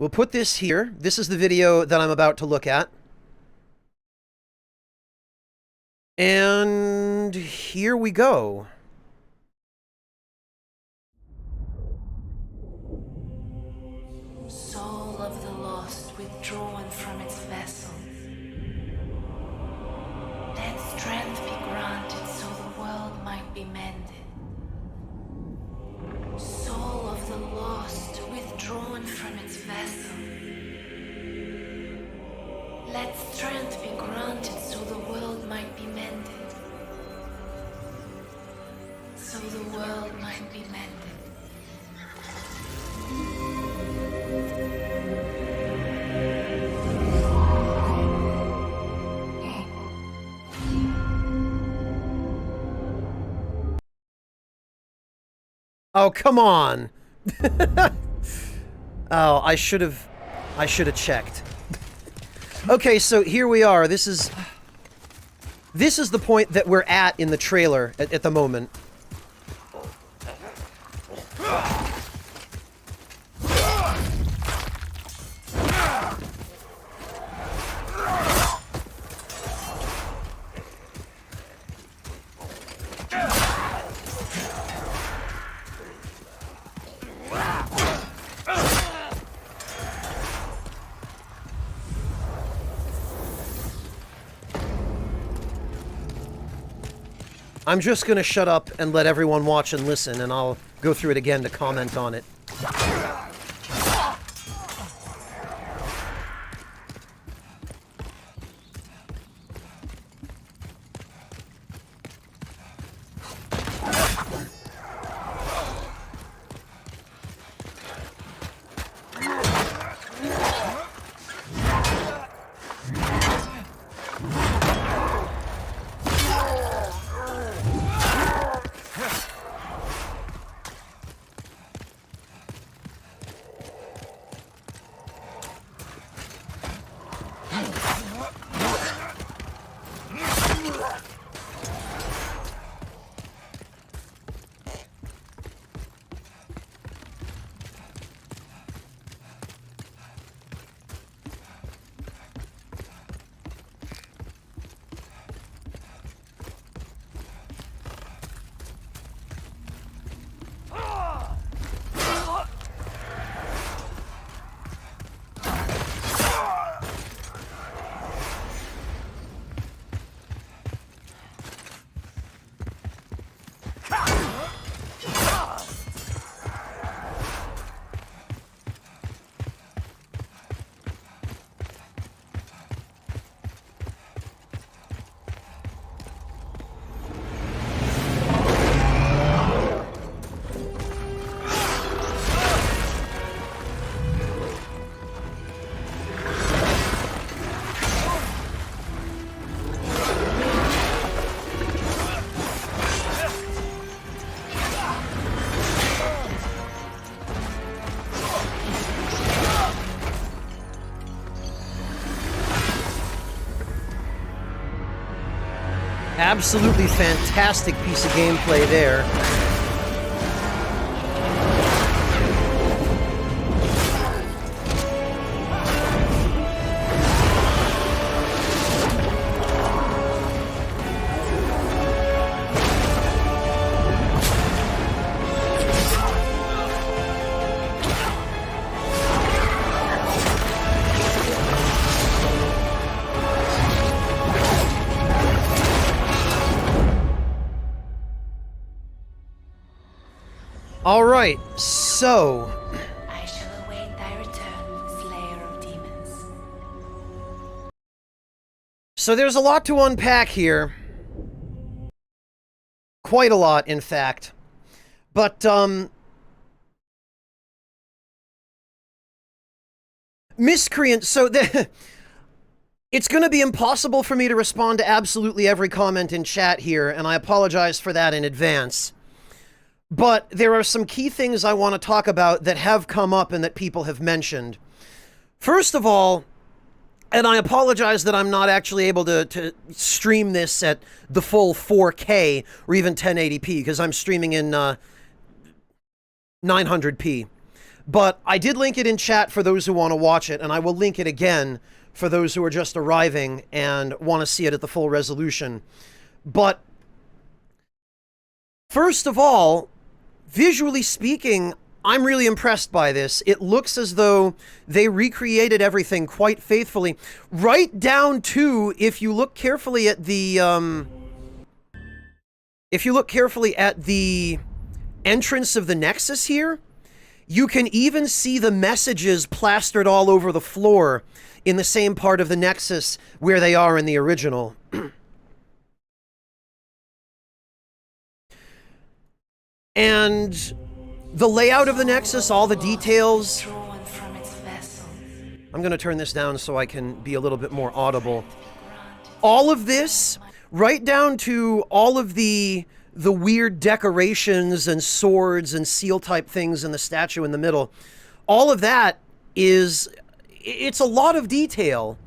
We'll put this here. This is the video that I'm about to look at. And here we go. Soul of the lost withdrawn from its vessel. Let strength be granted so the world might be mended. Soul of the lost withdrawn from its vessel. Let strength be granted so the world might be mended. So the world might be mended. Oh, come on. Oh, I should have checked. Okay, so here we are. This is the point that we're at in the trailer at the moment. I'm just gonna shut up and let everyone watch and listen, and I'll go through it again to comment on it. Absolutely fantastic piece of gameplay there. All right, so I shall await thy return, Slayer of Demons. So there's a lot to unpack here. Quite a lot, in fact. But, Miscreant, so it's going to be impossible for me to respond to absolutely every comment in chat here, and I apologize for that in advance. But there are some key things I want to talk about that have come up and that people have mentioned. First of all, and I apologize that I'm not actually able to stream this at the full 4K or even 1080p, because I'm streaming in 900p. But I did link it in chat for those who want to watch it, and I will link it again for those who are just arriving and want to see it at the full resolution. But first of all, visually speaking, I'm really impressed by this. It looks as though they recreated everything quite faithfully, right down to, if you look carefully at the entrance of the Nexus here, you can even see the messages plastered all over the floor in the same part of the Nexus where they are in the original. And the layout of the Nexus, all the details. Drawn from its vessel. I'm going to turn this down so I can be a little bit more audible. All of this, right down to all of the weird decorations and swords and seal type things in the statue in the middle, all of that is, it's a lot of detail,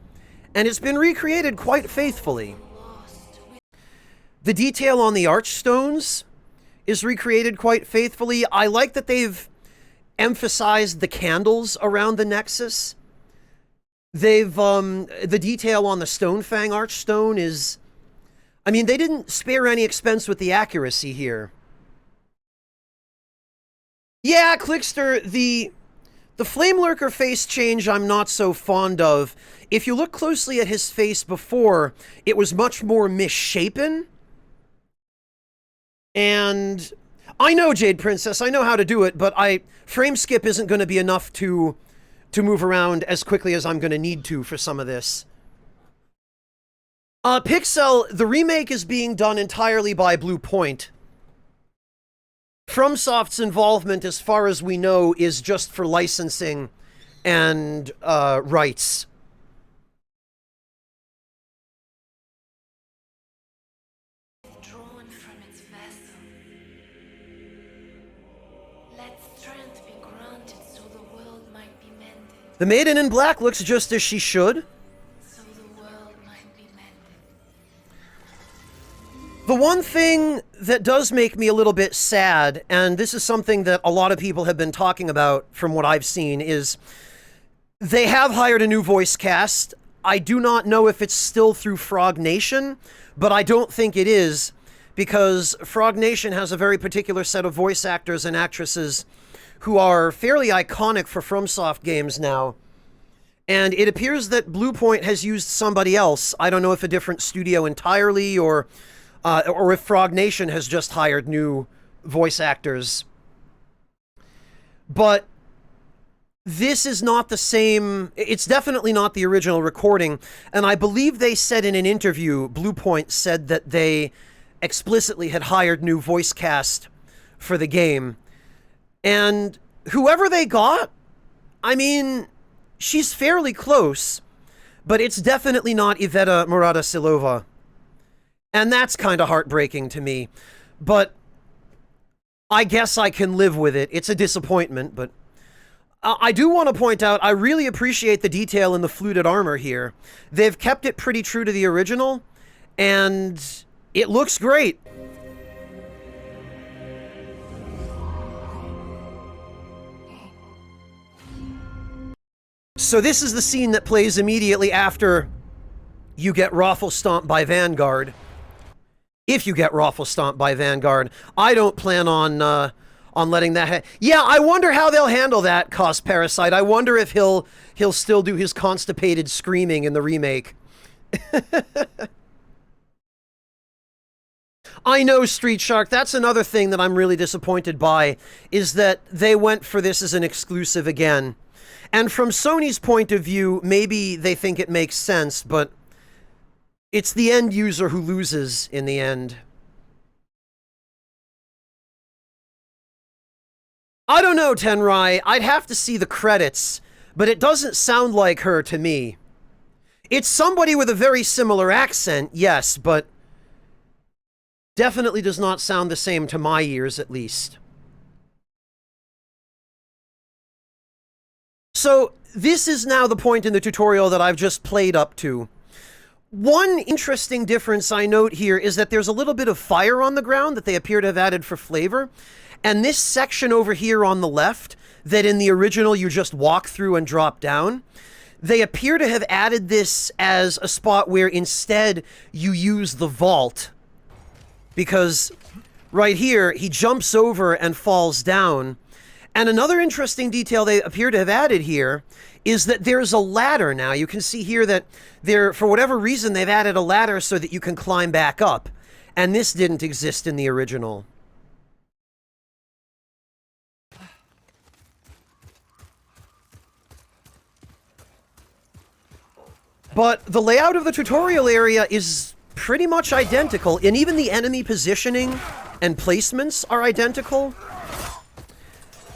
and it's been recreated quite faithfully. The detail on the archstones is recreated quite faithfully. I like that they've emphasized the candles around the Nexus. They've, the detail on the Stonefang archstone is, I mean, they didn't spare any expense with the accuracy here. Yeah, Clickster, the Flame Lurker face change I'm not so fond of. If you look closely at his face before, it was much more misshapen. And I know, Jade Princess, I know how to do it, but frame skip isn't going to be enough to move around as quickly as I'm going to need to for some of this. Pixel, the remake is being done entirely by Blue Point. FromSoft's involvement, as far as we know, is just for licensing and rights. Drawn from its vessel. Let strength be granted so the world might be mended. The Maiden in Black looks just as she should. So the world might be mended. The one thing that does make me a little bit sad, and this is something that a lot of people have been talking about from what I've seen, is they have hired a new voice cast. I do not know if it's still through Frog Nation, but I don't think it is, because Frog Nation has a very particular set of voice actors and actresses who are fairly iconic for FromSoft games now. And it appears that Blue Point has used somebody else. I don't know if a different studio entirely, or if Frog Nation has just hired new voice actors. But this is not the same. It's definitely not the original recording. And I believe they said in an interview, Blue Point said that they explicitly had hired new voice cast for the game. And whoever they got, I mean, she's fairly close, but it's definitely not Iveta Murata-Silova. And that's kind of heartbreaking to me. But I guess I can live with it. It's a disappointment, but I do want to point out, I really appreciate the detail in the fluted armor here. They've kept it pretty true to the original, and it looks great. So this is the scene that plays immediately after you get Raffle Stomped by Vanguard. If you get Raffle Stomped by Vanguard. I don't plan on letting that yeah, I wonder how they'll handle that, Cost Parasite. I wonder if he'll still do his constipated screaming in the remake. I know, Street Shark, that's another thing that I'm really disappointed by, is that they went for this as an exclusive again. And from Sony's point of view, maybe they think it makes sense, but it's the end user who loses in the end. I don't know, Tenrai. I'd have to see the credits, but it doesn't sound like her to me. It's somebody with a very similar accent, yes, but definitely does not sound the same to my ears, at least. So, this is now the point in the tutorial that I've just played up to. One interesting difference I note here is that there's a little bit of fire on the ground that they appear to have added for flavor. And this section over here on the left, that in the original you just walk through and drop down. They appear to have added this as a spot where instead you use the vault. Because right here, he jumps over and falls down. And another interesting detail they appear to have added here is that there's a ladder now. You can see here that for whatever reason, they've added a ladder so that you can climb back up. And this didn't exist in the original. But the layout of the tutorial area is pretty much identical, and even the enemy positioning and placements are identical.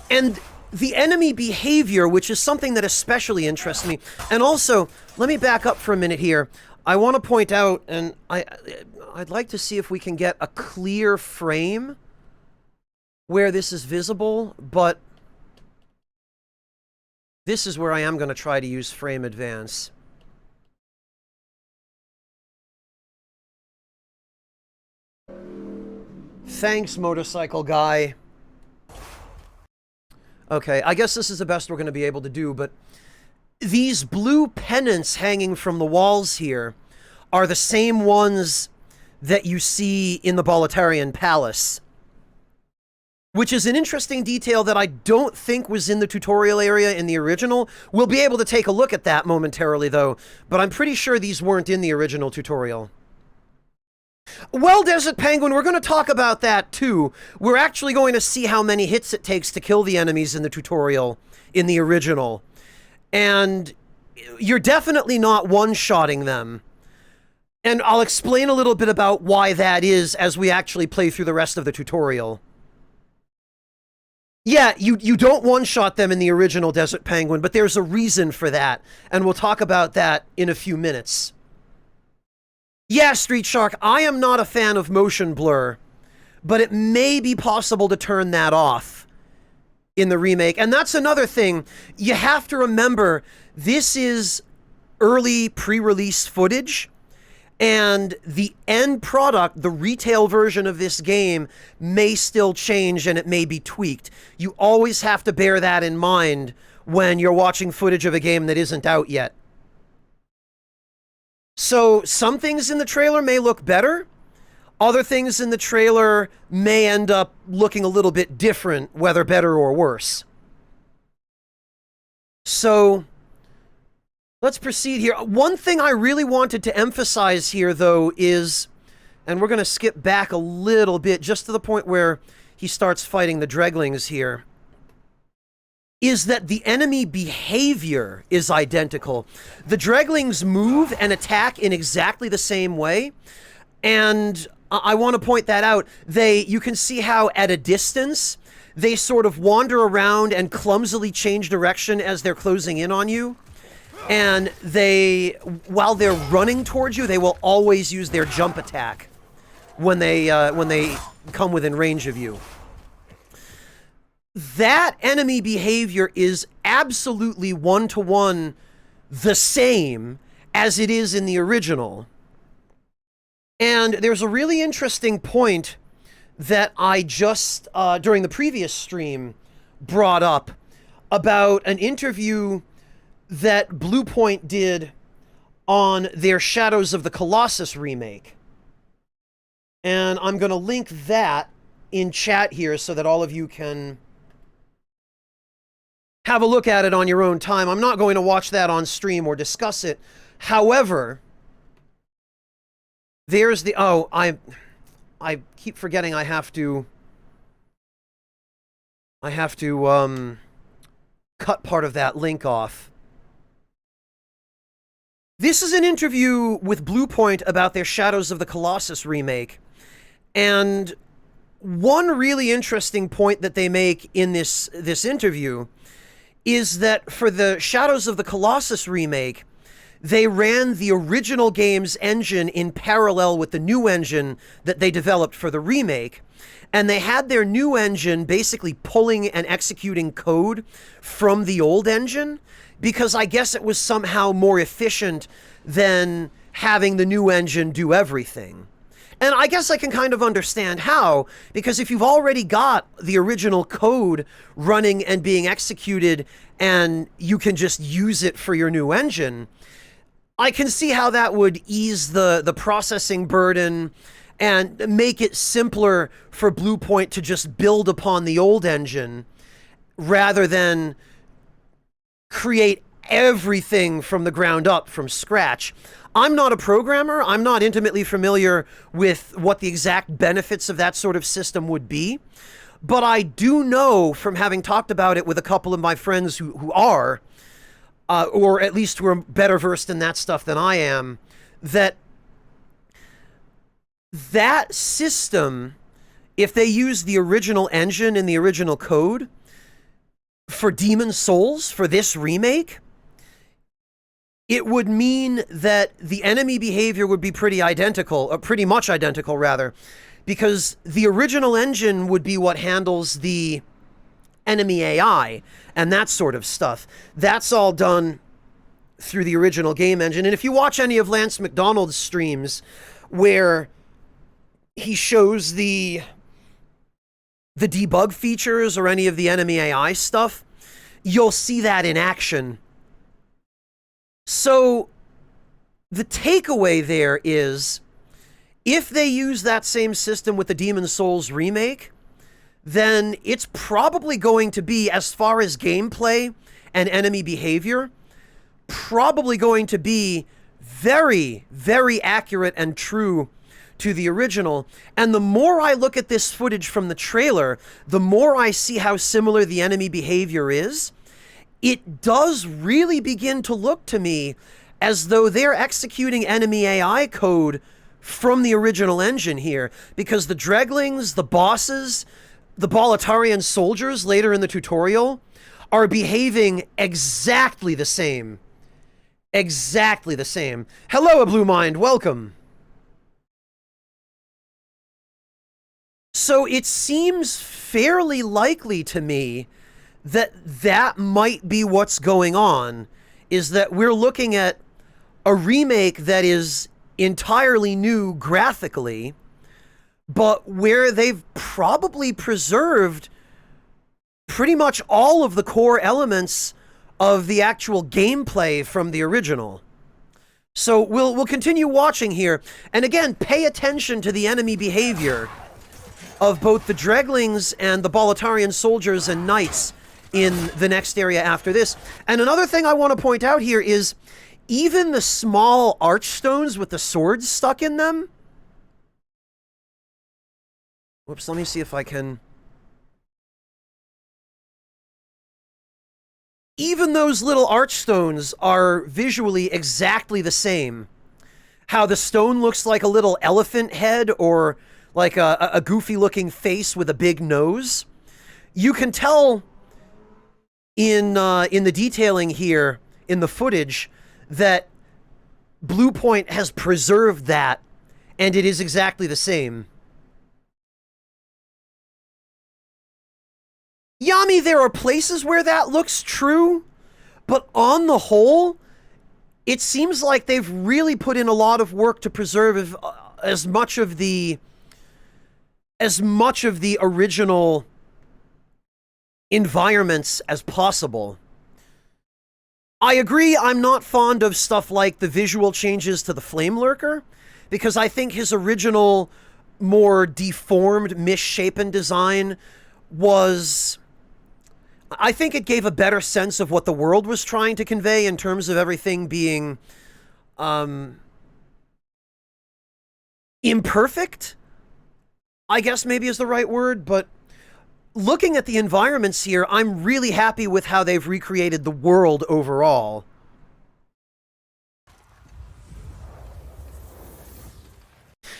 And the enemy behavior, which is something that especially interests me. And also, let me back up for a minute here. I want to point out, and I'd like to see if we can get a clear frame where this is visible, but this is where I am going to try to use frame advance. Thanks, motorcycle guy. Okay, I guess this is the best we're going to be able to do, but these blue pennants hanging from the walls here are the same ones that you see in the Boletarian Palace. Which is an interesting detail that I don't think was in the tutorial area in the original. We'll be able to take a look at that momentarily, though, but I'm pretty sure these weren't in the original tutorial. Well, Desert Penguin, we're going to talk about that too. We're actually going to see how many hits it takes to kill the enemies in the tutorial in the original. And you're definitely not one-shotting them. And I'll explain a little bit about why that is as we actually play through the rest of the tutorial. Yeah, you don't one-shot them in the original Desert Penguin, but there's a reason for that. And we'll talk about that in a few minutes. Yeah, Street Shark, I am not a fan of motion blur, but it may be possible to turn that off in the remake. And that's another thing. You have to remember, this is early pre-release footage, and the end product, the retail version of this game, may still change and it may be tweaked. You always have to bear that in mind when you're watching footage of a game that isn't out yet. So some things in the trailer may look better. Other things in the trailer may end up looking a little bit different, whether better or worse. So let's proceed here. One thing I really wanted to emphasize here, though, is, and we're going to skip back a little bit, just to the point where he starts fighting the Dreglings here, is that the enemy behavior is identical. The Dreglings move and attack in exactly the same way, and I want to point that out. You can see how at a distance, they sort of wander around and clumsily change direction as they're closing in on you. And while they're running towards you, they will always use their jump attack when they come within range of you. That enemy behavior is absolutely one-to-one the same as it is in the original. And there's a really interesting point that I just, during the previous stream, brought up about an interview that Bluepoint did on their Shadows of the Colossus remake. And I'm going to link that in chat here so that all of you can have a look at it on your own time. I'm not going to watch that on stream or discuss it. However, there's the... Oh, I keep forgetting I have to cut part of that link off. This is an interview with Bluepoint about their Shadows of the Colossus remake. And one really interesting point that they make in this interview is that for the Shadows of the Colossus remake, they ran the original game's engine in parallel with the new engine that they developed for the remake. And they had their new engine basically pulling and executing code from the old engine, because I guess it was somehow more efficient than having the new engine do everything. And I guess I can kind of understand how, because if you've already got the original code running and being executed and you can just use it for your new engine, I can see how that would ease the processing burden and make it simpler for Bluepoint to just build upon the old engine rather than create everything from the ground up from scratch. I'm not a programmer. I'm not intimately familiar with what the exact benefits of that sort of system would be. But I do know from having talked about it with a couple of my friends who are, or at least who are better versed in that stuff than I am, that that system, if they use the original engine and the original code for Demon Souls, for this remake, it would mean that the enemy behavior would be pretty much identical rather, because the original engine would be what handles the enemy AI and that sort of stuff. That's all done through the original game engine. And if you watch any of Lance McDonald's streams where he shows the debug features or any of the enemy AI stuff, you'll see that in action. So the takeaway there is, if they use that same system with the Demon Souls remake, then it's probably going to be, as far as gameplay and enemy behavior, probably going to be very, very accurate and true to the original. And the more I look at this footage from the trailer, the more I see how similar the enemy behavior is. It does really begin to look to me as though they're executing enemy AI code from the original engine here, because the Dreglings, the bosses, the Boletarian soldiers later in the tutorial are behaving exactly the same. Exactly the same. Hello, A Blue Mind, welcome. So it seems fairly likely to me that might be what's going on, is that we're looking at a remake that is entirely new graphically, but where they've probably preserved pretty much all of the core elements of the actual gameplay from the original. So we'll continue watching here, and again, pay attention to the enemy behavior of both the Dreglings and the Boletarian soldiers and knights in the next area after this. And another thing I want to point out here is even the small archstones with the swords stuck in them. Whoops, let me see if I can... Even those little archstones are visually exactly the same. How the stone looks like a little elephant head or like a goofy-looking face with a big nose. You can tell in the detailing here, in the footage, that Bluepoint has preserved that, and it is exactly the same. Yami, there are places where that looks true, but on the whole, it seems like they've really put in a lot of work to preserve as much of the original environments as possible. I agree, I'm not fond of stuff like the visual changes to the Flame Lurker, because I think his original, more deformed, misshapen design was... I think it gave a better sense of what the world was trying to convey in terms of everything being imperfect, I guess maybe is the right word, but looking at the environments here, I'm really happy with how they've recreated the world overall.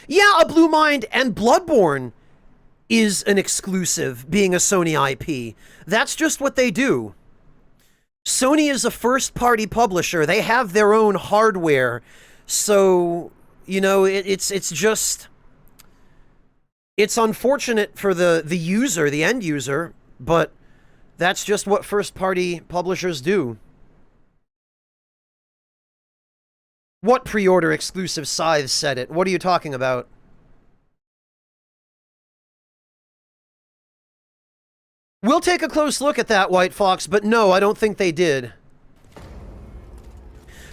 Yeah, A Blue Mind and Bloodborne is an exclusive, being a Sony IP. That's just what they do. Sony is a first-party publisher. They have their own hardware. So, you know, it's just... It's unfortunate for the user, the end user, but that's just what first-party publishers do. What pre-order exclusive Scythe said it? What are you talking about? We'll take a close look at that, White Fox, but no, I don't think they did.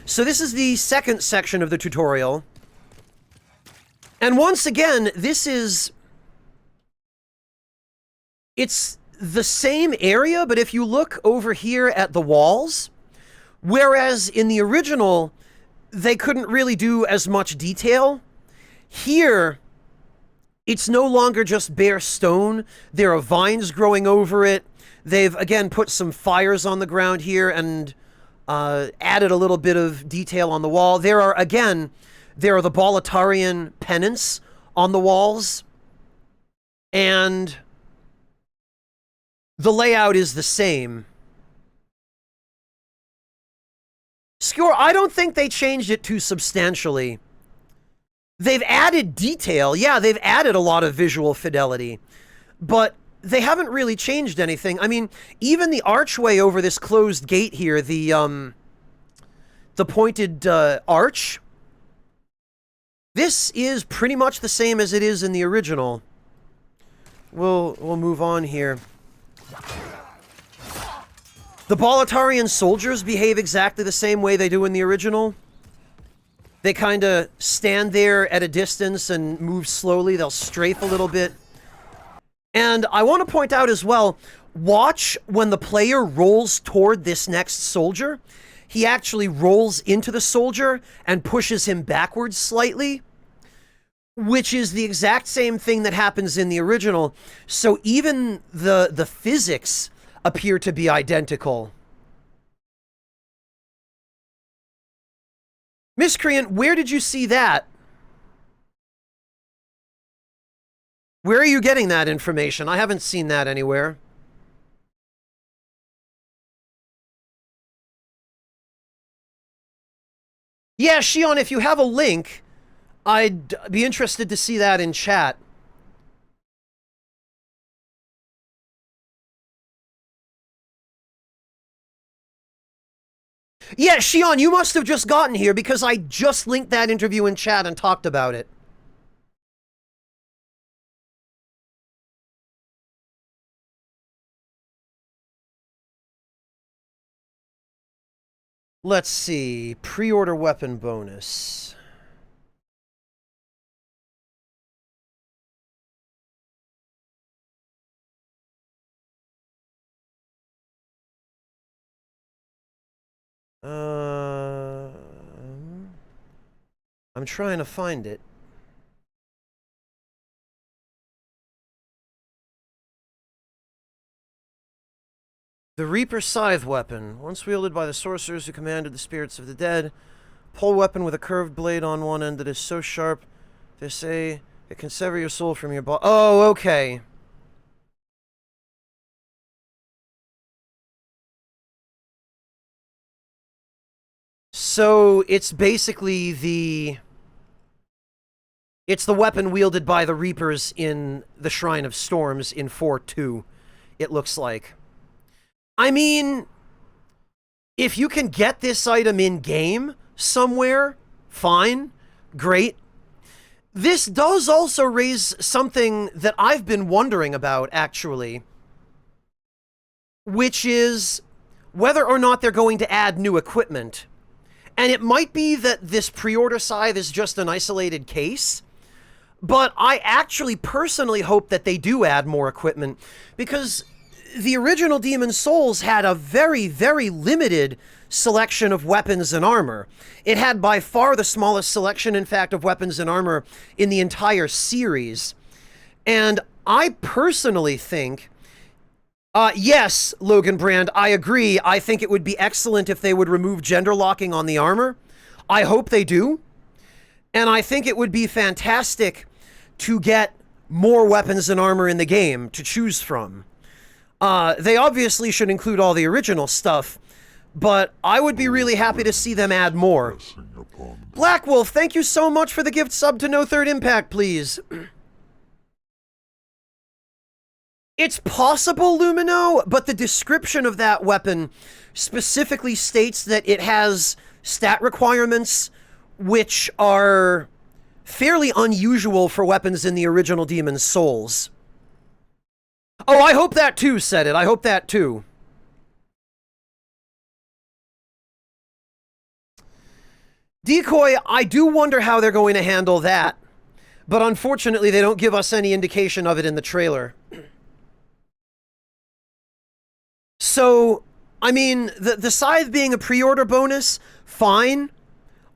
So this is the second section of the tutorial. And once again, this is... It's the same area, but if you look over here at the walls, whereas in the original, they couldn't really do as much detail, here, it's no longer just bare stone. There are vines growing over it. They've, again, put some fires on the ground here and added a little bit of detail on the wall. There are the Bolatarian pennants on the walls. And the layout is the same. Score, I don't think they changed it too substantially. They've added detail. Yeah, they've added a lot of visual fidelity. But they haven't really changed anything. I mean, even the archway over this closed gate here, the pointed arch, this is pretty much the same as it is in the original. We'll move on here. The Bolatarian soldiers behave exactly the same way they do in the original. They kind of stand there at a distance and move slowly. They'll strafe a little bit. And I want to point out as well, watch when the player rolls toward this next soldier. He actually rolls into the soldier and pushes him backwards slightly, which is the exact same thing that happens in the original. So even the physics appear to be identical. Miscreant, where did you see that? Where are you getting that information? I haven't seen that anywhere. Yeah, Shion, if you have a link, I'd be interested to see that in chat. Yeah, Shion, you must have just gotten here because I just linked that interview in chat and talked about it. Let's see. Pre-order weapon bonus. I'm trying to find it. The Reaper Scythe weapon, once wielded by the sorcerers who commanded the spirits of the dead. Pole weapon with a curved blade on one end that is so sharp, they say it can sever your soul from your body. Oh, okay. So it's basically it's the weapon wielded by the Reapers in the Shrine of Storms in 4.2, it looks like. I mean, if you can get this item in-game somewhere, fine, great. This does also raise something that I've been wondering about, actually, which is whether or not they're going to add new equipment. And it might be that this pre-order scythe is just an isolated case, but I actually personally hope that they do add more equipment, because the original Demon's Souls had a very, very limited selection of weapons and armor. It had by far the smallest selection, in fact, of weapons and armor in the entire series. And I personally think, yes, Logan Brand, I agree. I think it would be excellent if they would remove gender locking on the armor. I hope they do. And I think it would be fantastic to get more weapons and armor in the game to choose from. They obviously should include all the original stuff, but I would be really happy to see them add more. Black Wolf, thank you so much for the gift sub to No Third Impact, please. It's possible, Lumino, but the description of that weapon specifically states that it has stat requirements which are fairly unusual for weapons in the original Demon's Souls. Oh, I hope that too, said it. I hope that too. Decoy, I do wonder how they're going to handle that. But unfortunately, they don't give us any indication of it in the trailer. So, I mean, the scythe being a pre-order bonus, fine.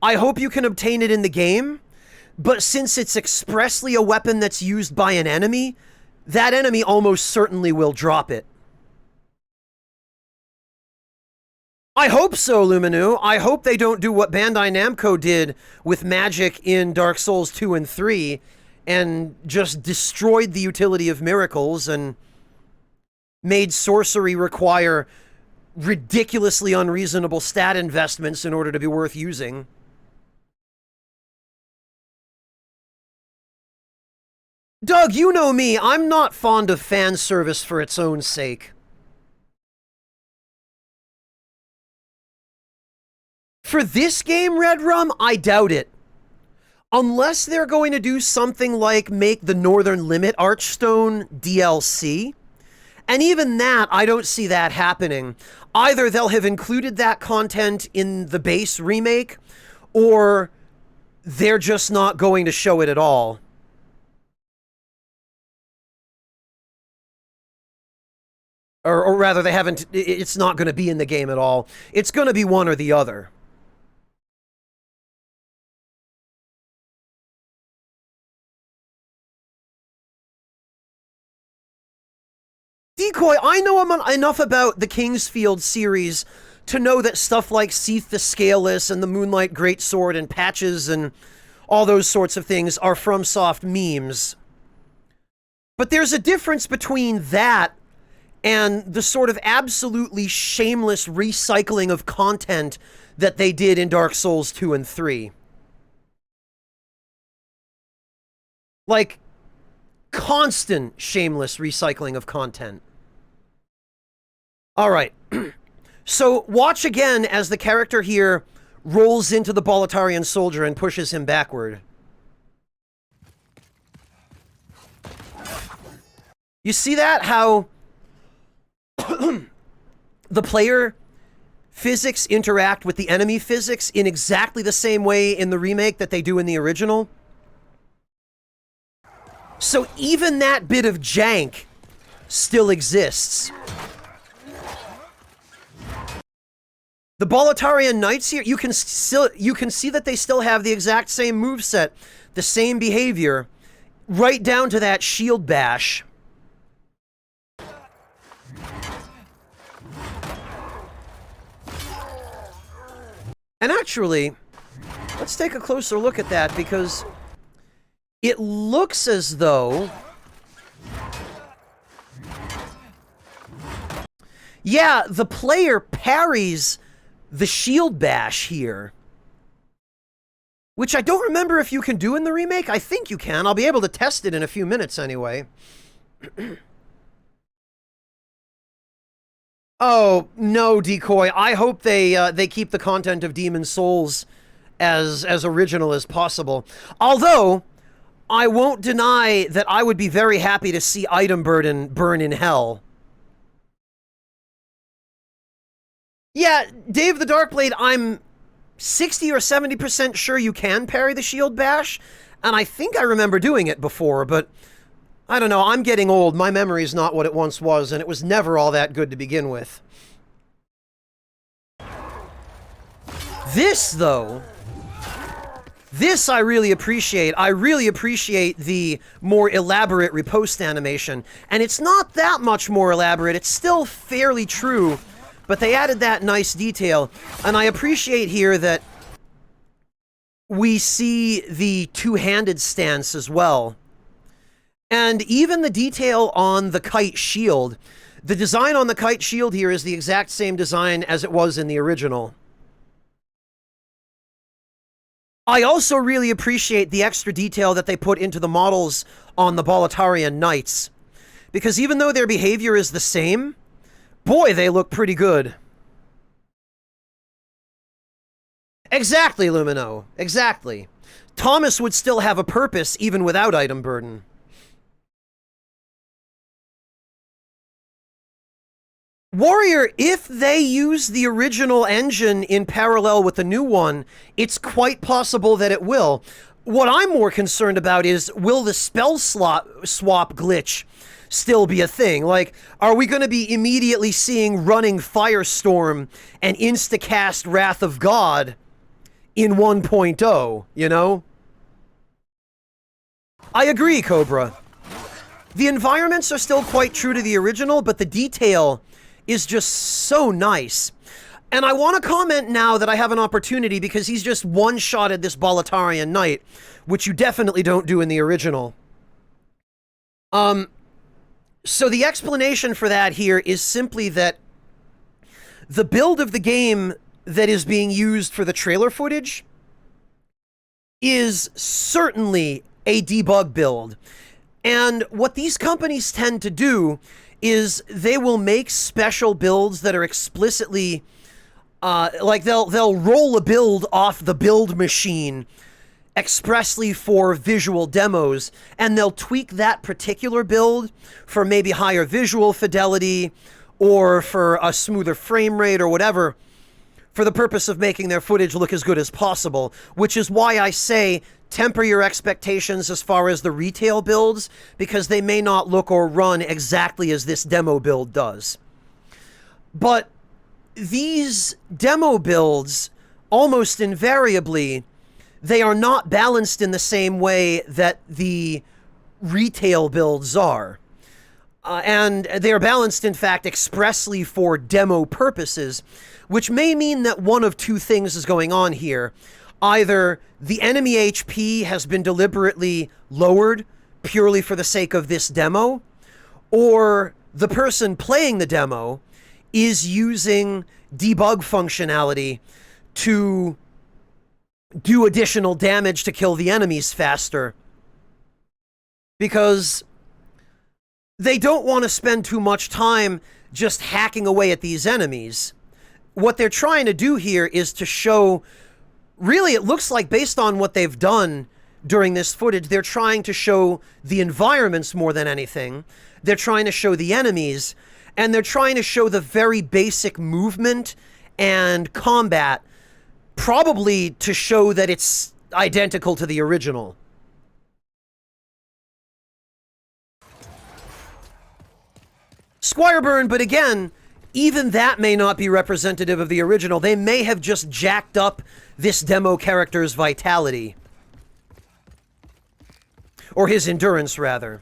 I hope you can obtain it in the game. But since it's expressly a weapon that's used by an enemy, that enemy almost certainly will drop it. I hope so, Luminu. I hope they don't do what Bandai Namco did with magic in Dark Souls 2 and 3 and just destroyed the utility of miracles and made sorcery require ridiculously unreasonable stat investments in order to be worth using. Doug, you know me. I'm not fond of fan service for its own sake. For this game, Red Rum, I doubt it. Unless they're going to do something like make the Northern Limit Archstone DLC. And even that, I don't see that happening. Either they'll have included that content in the base remake, or they're just not going to show it at all. Or rather, they haven't, it's not going to be in the game at all. It's going to be one or the other. Decoy, I know enough about the Kingsfield series to know that stuff like Seath the Scaleless and the Moonlight Greatsword and Patches and all those sorts of things are FromSoft memes. But there's a difference between that and the sort of absolutely shameless recycling of content that they did in Dark Souls 2 and 3. Like, constant shameless recycling of content. Alright, so watch again as the character here rolls into the Boletarian soldier and pushes him backward. You see that? How the player physics interact with the enemy physics in exactly the same way in the remake that they do in the original? So even that bit of jank still exists. The Boletarian Knights here, you can see that they still have the exact same moveset, the same behavior, right down to that shield bash. And actually, let's take a closer look at that, because it looks as though... yeah, the player parries the shield bash here. Which I don't remember if you can do in the remake. I think you can. I'll be able to test it in a few minutes anyway. Oh, no, Decoy. I hope they keep the content of Demon's Souls as original as possible. Although, I won't deny that I would be very happy to see item burden burn in hell. Yeah, Dave the Darkblade, I'm 60 or 70% sure you can parry the shield bash, and I think I remember doing it before, but I don't know, I'm getting old, my memory's not what it once was, and it was never all that good to begin with. This, though, this I really appreciate. I really appreciate the more elaborate riposte animation, and it's not that much more elaborate, it's still fairly true, but they added that nice detail, and I appreciate here that we see the two-handed stance as well. And even the detail on the kite shield. The design on the kite shield here is the exact same design as it was in the original. I also really appreciate the extra detail that they put into the models on the Boletarian Knights. Because even though their behavior is the same, boy, they look pretty good. Exactly, Lumino. Exactly. Thomas would still have a purpose even without item burden. Warrior, if they use the original engine in parallel with the new one, it's quite possible that it will. What I'm more concerned about is, will the spell swap glitch still be a thing? Like, are we going to be immediately seeing Running Firestorm and Instacast Wrath of God in 1.0, you know? I agree, Cobra. The environments are still quite true to the original, but the detail is just so nice. And I want to comment now that I have an opportunity, because he's just one-shotted this Boletarian Knight, which you definitely don't do in the original. So the explanation for that here is simply that the build of the game that is being used for the trailer footage is certainly a debug build. And what these companies tend to do is they will make special builds that are explicitly, like they'll roll a build off the build machine expressly for visual demos, and they'll tweak that particular build for maybe higher visual fidelity or for a smoother frame rate or whatever, for the purpose of making their footage look as good as possible, which is why I say temper your expectations as far as the retail builds, because they may not look or run exactly as this demo build does. But these demo builds, almost invariably, they are not balanced in the same way that the retail builds are. And they are balanced, in fact, expressly for demo purposes, which may mean that one of two things is going on here. Either the enemy HP has been deliberately lowered purely for the sake of this demo, or the person playing the demo is using debug functionality to do additional damage to kill the enemies faster, because they don't want to spend too much time just hacking away at these enemies. What they're trying to do here is to show, really, it looks like, based on what they've done during this footage, they're trying to show the environments more than anything. They're trying to show the enemies, and they're trying to show the very basic movement and combat, probably to show that it's identical to the original. Squireburn, but again, even that may not be representative of the original. They may have just jacked up this demo character's vitality. Or his endurance, rather.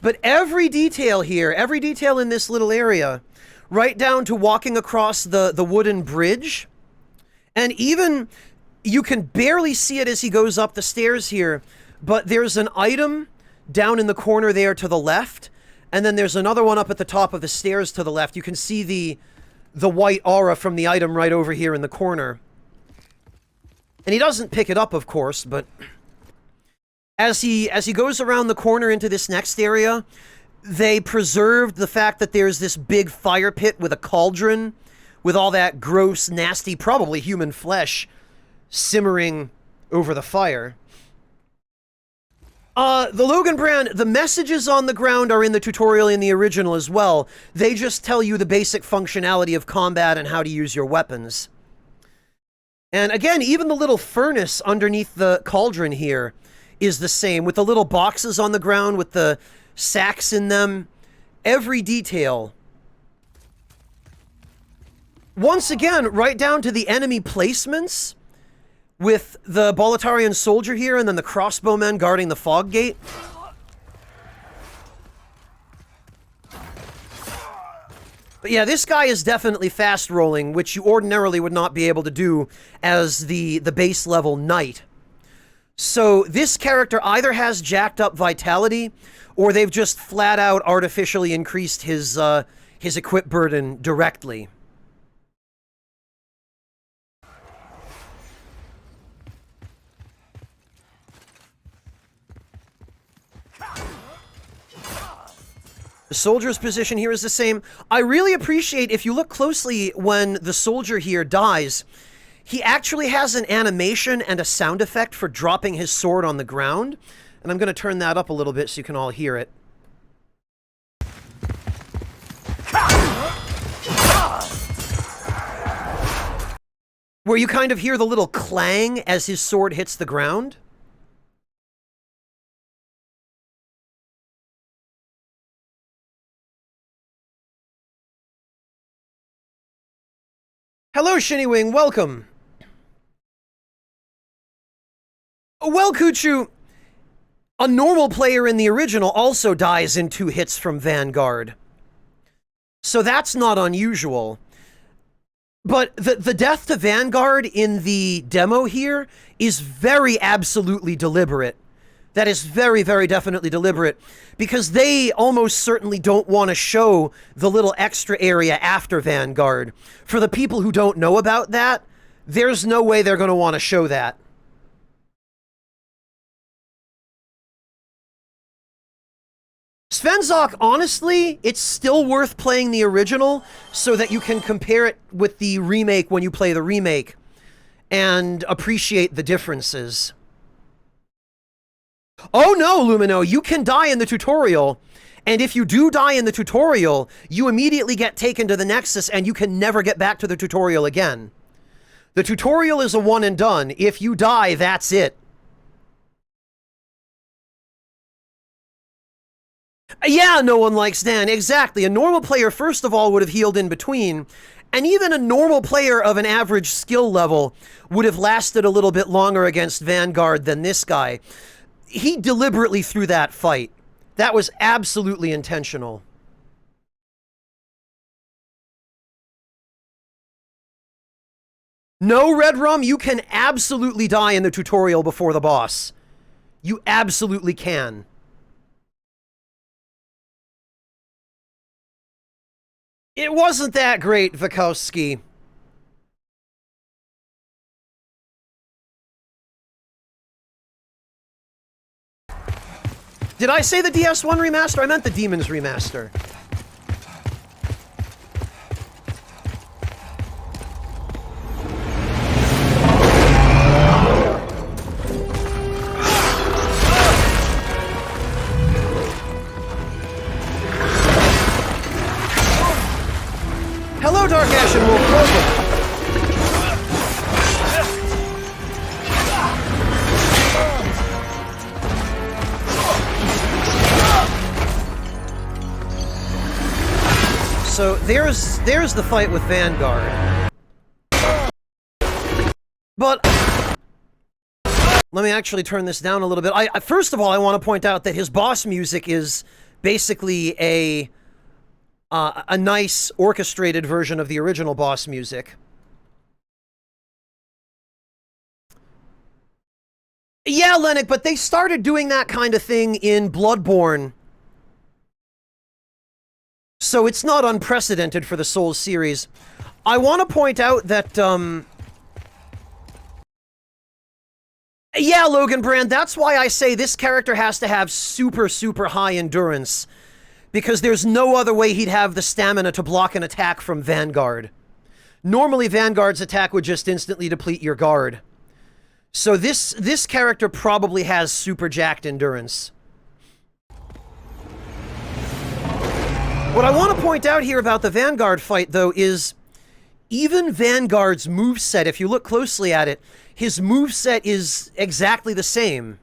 But every detail here, every detail in this little area, right down to walking across the wooden bridge, and even, you can barely see it as he goes up the stairs here, but there's an item down in the corner there to the left, and then there's another one up at the top of the stairs to the left. You can see the white aura from the item right over here in the corner. And he doesn't pick it up, of course, but as he goes around the corner into this next area, they preserved the fact that there's this big fire pit with a cauldron with all that gross, nasty, probably human flesh simmering over the fire. The Logan brand, the messages on the ground are in the tutorial in the original as well. They just tell you the basic functionality of combat and how to use your weapons. And again, even the little furnace underneath the cauldron here is the same, with the little boxes on the ground with the sacks in them. Every detail. Once again, right down to the enemy placements, with the Boletarian soldier here, and then the crossbowmen guarding the fog gate. But yeah, this guy is definitely fast rolling, which you ordinarily would not be able to do as the base level knight. So this character either has jacked up vitality, or they've just flat out artificially increased his equip burden directly. The soldier's position here is the same. I really appreciate, if you look closely, when the soldier here dies, he actually has an animation and a sound effect for dropping his sword on the ground. And I'm going to turn that up a little bit so you can all hear it. where you kind of hear the little clang as his sword hits the ground. Hello, Shinnywing, welcome. Well, Kuchu, a normal player in the original also dies in 2 hits from Vanguard. So that's not unusual. But the death to Vanguard in the demo here is very absolutely deliberate. That is very, very definitely deliberate, because they almost certainly don't want to show the little extra area after Vanguard. For the people who don't know about that, there's no way they're going to want to show that. Svenzok, honestly, it's still worth playing the original so that you can compare it with the remake when you play the remake and appreciate the differences. Oh no, Lumino, you can die in the tutorial, and if you do die in the tutorial, you immediately get taken to the Nexus and you can never get back to the tutorial again. The tutorial is a one and done. If you die, that's it. Yeah, no one likes Dan. Exactly. A normal player, first of all, would have healed in between, and even a normal player of an average skill level would have lasted a little bit longer against Vanguard than this guy. He deliberately threw that fight. That was absolutely intentional. No, Red Rum, you can absolutely die in the tutorial before the boss. You absolutely can. It wasn't that great, Vikowski. Did I say the DS1 remaster? I meant the Demons remaster. Hello, Dark Ash and Wolf. Welcome. So there's the fight with Vanguard. But let me actually turn this down a little bit. First of all, I want to point out that his boss music is basically a nice orchestrated version of the original boss music. Yeah, Lennox, but they started doing that kind of thing in Bloodborne. So it's not unprecedented for the Souls series. I want to point out that, yeah, Logan Brand, that's why I say this character has to have super, super high endurance. Because there's no other way he'd have the stamina to block an attack from Vanguard. Normally, Vanguard's attack would just instantly deplete your guard. So this character probably has super jacked endurance. What I want to point out here about the Vanguard fight, though, is even Vanguard's moveset, if you look closely at it, his moveset is exactly the same.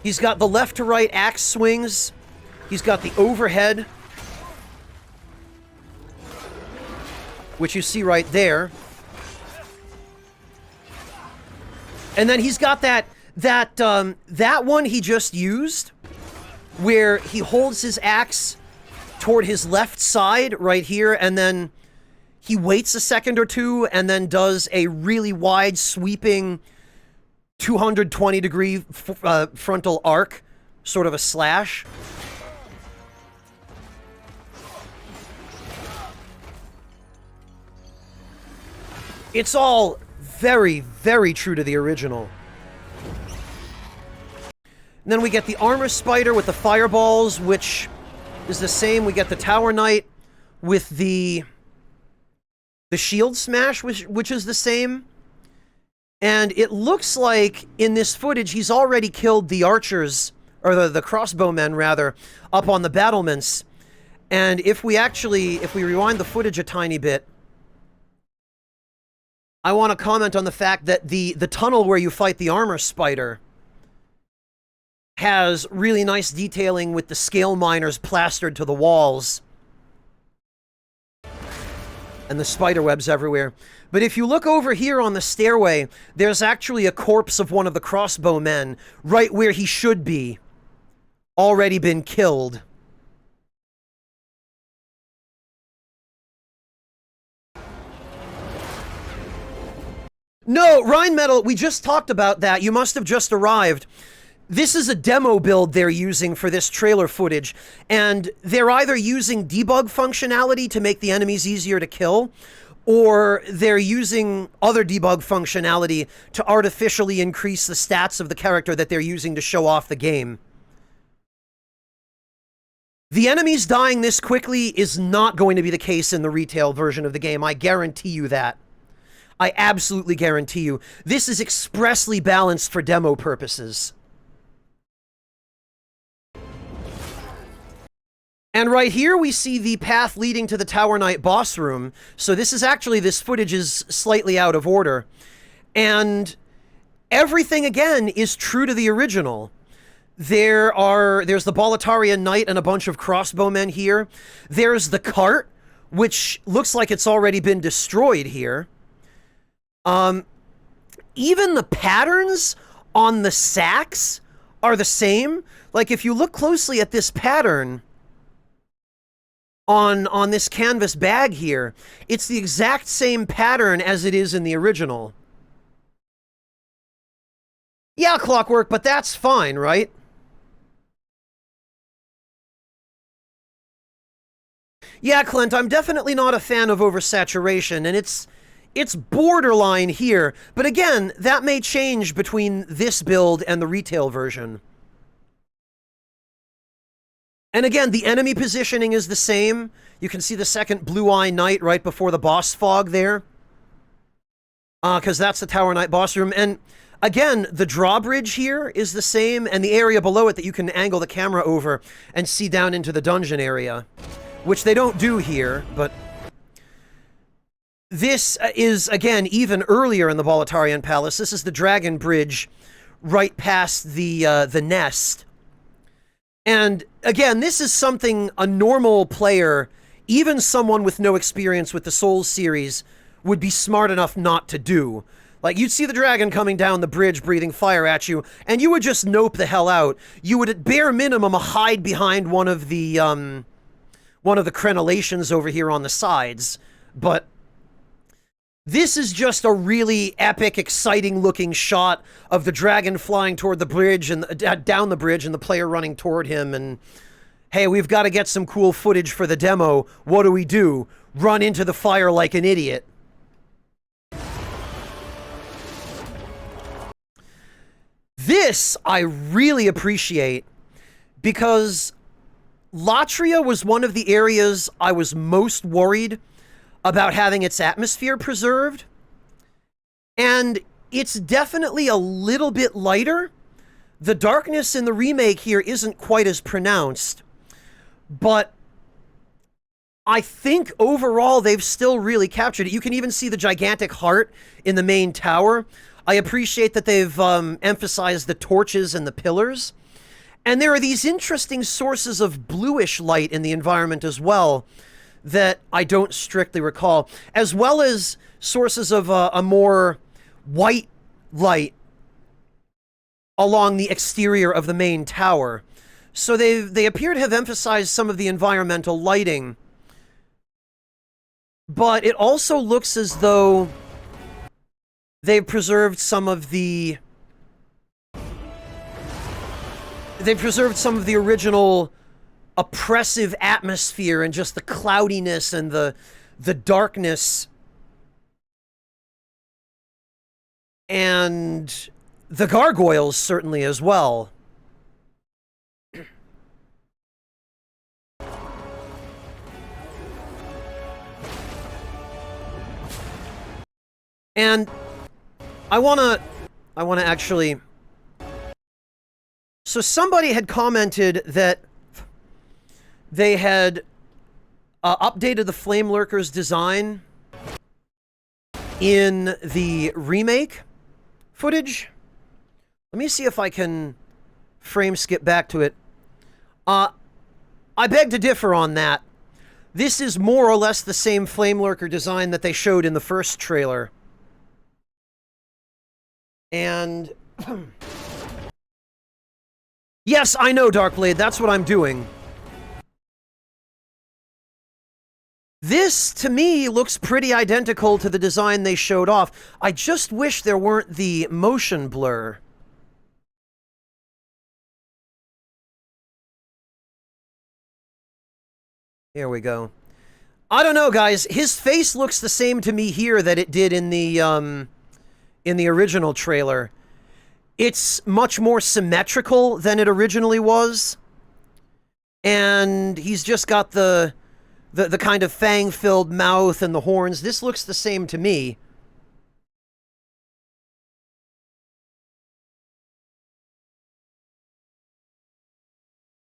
He's got the left to right axe swings. He's got the overhead, which you see right there. And then he's got that one he just used, where he holds his axe toward his left side right here, and then he waits a second or two, and then does a really wide sweeping 220-degree frontal arc, sort of a slash. It's all very, very true to the original. And then we get the Armor Spider with the fireballs, which is the same. We get the Tower Knight with the Shield Smash, which is the same. And it looks like, in this footage, he's already killed the archers, or the crossbowmen, rather, up on the battlements. And if we rewind the footage a tiny bit, I want to comment on the fact that the tunnel where you fight the armor spider has really nice detailing with the scale miners plastered to the walls. And the spider webs everywhere. But if you look over here on the stairway, there's actually a corpse of one of the crossbowmen right where he should be. Already been killed. No, Rheinmetall, we just talked about that. You must have just arrived. This is a demo build they're using for this trailer footage, and they're either using debug functionality to make the enemies easier to kill, or they're using other debug functionality to artificially increase the stats of the character that they're using to show off the game. The enemies dying this quickly is not going to be the case in the retail version of the game. I guarantee you that. I absolutely guarantee you. This is expressly balanced for demo purposes. And right here we see the path leading to the Tower Knight boss room. So this footage is slightly out of order. And everything again is true to the original. There's the Boletarian Knight and a bunch of crossbowmen here. There's the cart, which looks like it's already been destroyed here. Even the patterns on the sacks are the same. Like, if you look closely at this pattern on this canvas bag here, it's the exact same pattern as it is in the original. Yeah, Clockwork, but that's fine, right? Yeah, Clint, I'm definitely not a fan of oversaturation, and it's borderline here, but again, that may change between this build and the retail version. And again, the enemy positioning is the same. You can see the second Blue Eye Knight right before the boss fog there. Because that's the Tower Knight boss room. And again, the drawbridge here is the same, and the area below it that you can angle the camera over and see down into the dungeon area. Which they don't do here, but this is, again, even earlier in the Boletarian Palace. This is the Dragon Bridge right past the nest. And again, this is something a normal player, even someone with no experience with the Souls series, would be smart enough not to do. Like, you'd see the dragon coming down the bridge breathing fire at you, and you would just nope the hell out. You would, at bare minimum, hide behind one of the crenellations over here on the sides. But this is just a really epic, exciting-looking shot of the dragon flying toward the bridge and down the bridge, and the player running toward him. And hey, we've got to get some cool footage for the demo. What do? Run into the fire like an idiot. This I really appreciate, because Latria was one of the areas I was most worried about having its atmosphere preserved, and it's definitely a little bit lighter. The darkness in the remake here isn't quite as pronounced, but I think overall they've still really captured it. You can even see the gigantic heart in the main tower. I appreciate that they've emphasized the torches and the pillars, and there are these interesting sources of bluish light in the environment as well that I don't strictly recall, as well as sources of a more white light along the exterior of the main tower. So they appear to have emphasized some of the environmental lighting, but it also looks as though they've preserved some of the original oppressive atmosphere and just the cloudiness and the darkness and the gargoyles certainly as well. And I wanna actually... So somebody had commented that they had updated the Flame Lurker's design in the remake footage. Let me see if I can frame skip back to it. I beg to differ on that. This is more or less the same Flame Lurker design that they showed in the first trailer. And... yes, I know, Darkblade, that's what I'm doing. This, to me, looks pretty identical to the design they showed off. I just wish there weren't the motion blur. Here we go. I don't know, guys. His face looks the same to me here that it did in the original trailer. It's much more symmetrical than it originally was. And he's just got the kind of fang-filled mouth and the horns. This looks the same to me.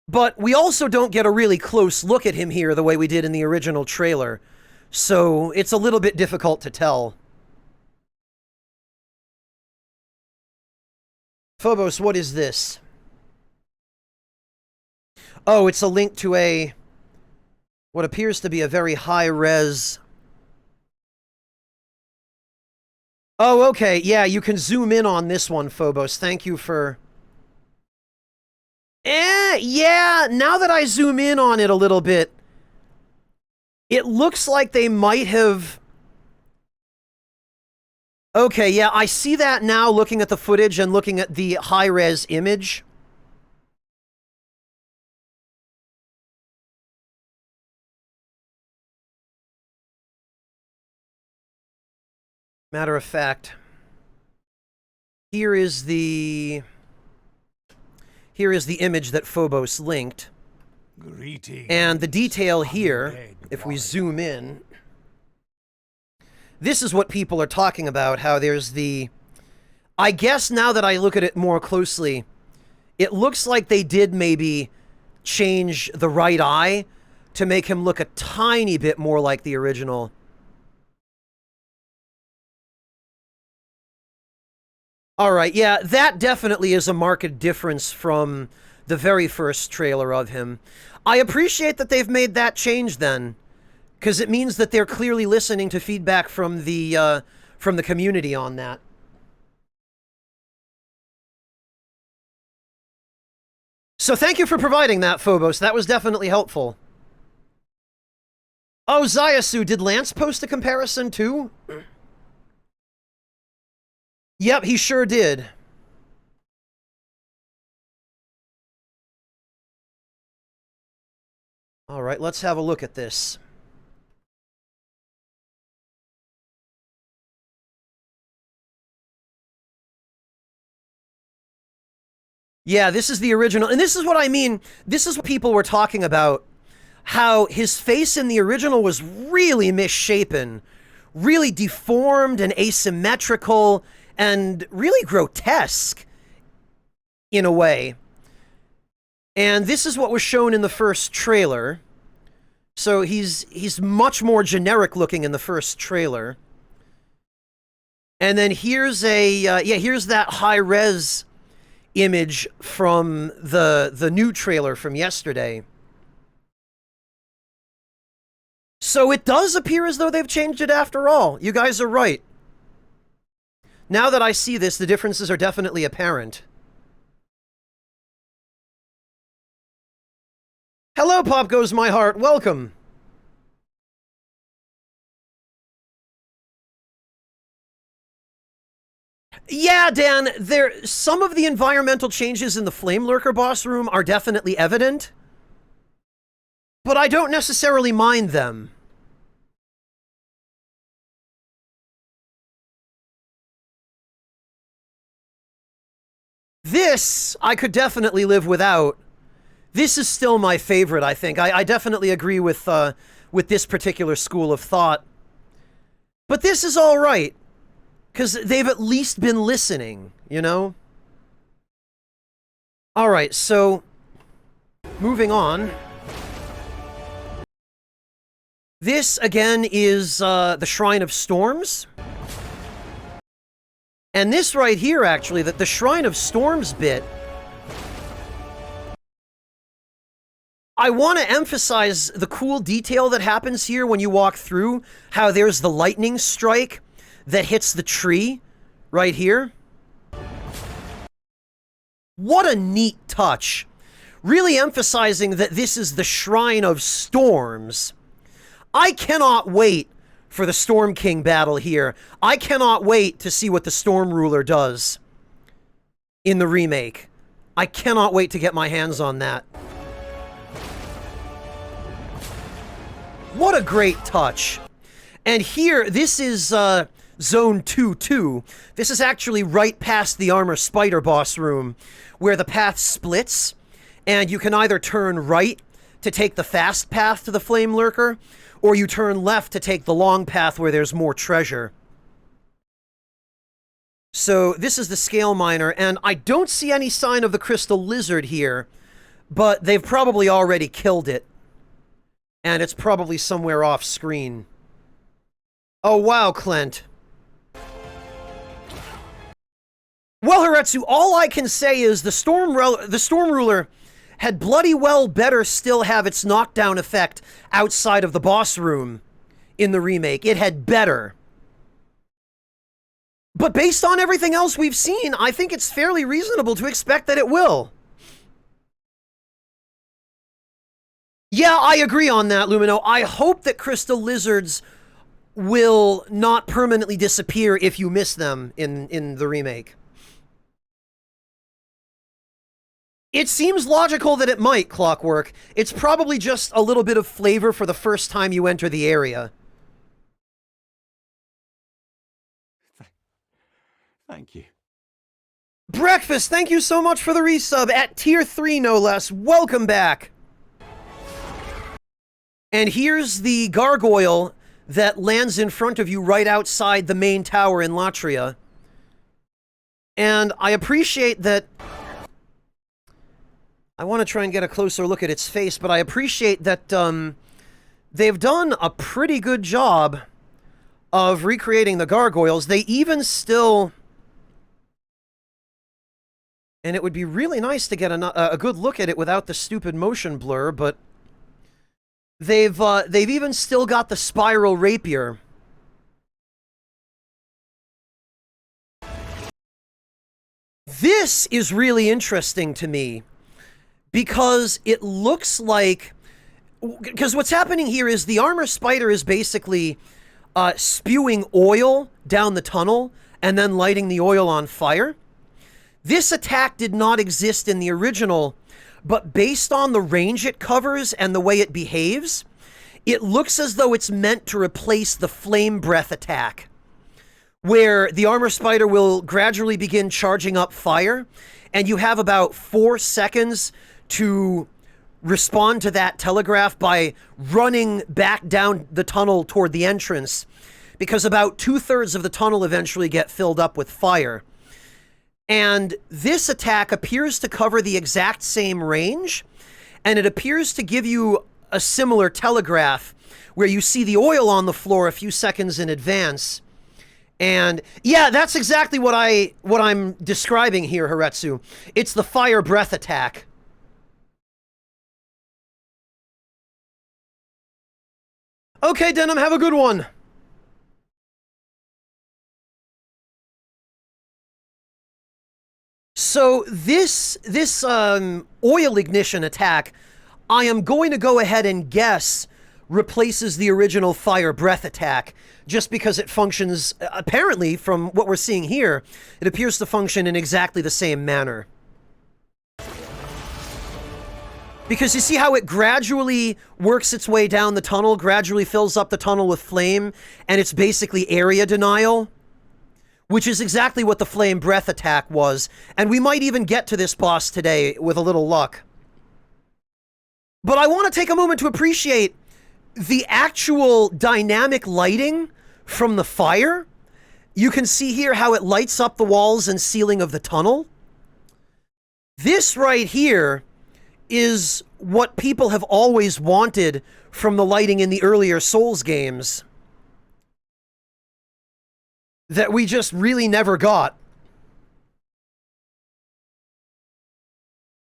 But we also don't get a really close look at him here the way we did in the original trailer. So it's a little bit difficult to tell. Phobos, what is this? Oh, it's a link to what appears to be a very high-res... Oh, okay, yeah, you can zoom in on this one, Phobos. Thank you for... yeah, now that I zoom in on it a little bit, it looks like they might have... Okay, yeah, I see that now looking at the footage and looking at the high-res image. Matter of fact, here is the image that Phobos linked. Greetings, and the detail here, if we zoom in, this is what people are talking about, how there's the... I guess now that I look at it more closely, it looks like they did maybe change the right eye to make him look a tiny bit more like the original. Alright, yeah, that definitely is a marked difference from the very first trailer of him. I appreciate that they've made that change then, because it means that they're clearly listening to feedback from the community on that. So thank you for providing that, Phobos. That was definitely helpful. Oh, Zayasu, did Lance post a comparison too? Yep, he sure did. All right, let's have a look at this. Yeah, this is the original. And this is what I mean. This is what people were talking about. How his face in the original was really misshapen. Really deformed and asymmetrical. And really grotesque, in a way. And this is what was shown in the first trailer. So he's much more generic looking in the first trailer. And then here's here's that high-res image from the new trailer from yesterday. So it does appear as though they've changed it after all. You guys are right. Now that I see this, the differences are definitely apparent. Hello, Pop Goes My Heart. Welcome. Yeah, Dan, some of the environmental changes in the Flame Lurker boss room are definitely evident, but I don't necessarily mind them. This, I could definitely live without. This is still my favorite, I think. I definitely agree with this particular school of thought. But this is all right, because they've at least been listening, you know? All right, so moving on. This, again, is the Shrine of Storms. And this right here, actually, that the Shrine of Storms bit, I want to emphasize the cool detail that happens here when you walk through, how there's the lightning strike that hits the tree right here. What a neat touch. Really emphasizing that this is the Shrine of Storms. I cannot wait for the Storm King battle here. I cannot wait to see what the Storm Ruler does in the remake. I cannot wait to get my hands on that. What a great touch. And here, this is Zone 2-2. This is actually right past the Armor Spider boss room, where the path splits, and you can either turn right to take the fast path to the Flame Lurker, or you turn left to take the long path where there's more treasure. So this is the Scale Miner, and I don't see any sign of the Crystal Lizard here, but they've probably already killed it. And it's probably somewhere off screen. Oh wow, Clint. Well, Haretsu, all I can say is the Storm Ruler had bloody well better still have its knockdown effect outside of the boss room in the remake. It had better. But based on everything else we've seen, I think it's fairly reasonable to expect that it will. Yeah, I agree on that, Lumino. I hope that crystal lizards will not permanently disappear if you miss them in the remake. It seems logical that it might, Clockwork. It's probably just a little bit of flavor for the first time you enter the area. Thank you. Breakfast, thank you so much for the resub at tier 3, no less. Welcome back. And here's the gargoyle that lands in front of you right outside the main tower in Latria. And I appreciate that... I want to try and get a closer look at its face, but I appreciate that they've done a pretty good job of recreating the gargoyles. They even still... And it would be really nice to get a good look at it without the stupid motion blur, but... They've even still got the spiral rapier. This is really interesting to me because it looks like... Because what's happening here is the armor spider is basically spewing oil down the tunnel and then lighting the oil on fire. This attack did not exist in the original, but based on the range it covers and the way it behaves, it looks as though it's meant to replace the flame breath attack, where the armor spider will gradually begin charging up fire, and you have about 4 seconds to respond to that telegraph by running back down the tunnel toward the entrance, because about 2/3 of the tunnel eventually get filled up with fire. And this attack appears to cover the exact same range, and it appears to give you a similar telegraph where you see the oil on the floor a few seconds in advance. And yeah, that's exactly what I'm describing here, Haretsu. It's the fire breath attack. Okay, Denim, have a good one. So this oil ignition attack, I am going to go ahead and guess replaces the original fire breath attack, just because it functions, apparently, from what we're seeing here, it appears to function in exactly the same manner. Because you see how it gradually works its way down the tunnel, gradually fills up the tunnel with flame, and it's basically area denial? Which is exactly what the flame breath attack was, and we might even get to this boss today with a little luck. But I want to take a moment to appreciate the actual dynamic lighting from the fire. You can see here how it lights up the walls and ceiling of the tunnel. This right here is what people have always wanted from the lighting in the earlier Souls games that we just really never got.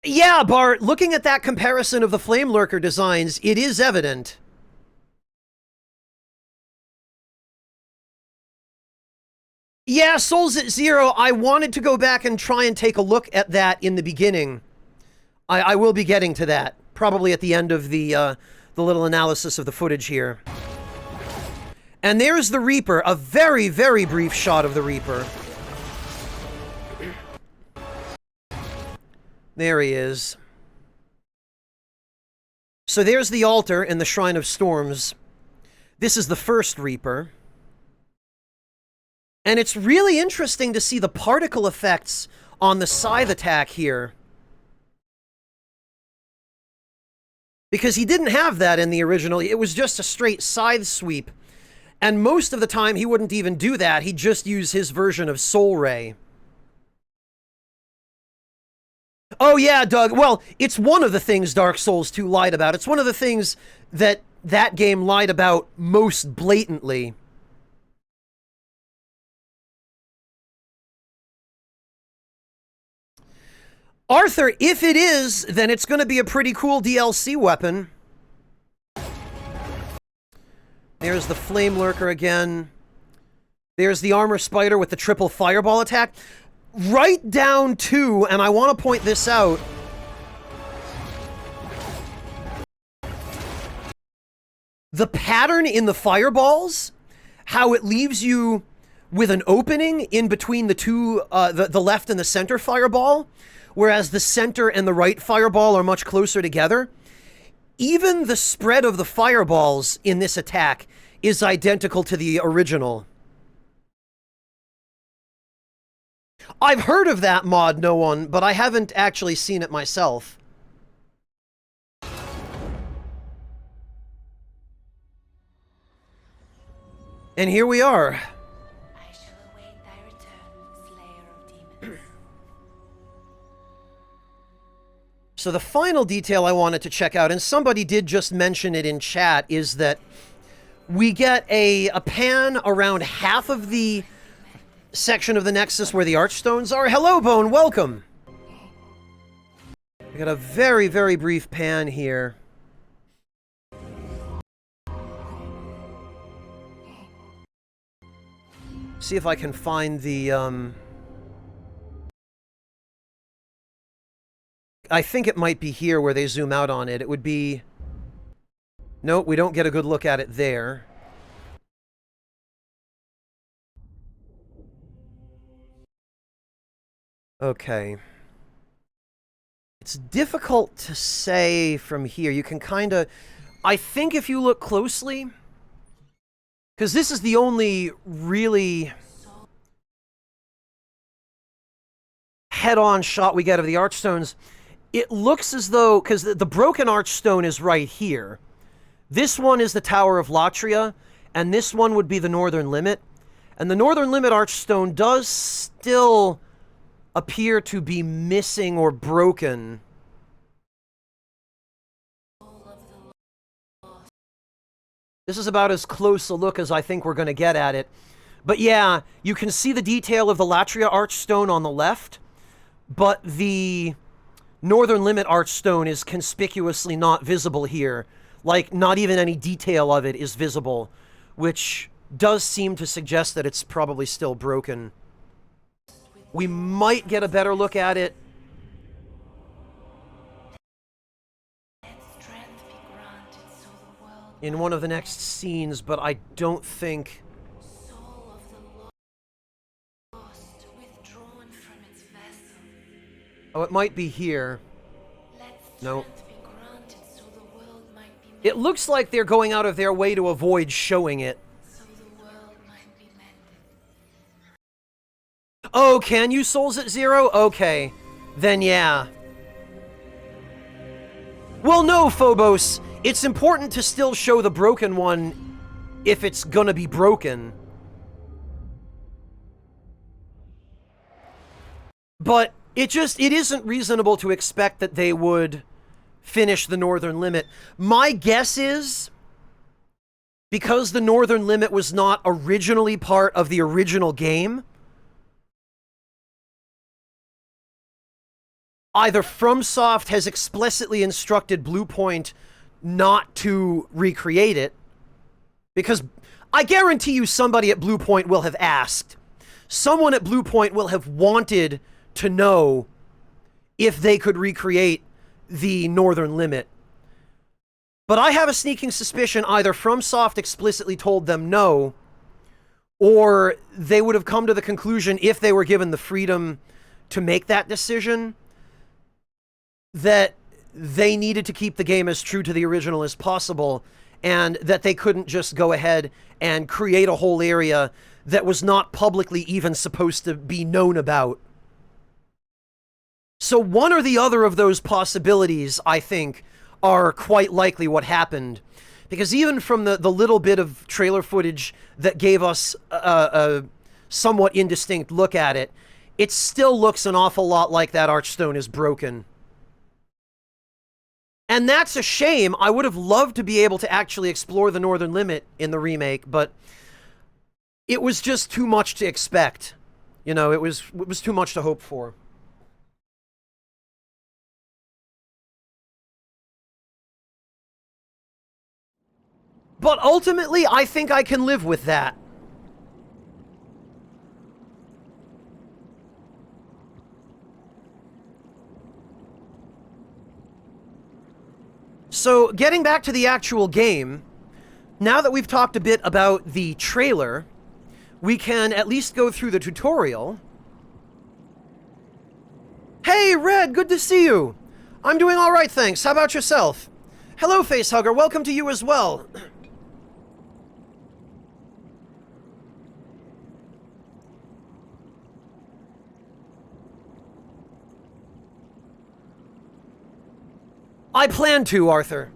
Yeah, Bart, looking at that comparison of the Flame Lurker designs, it is evident. Yeah, Souls at Zero, I wanted to go back and try and take a look at that in the beginning. I will be getting to that, probably at the end of the little analysis of the footage here. And there's the Reaper, a very, very brief shot of the Reaper. There he is. So there's the altar in the Shrine of Storms. This is the first Reaper. And it's really interesting to see the particle effects on the scythe attack here. Because he didn't have that in the original. It was just a straight scythe sweep. And most of the time, he wouldn't even do that. He'd just use his version of Soul Ray. Oh yeah, Doug. Well, it's one of the things Dark Souls 2 lied about. It's one of the things that that game lied about most blatantly. Arthur, if it is, then it's going to be a pretty cool DLC weapon. There's the Flame Lurker again. There's the Armor Spider with the triple fireball attack. Right down to, and I want to point this out, the pattern in the fireballs, how it leaves you with an opening in between the two, the left and the center fireball, whereas the center and the right fireball are much closer together. Even the spread of the fireballs in this attack is identical to the original. I've heard of that mod, no one, but I haven't actually seen it myself. And here we are. I shall await thy return, Slayer of Demons. So the final detail I wanted to check out, and somebody did just mention it in chat, is that we get a pan around half of the section of the Nexus where the Archstones are. Hello, Bone, welcome! We got a very, very brief pan here. See if I can find the, I think it might be here where they zoom out on it. It would be... Nope, we don't get a good look at it there. Okay. It's difficult to say from here. You can kind of... I think if you look closely... Because this is the only really head-on shot we get of the Archstones. It looks as though... Because the broken Archstone is right here. This one is the Tower of Latria, and this one would be the Northern Limit. And the Northern Limit Archstone does still appear to be missing or broken. This is about as close a look as I think we're going to get at it. But yeah, you can see the detail of the Latria Archstone on the left, but the Northern Limit Archstone is conspicuously not visible here. Like, not even any detail of it is visible, which does seem to suggest that it's probably still broken. We might get a better look at it. In one of the next scenes, but I don't think... Soul of the lost, withdrawn from its vessel. Oh, it might be here. No. Strength be granted so the world might be mended. It looks like they're going out of their way to avoid showing it. So the world might be mended. Oh, can you Souls at Zero? Okay. Then yeah. Well, no, Phobos. It's important to still show the broken one if it's gonna be broken. But it isn't reasonable to expect that they would finish the Northern Limit. My guess is, because the Northern Limit was not originally part of the original game, either FromSoft has explicitly instructed Bluepoint not to recreate it, because I guarantee you somebody at Bluepoint will have asked. Someone at Bluepoint will have wanted to know if they could recreate the Northern Limit. But I have a sneaking suspicion either FromSoft explicitly told them no, or they would have come to the conclusion, if they were given the freedom to make that decision, that they needed to keep the game as true to the original as possible, and that they couldn't just go ahead and create a whole area that was not publicly even supposed to be known about. So one or the other of those possibilities, I think, are quite likely what happened. Because even from the little bit of trailer footage that gave us a somewhat indistinct look at it, it still looks an awful lot like that Archstone is broken. And that's a shame. I would have loved to be able to actually explore the Northern Limit in the remake, but it was just too much to expect. You know, it was too much to hope for. But ultimately, I think I can live with that. So, getting back to the actual game, now that we've talked a bit about the trailer, we can at least go through the tutorial. Hey, Red, good to see you. I'm doing all right, thanks. How about yourself? Hello, Facehugger. Welcome to you as well. I plan to, Arthur.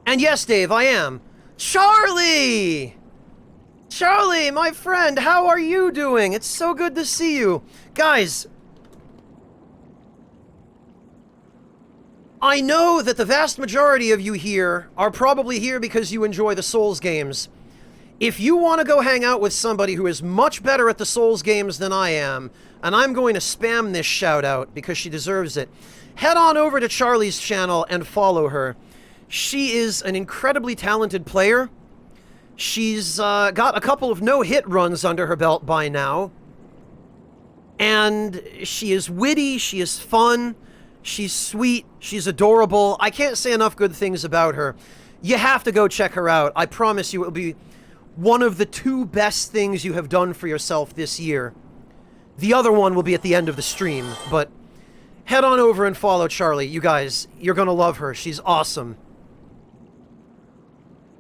And yes, Dave, I am. Charlie! Charlie, my friend, how are you doing? It's so good to see you. Guys, I know that the vast majority of you here are probably here because you enjoy the Souls games. If you want to go hang out with somebody who is much better at the Souls games than I am, and I'm going to spam this shout out because she deserves it, head on over to Charlie's channel and follow her. She is an incredibly talented player. She's got a couple of no-hit runs under her belt by now. And she is witty, she is fun, she's sweet, she's adorable. I can't say enough good things about her. You have to go check her out. I promise you it will be one of the 2 best things you have done for yourself this year. The other one will be at the end of the stream, but head on over and follow Charlie. You guys, you're gonna love her. She's awesome.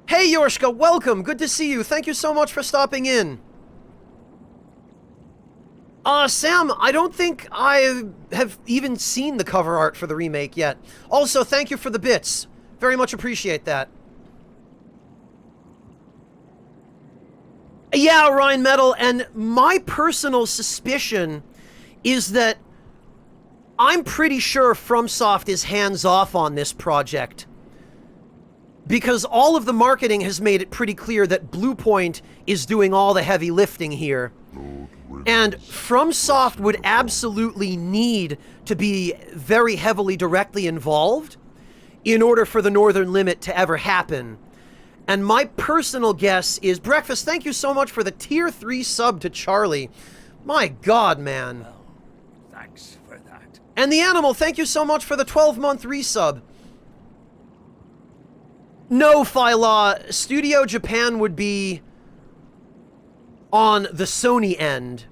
Hey, Yorshka, welcome. Good to see you. Thank you so much for stopping in. Sam, I don't think I have even seen the cover art for the remake yet. Also, thank you for the bits. Very much appreciate that. Yeah, Ryan Metal, and my personal suspicion is that I'm pretty sure FromSoft is hands-off on this project. Because all of the marketing has made it pretty clear that Bluepoint is doing all the heavy lifting here. And FromSoft would absolutely need to be very heavily directly involved in order for the Northern Limit to ever happen. And my personal guess is... Breakfast, thank you so much for the tier 3 sub to Charlie. My God, man. Well, thanks for that. And the Animal, thank you so much for the 12-month resub. No, Phyla, Studio Japan would be on the Sony end,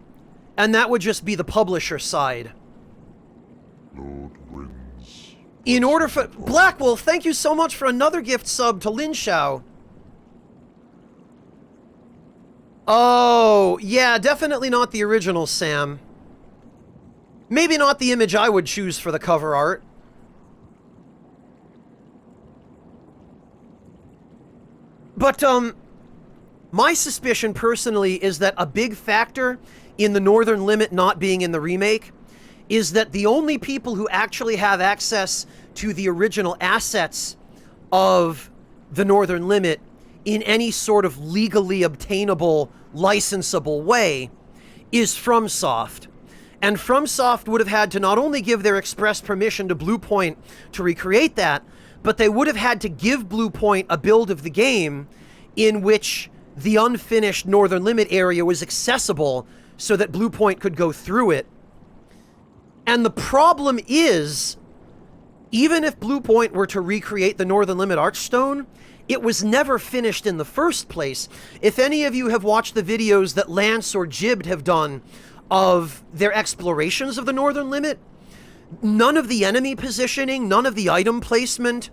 and that would just be the publisher side. Lord wins. In order for... Blackwolf, thank you so much for another gift sub to Lin Shao. Oh, yeah, definitely not the original, Sam. Maybe not the image I would choose for the cover art. But, my suspicion personally is that a big factor in the Northern Limit not being in the remake is that the only people who actually have access to the original assets of the Northern Limit in any sort of legally obtainable licensable way is FromSoft. And FromSoft would have had to not only give their express permission to Bluepoint to recreate that, but they would have had to give Bluepoint a build of the game in which the unfinished Northern Limit area was accessible so that Bluepoint could go through it. And the problem is, even if Bluepoint were to recreate the Northern Limit Archstone, it was never finished in the first place. If any of you have watched the videos that Lance or Jibbed have done of their explorations of the Northern Limit, none of the enemy positioning, none of the item placement,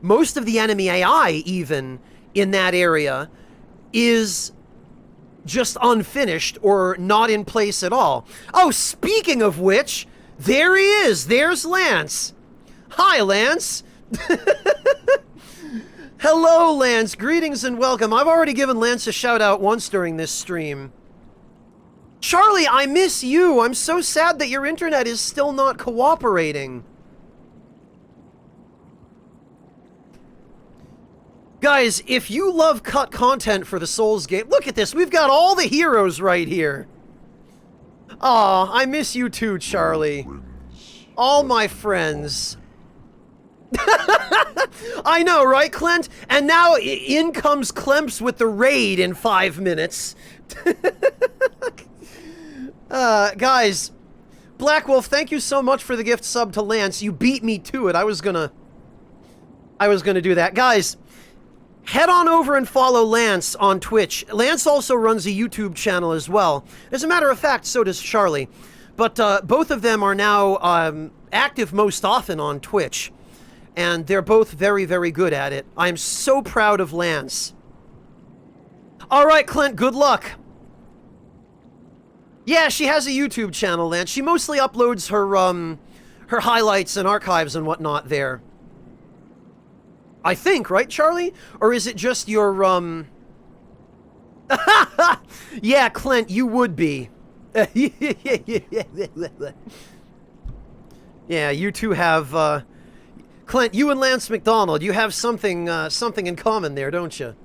most of the enemy AI even in that area is just unfinished or not in place at all. Oh, speaking of which, there he is. There's Lance. Hi, Lance. Hello, Lance. Greetings and welcome. I've already given Lance a shout out once during this stream. Charlie, I miss you. I'm so sad that your internet is still not cooperating. Guys, if you love cut content for the Souls game, look at this. We've got all the heroes right here. Aw, I miss you too, Charlie. All my friends. I know, right, Clint? And now in comes Clemps with the raid in 5 minutes. Guys, Black Wolf, thank you so much for the gift sub to Lance. You beat me to it. I was gonna do that. Guys, head on over and follow Lance on Twitch. Lance also runs a YouTube channel as well. As a matter of fact, so does Charlie. But both of them are now active most often on Twitch. And they're both very, very good at it. I'm so proud of Lance. All right, Clint, good luck. Yeah, she has a YouTube channel, Lance. She mostly uploads her highlights and archives and whatnot there. I think, right, Charlie? Or is it just your, Yeah, Clint, you would be. Yeah, you two have, Clint, you and Lance McDonald, you have something in common there, don't you?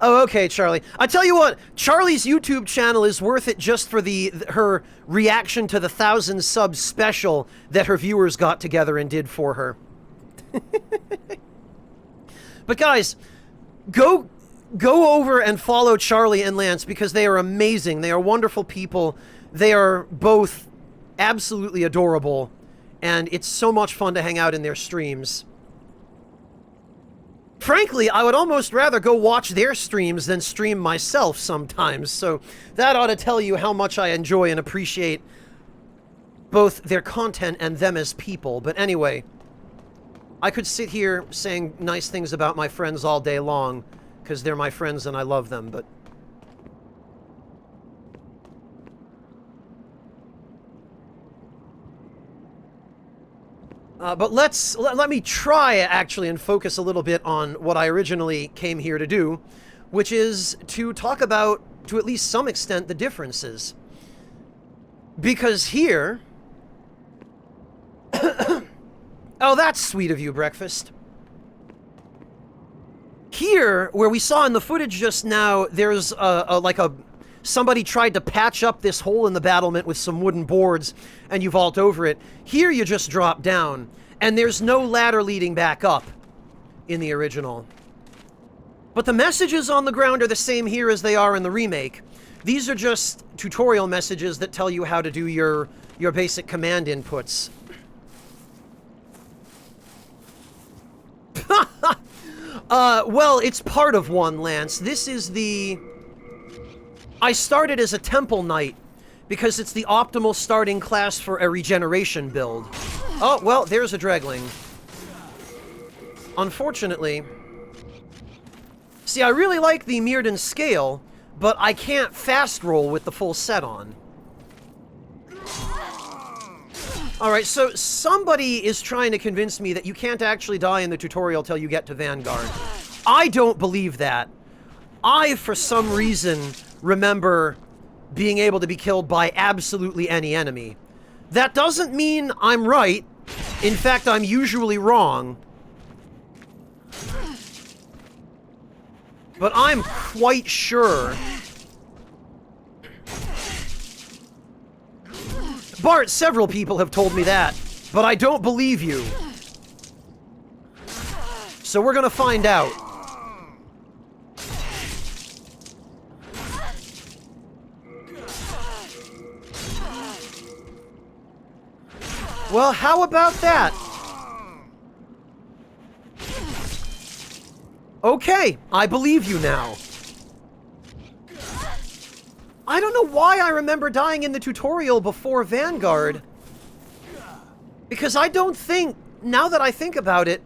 Oh, okay, Charlie. I tell you what, Charlie's YouTube channel is worth it just for her reaction to the 1,000 subs special that her viewers got together and did for her. But guys, go over and follow Charlie and Lance because they are amazing. They are wonderful people. They are both absolutely adorable, and it's so much fun to hang out in their streams. Frankly, I would almost rather go watch their streams than stream myself sometimes, so that ought to tell you how much I enjoy and appreciate both their content and them as people. But anyway, I could sit here saying nice things about my friends all day long, because they're my friends and I love them, but... But let me try, actually, and focus a little bit on what I originally came here to do, which is to talk about, to at least some extent, the differences. Because here... Oh, that's sweet of you, Breakfast. Here, where we saw in the footage just now, there's somebody tried to patch up this hole in the battlement with some wooden boards, and you vault over it. Here, you just drop down, and there's no ladder leading back up in the original. But the messages on the ground are the same here as they are in the remake. These are just tutorial messages that tell you how to do your basic command inputs. Well, it's part of one, Lance. This is the... I started as a Temple Knight, because it's the optimal starting class for a regeneration build. Oh, well, there's a Dregling. Unfortunately... See, I really like the Mirrodin scale, but I can't fast roll with the full set on. Alright, so somebody is trying to convince me that you can't actually die in the tutorial till you get to Vanguard. I don't believe that. I, for some reason, remember being able to be killed by absolutely any enemy. That doesn't mean I'm right. In fact, I'm usually wrong. But I'm quite sure... Bart, several people have told me that, but I don't believe you. So we're gonna find out. Well, how about that? Okay, I believe you now. I don't know why I remember dying in the tutorial before Vanguard. Because I don't think, now that I think about it,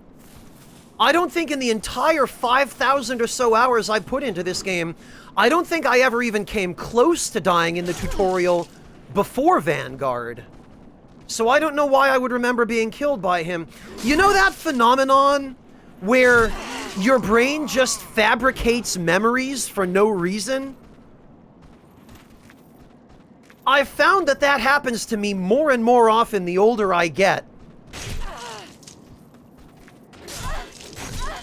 I don't think in the entire 5,000 or so hours I put into this game, I don't think I ever even came close to dying in the tutorial before Vanguard. So I don't know why I would remember being killed by him. You know that phenomenon where your brain just fabricates memories for no reason? I've found that that happens to me more and more often the older I get.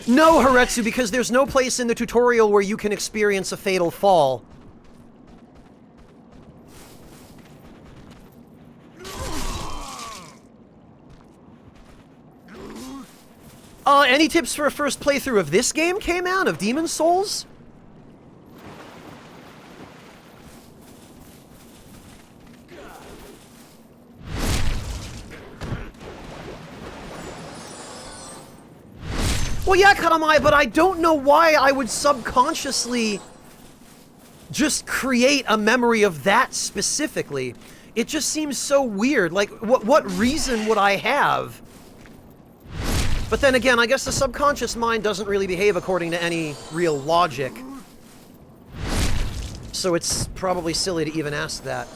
No, Haretsu, because there's no place in the tutorial where you can experience a fatal fall. Any tips for a first playthrough of this game, K-Man, of Demon's Souls? Well, yeah, Karamai, but I don't know why I would subconsciously just create a memory of that specifically. It just seems so weird. Like, what reason would I have? But then again, I guess the subconscious mind doesn't really behave according to any real logic. So it's probably silly to even ask that.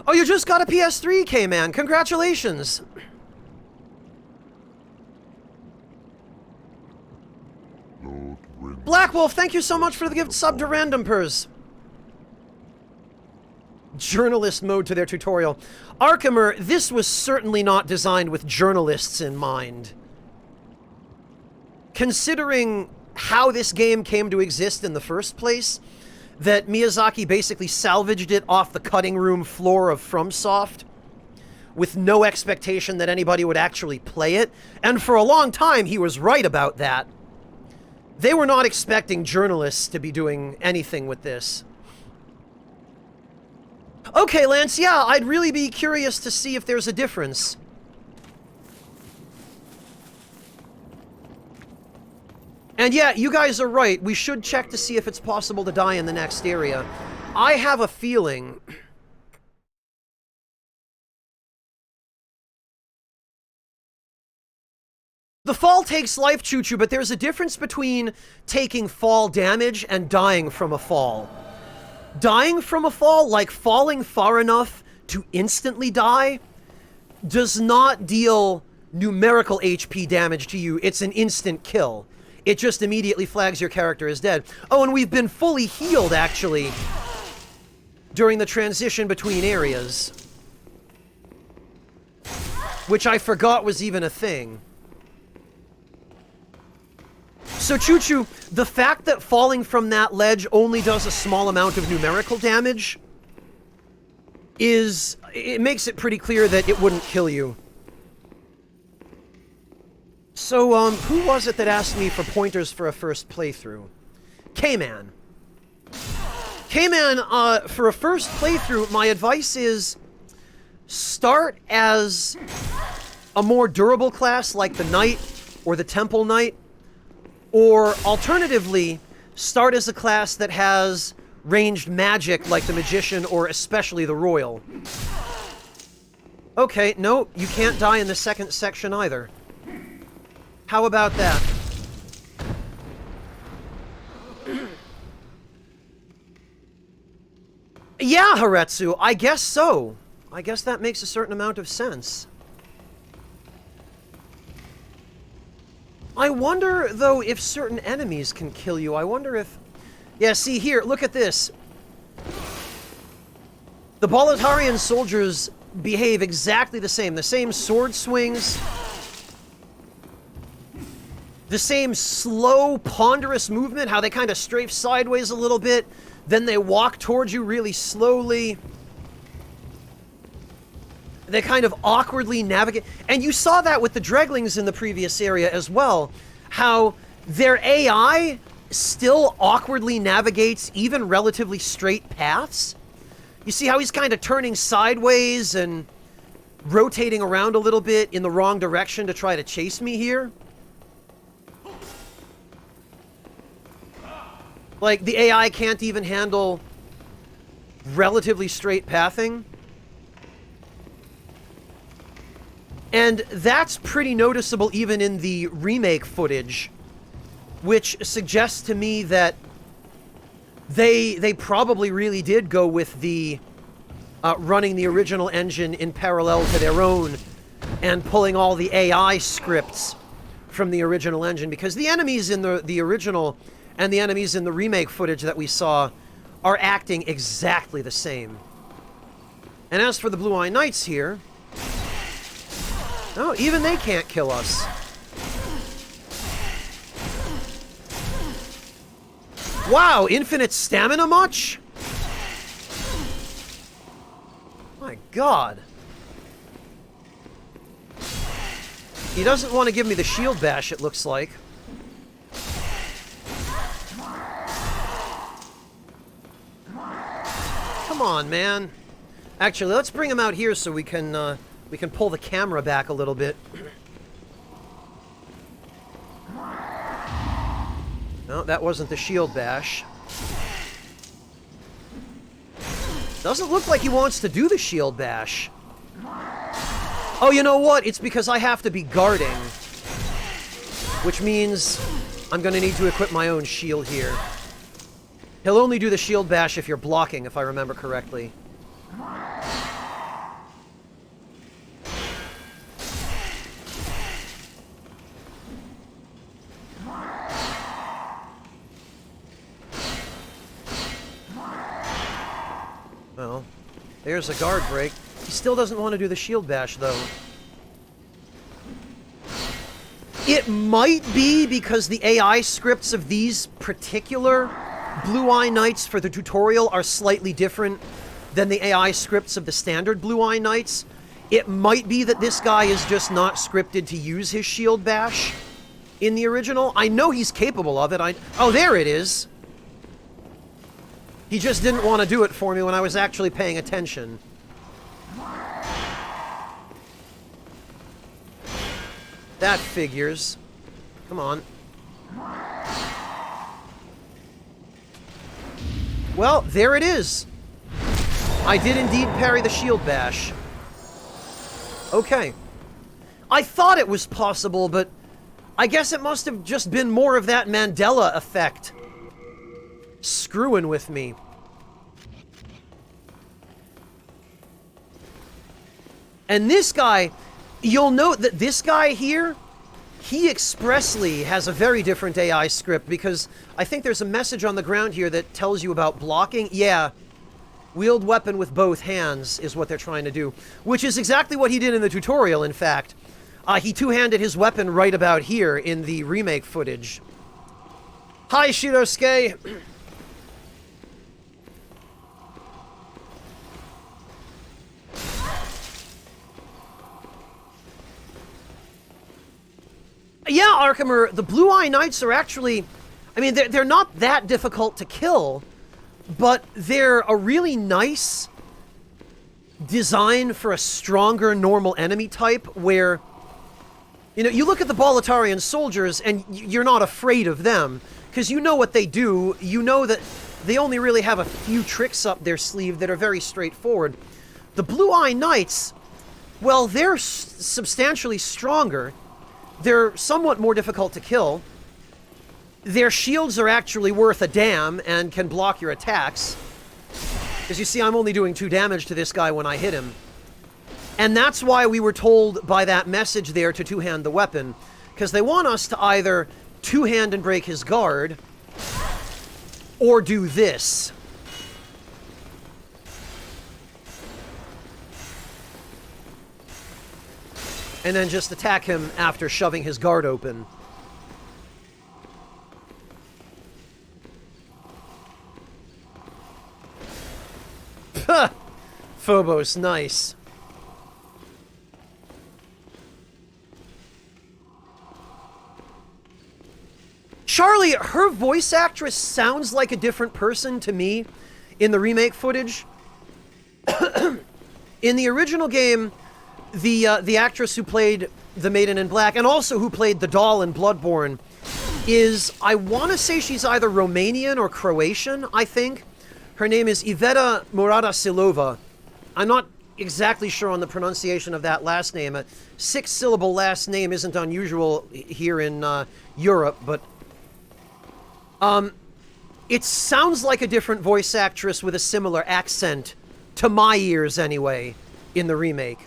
Oh, you just got a PS3, K-Man. Congratulations. Black Wolf, thank you so much for the gift sub to Random Purse. Journalist mode to their tutorial. Arkhamer, this was certainly not designed with journalists in mind. Considering how this game came to exist in the first place, that Miyazaki basically salvaged it off the cutting room floor of FromSoft, with no expectation that anybody would actually play it, and for a long time he was right about that. They were not expecting journalists to be doing anything with this. Okay, Lance, yeah, I'd really be curious to see if there's a difference. And yeah, you guys are right. We should check to see if it's possible to die in the next area. I have a feeling... The fall takes life, Choo-Choo, but there's a difference between taking fall damage and dying from a fall. Dying from a fall, like falling far enough to instantly die, does not deal numerical HP damage to you. It's an instant kill. It just immediately flags your character as dead. Oh, and we've been fully healed, actually, during the transition between areas. Which I forgot was even a thing. So, Choo-Choo, the fact that falling from that ledge only does a small amount of numerical damage it makes it pretty clear that it wouldn't kill you. So, who was it that asked me for pointers for a first playthrough? K-Man. K-Man, for a first playthrough, my advice is start as a more durable class like the Knight or the Temple Knight. Or, alternatively, start as a class that has ranged magic like the Magician or especially the Royal. Okay, no, you can't die in the second section either. How about that? Yeah, Haretsu, I guess so. I guess that makes a certain amount of sense. I wonder, though, if certain enemies can kill you. I wonder if... Yeah, see here, look at this. The Balatarian soldiers behave exactly the same. The same sword swings. The same slow, ponderous movement, how they kind of strafe sideways a little bit, then they walk towards you really slowly. They kind of awkwardly navigate. And you saw that with the Dreglings in the previous area as well. How their AI still awkwardly navigates even relatively straight paths. You see how he's kind of turning sideways and rotating around a little bit in the wrong direction to try to chase me here? Like, the AI can't even handle relatively straight pathing. And that's pretty noticeable even in the remake footage, which suggests to me that they probably really did go with the running the original engine in parallel to their own and pulling all the AI scripts from the original engine, because the enemies in the original and the enemies in the remake footage that we saw are acting exactly the same. And as for the Blue-Eye Knights here, no, even they can't kill us. Wow, infinite stamina much? My God. He doesn't want to give me the shield bash, it looks like. Come on, man. Actually, let's bring him out here so we can pull the camera back a little bit. No, that wasn't the shield bash. Doesn't look like he wants to do the shield bash. Oh, you know what? It's because I have to be guarding. Which means I'm going to need to equip my own shield here. He'll only do the shield bash if you're blocking, if I remember correctly. Well, there's a guard break. He still doesn't want to do the shield bash, though. It might be because the AI scripts of these particular Blue-Eye Knights for the tutorial are slightly different than the AI scripts of the standard Blue-Eye Knights. It might be that this guy is just not scripted to use his shield bash in the original. I know he's capable of it. Oh, there it is. He just didn't want to do it for me when I was actually paying attention. That figures. Come on. Well, there it is. I did indeed parry the shield bash. Okay. I thought it was possible, but I guess it must have just been more of that Mandela effect screwing with me. And this guy, you'll note that this guy here, he expressly has a very different AI script, because I think there's a message on the ground here that tells you about blocking. Yeah, wield weapon with both hands is what they're trying to do, which is exactly what he did in the tutorial, in fact. He two-handed his weapon right about here in the remake footage. Hi, Shirosuke! Yeah, Arkamer, the Blue-Eye Knights are actually... I mean, they're not that difficult to kill, but they're a really nice design for a stronger normal enemy type where... You know, you look at the Boletarian soldiers and you're not afraid of them, because you know what they do. You know that they only really have a few tricks up their sleeve that are very straightforward. The Blue-Eye Knights, well, they're substantially stronger. They're somewhat more difficult to kill. Their shields are actually worth a damn and can block your attacks. As you see, I'm only doing 2 damage to this guy when I hit him. And that's why we were told by that message there to two-hand the weapon. Because they want us to either two-hand and break his guard, or do this. And then just attack him after shoving his guard open. Phobos, nice. Charlie, her voice actress sounds like a different person to me in the remake footage. In the original game, the actress who played the Maiden in Black, and also who played the doll in Bloodborne, is, I want to say she's either Romanian or Croatian, I think. Her name is Iveta Muradasilova. I'm not exactly sure on the pronunciation of that last name. A 6-syllable last name isn't unusual here in Europe, but it sounds like a different voice actress with a similar accent, to my ears anyway, in the remake.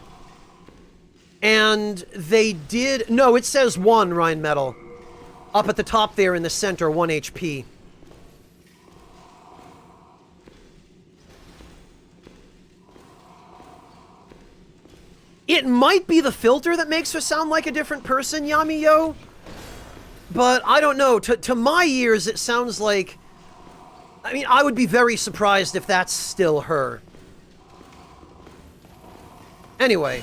And they did... No, it says 1, Rheinmetall. Up at the top there in the center, 1 HP. It might be the filter that makes her sound like a different person, Yami-Yo. But I don't know. To my ears, it sounds like... I mean, I would be very surprised if that's still her. Anyway.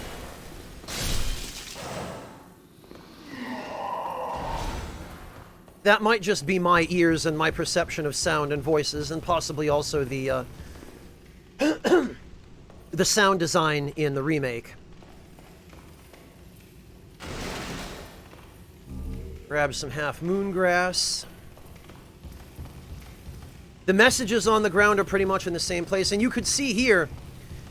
That might just be my ears and my perception of sound and voices, and possibly also the the sound design in the remake. Grab some half moon grass. The messages on the ground are pretty much in the same place, and you could see here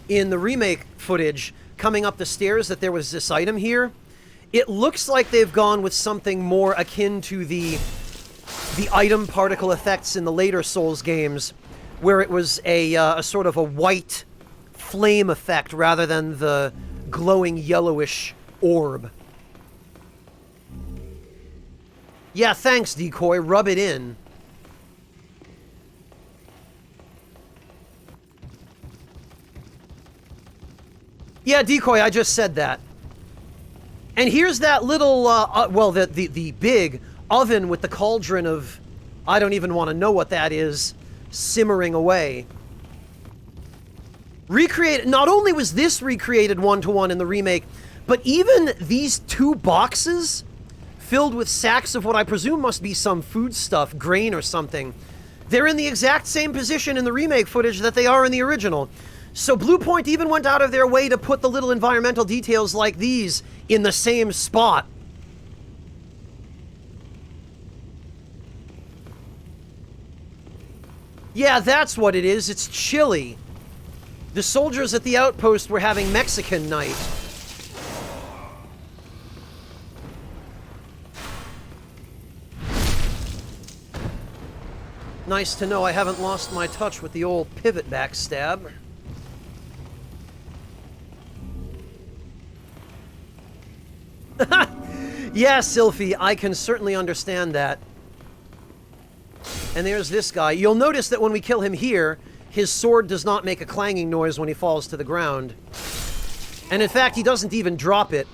in the remake footage coming up the stairs that there was this item here. It looks like they've gone with something more akin to the item particle effects in the later Souls games, where it was a sort of a white flame effect rather than the glowing yellowish orb. Yeah, thanks, Decoy. Rub it in. Yeah, Decoy, I just said that. And here's that little, well, the big oven with the cauldron of... I don't even want to know what that is, simmering away. Not only was this recreated one-to-one in the remake, but even these 2 boxes filled with sacks of what I presume must be some food stuff, grain or something, they're in the exact same position in the remake footage that they are in the original. So Bluepoint even went out of their way to put the little environmental details like these in the same spot. Yeah, that's what it is. It's chilly. The soldiers at the outpost were having Mexican night. Nice to know I haven't lost my touch with the old pivot backstab. Yeah, Sylphie, I can certainly understand that. And there's this guy. You'll notice that when we kill him here, his sword does not make a clanging noise when he falls to the ground. And in fact, he doesn't even drop it.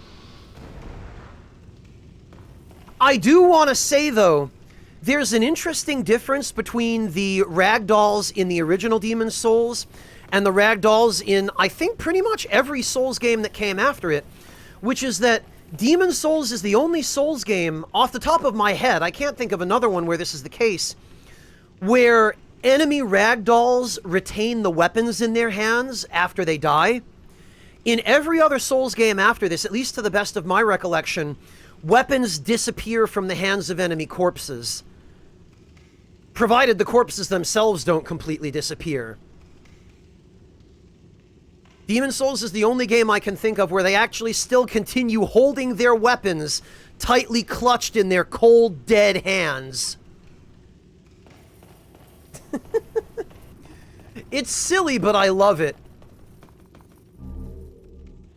I do want to say, though, there's an interesting difference between the ragdolls in the original Demon's Souls and the ragdolls in, I think, pretty much every Souls game that came after it, which is that Demon's Souls is the only Souls game, off the top of my head, I can't think of another one where this is the case, where enemy ragdolls retain the weapons in their hands after they die. In every other Souls game after this, at least to the best of my recollection, weapons disappear from the hands of enemy corpses, provided the corpses themselves don't completely disappear. Demon's Souls is the only game I can think of where they actually still continue holding their weapons tightly clutched in their cold, dead hands. It's silly, but I love it.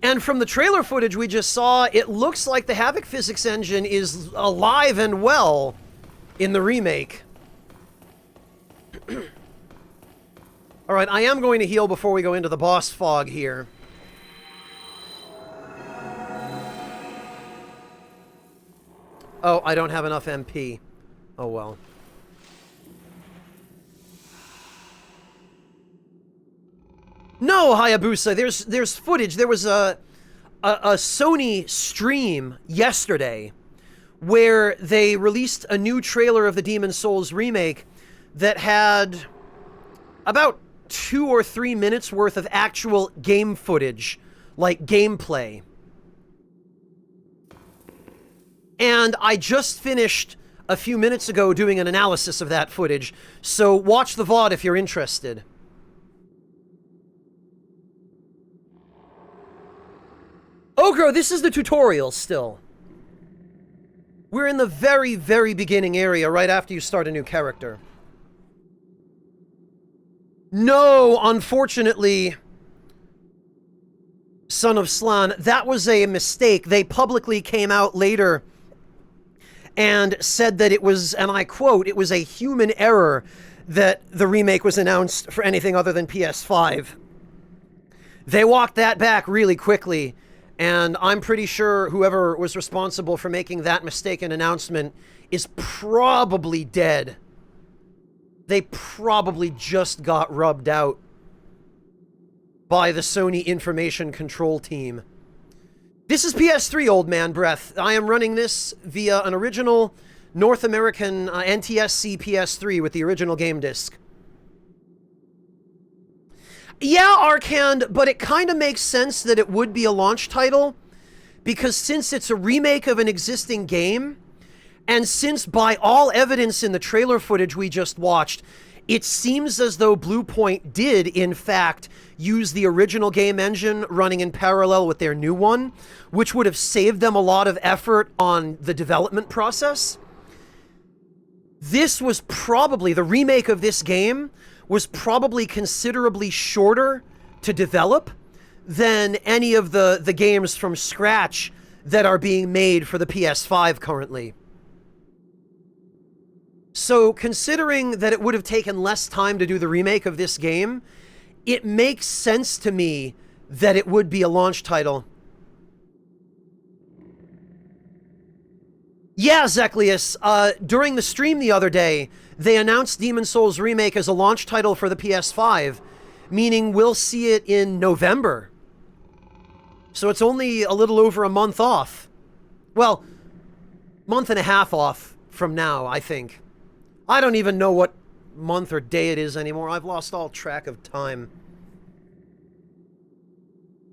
And from the trailer footage we just saw, it looks like the Havoc physics engine is alive and well in the remake. Alright, I am going to heal before we go into the boss fog here. Oh, I don't have enough MP. Oh well. No, Hayabusa, there's footage. There was a Sony stream yesterday where they released a new trailer of the Demon's Souls remake that had about 2 or 3 minutes worth of actual game footage, like gameplay. And I just finished a few minutes ago doing an analysis of that footage, so watch the VOD if you're interested. Ogro, this is the tutorial still. We're in the very, very beginning area right after you start a new character. No, unfortunately, Son of Slan, that was a mistake. They publicly came out later and said that it was, and I quote, it was a human error that the remake was announced for anything other than PS5. They walked that back really quickly, and I'm pretty sure whoever was responsible for making that mistaken announcement is probably dead. They probably just got rubbed out by the Sony Information Control Team. This is PS3, old man breath. I am running this via an original North American NTSC PS3 with the original game disc. Yeah, Arcand, but it kind of makes sense that it would be a launch title, because since it's a remake of an existing game, and since by all evidence in the trailer footage we just watched, it seems as though Bluepoint did, in fact, use the original game engine running in parallel with their new one, which would have saved them a lot of effort on the development process. This was probably, the remake of this game was probably considerably shorter to develop than any of the games from scratch that are being made for the PS5 currently. So, considering that it would have taken less time to do the remake of this game, it makes sense to me that it would be a launch title. Yeah, Zeklius, during the stream the other day, they announced Demon's Souls Remake as a launch title for the PS5, meaning we'll see it in November. So it's only a little over a month off. Well, month and a half off from now, I think. I don't even know what month or day it is anymore. I've lost all track of time.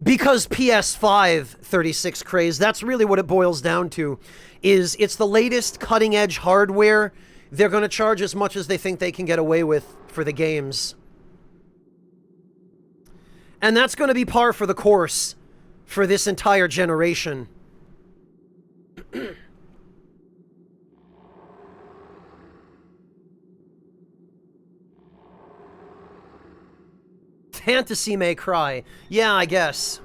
Because PS5 36 craze, that's really what it boils down to, is it's the latest cutting-edge hardware. They're going to charge as much as they think they can get away with for the games. And that's going to be par for the course for this entire generation. Fantasy may cry. Yeah, I guess.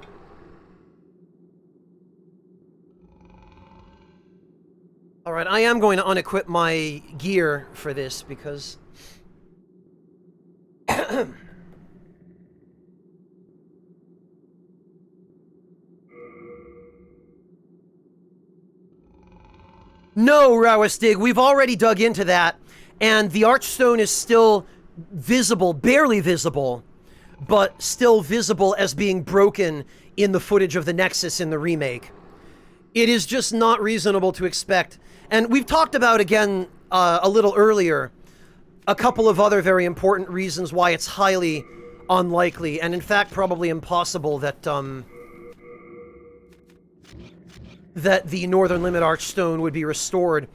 Alright, I am going to unequip my gear for this because... No, Rowistig, we've already dug into that, and the Archstone is still visible, barely visible, but still visible as being broken in the footage of the Nexus in the remake. It is just not reasonable to expect. And we've talked about, again, a little earlier, a couple of other very important reasons why it's highly unlikely, and in fact probably impossible, that the Northern Limit Archstone would be restored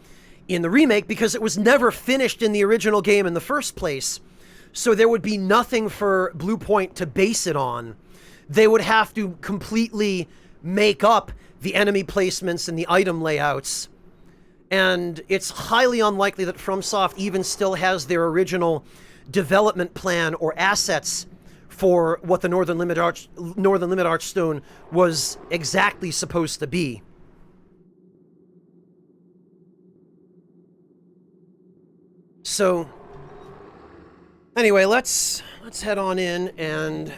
in the remake, because it was never finished in the original game in the first place. So there would be nothing for Bluepoint to base it on. They would have to completely make up the enemy placements and the item layouts. And it's highly unlikely that FromSoft even still has their original development plan or assets for what the Northern Limit Archstone was exactly supposed to be. So, anyway, let's head on in and...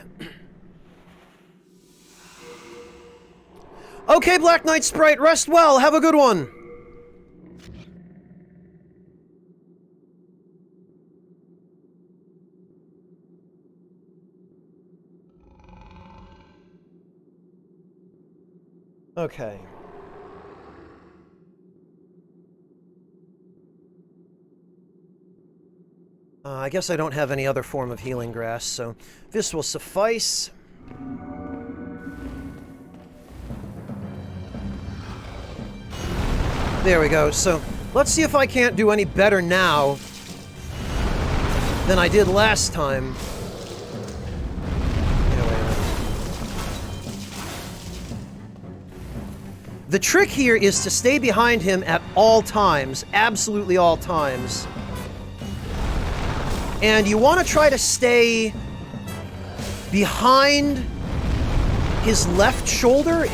Okay, Black Knight Sprite, rest well, have a good one! Okay. I guess I don't have any other form of healing grass, so this will suffice. There we go. So let's see if I can't do any better now than I did last time. The trick here is to stay behind him at all times, absolutely all times. And you want to try to stay behind his left shoulder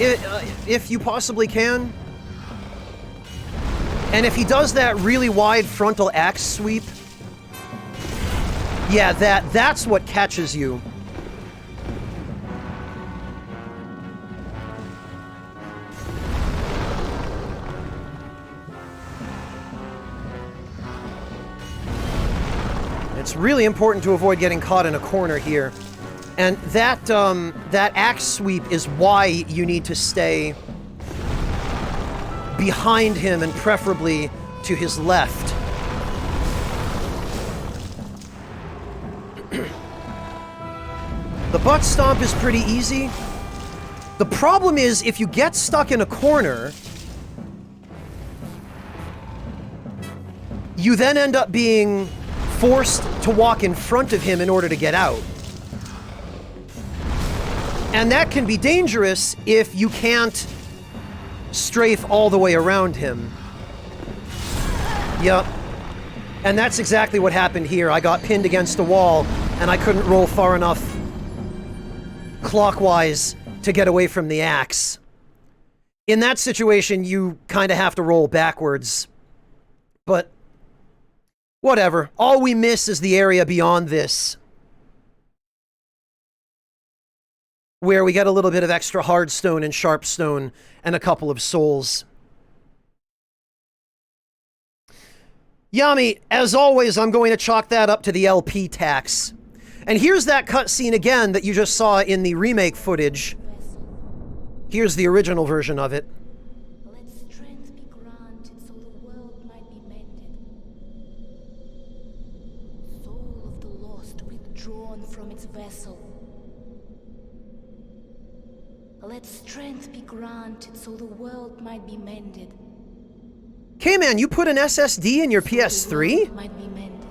if you possibly can. And if he does that really wide frontal axe sweep, yeah, that's what catches you. It's really important to avoid getting caught in a corner here. And that axe sweep is why you need to stay behind him and preferably to his left. The butt stomp is pretty easy. The problem is if you get stuck in a corner, you then end up being forced to walk in front of him in order to get out. And that can be dangerous if you can't strafe all the way around him. Yep. And that's exactly what happened here. I got pinned against a wall, and I couldn't roll far enough clockwise to get away from the axe. In that situation, you kind of have to roll backwards. But whatever. All we miss is the area beyond this, where we get a little bit of extra hardstone and sharpstone and a couple of souls. Yami, as always, I'm going to chalk that up to the LP tax. And here's that cutscene again that you just saw in the remake footage. Here's the original version of it. Let strength be granted so the world might be mended. Soul of the lost withdrawn from its vessel. Let strength be granted so the world might be mended. K-Man, you put an SSD in your PS3? Might be mended.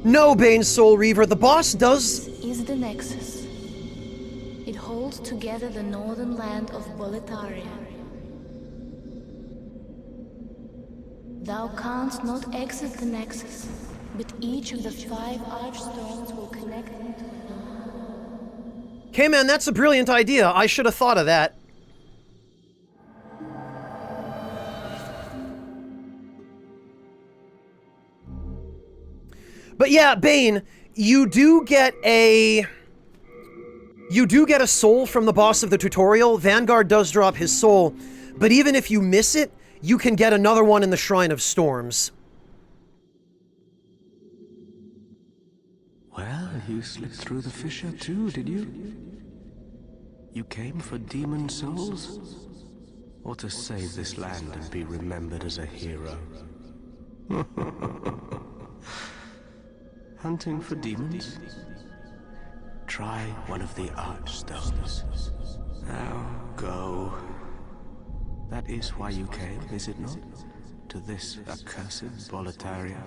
No, Bane Soul Reaver, the boss does... Is the Nexus. It holds together the northern land of Boletaria. Thou canst not exit the Nexus, but each of the 5 archstones will connect into another. K-Man, that's a brilliant idea. I should have thought of that. But yeah, Bane, you do get a soul from the boss of the tutorial. Vanguard does drop his soul, but even if you miss it, you can get another one in the Shrine of Storms. Well, you slipped through the fissure too, did you? You came for demon souls? Or to save this land and be remembered as a hero? Hunting for demons? Try one of the archstones. Now, go. That is why you came, is it not? To this accursed Boletaria?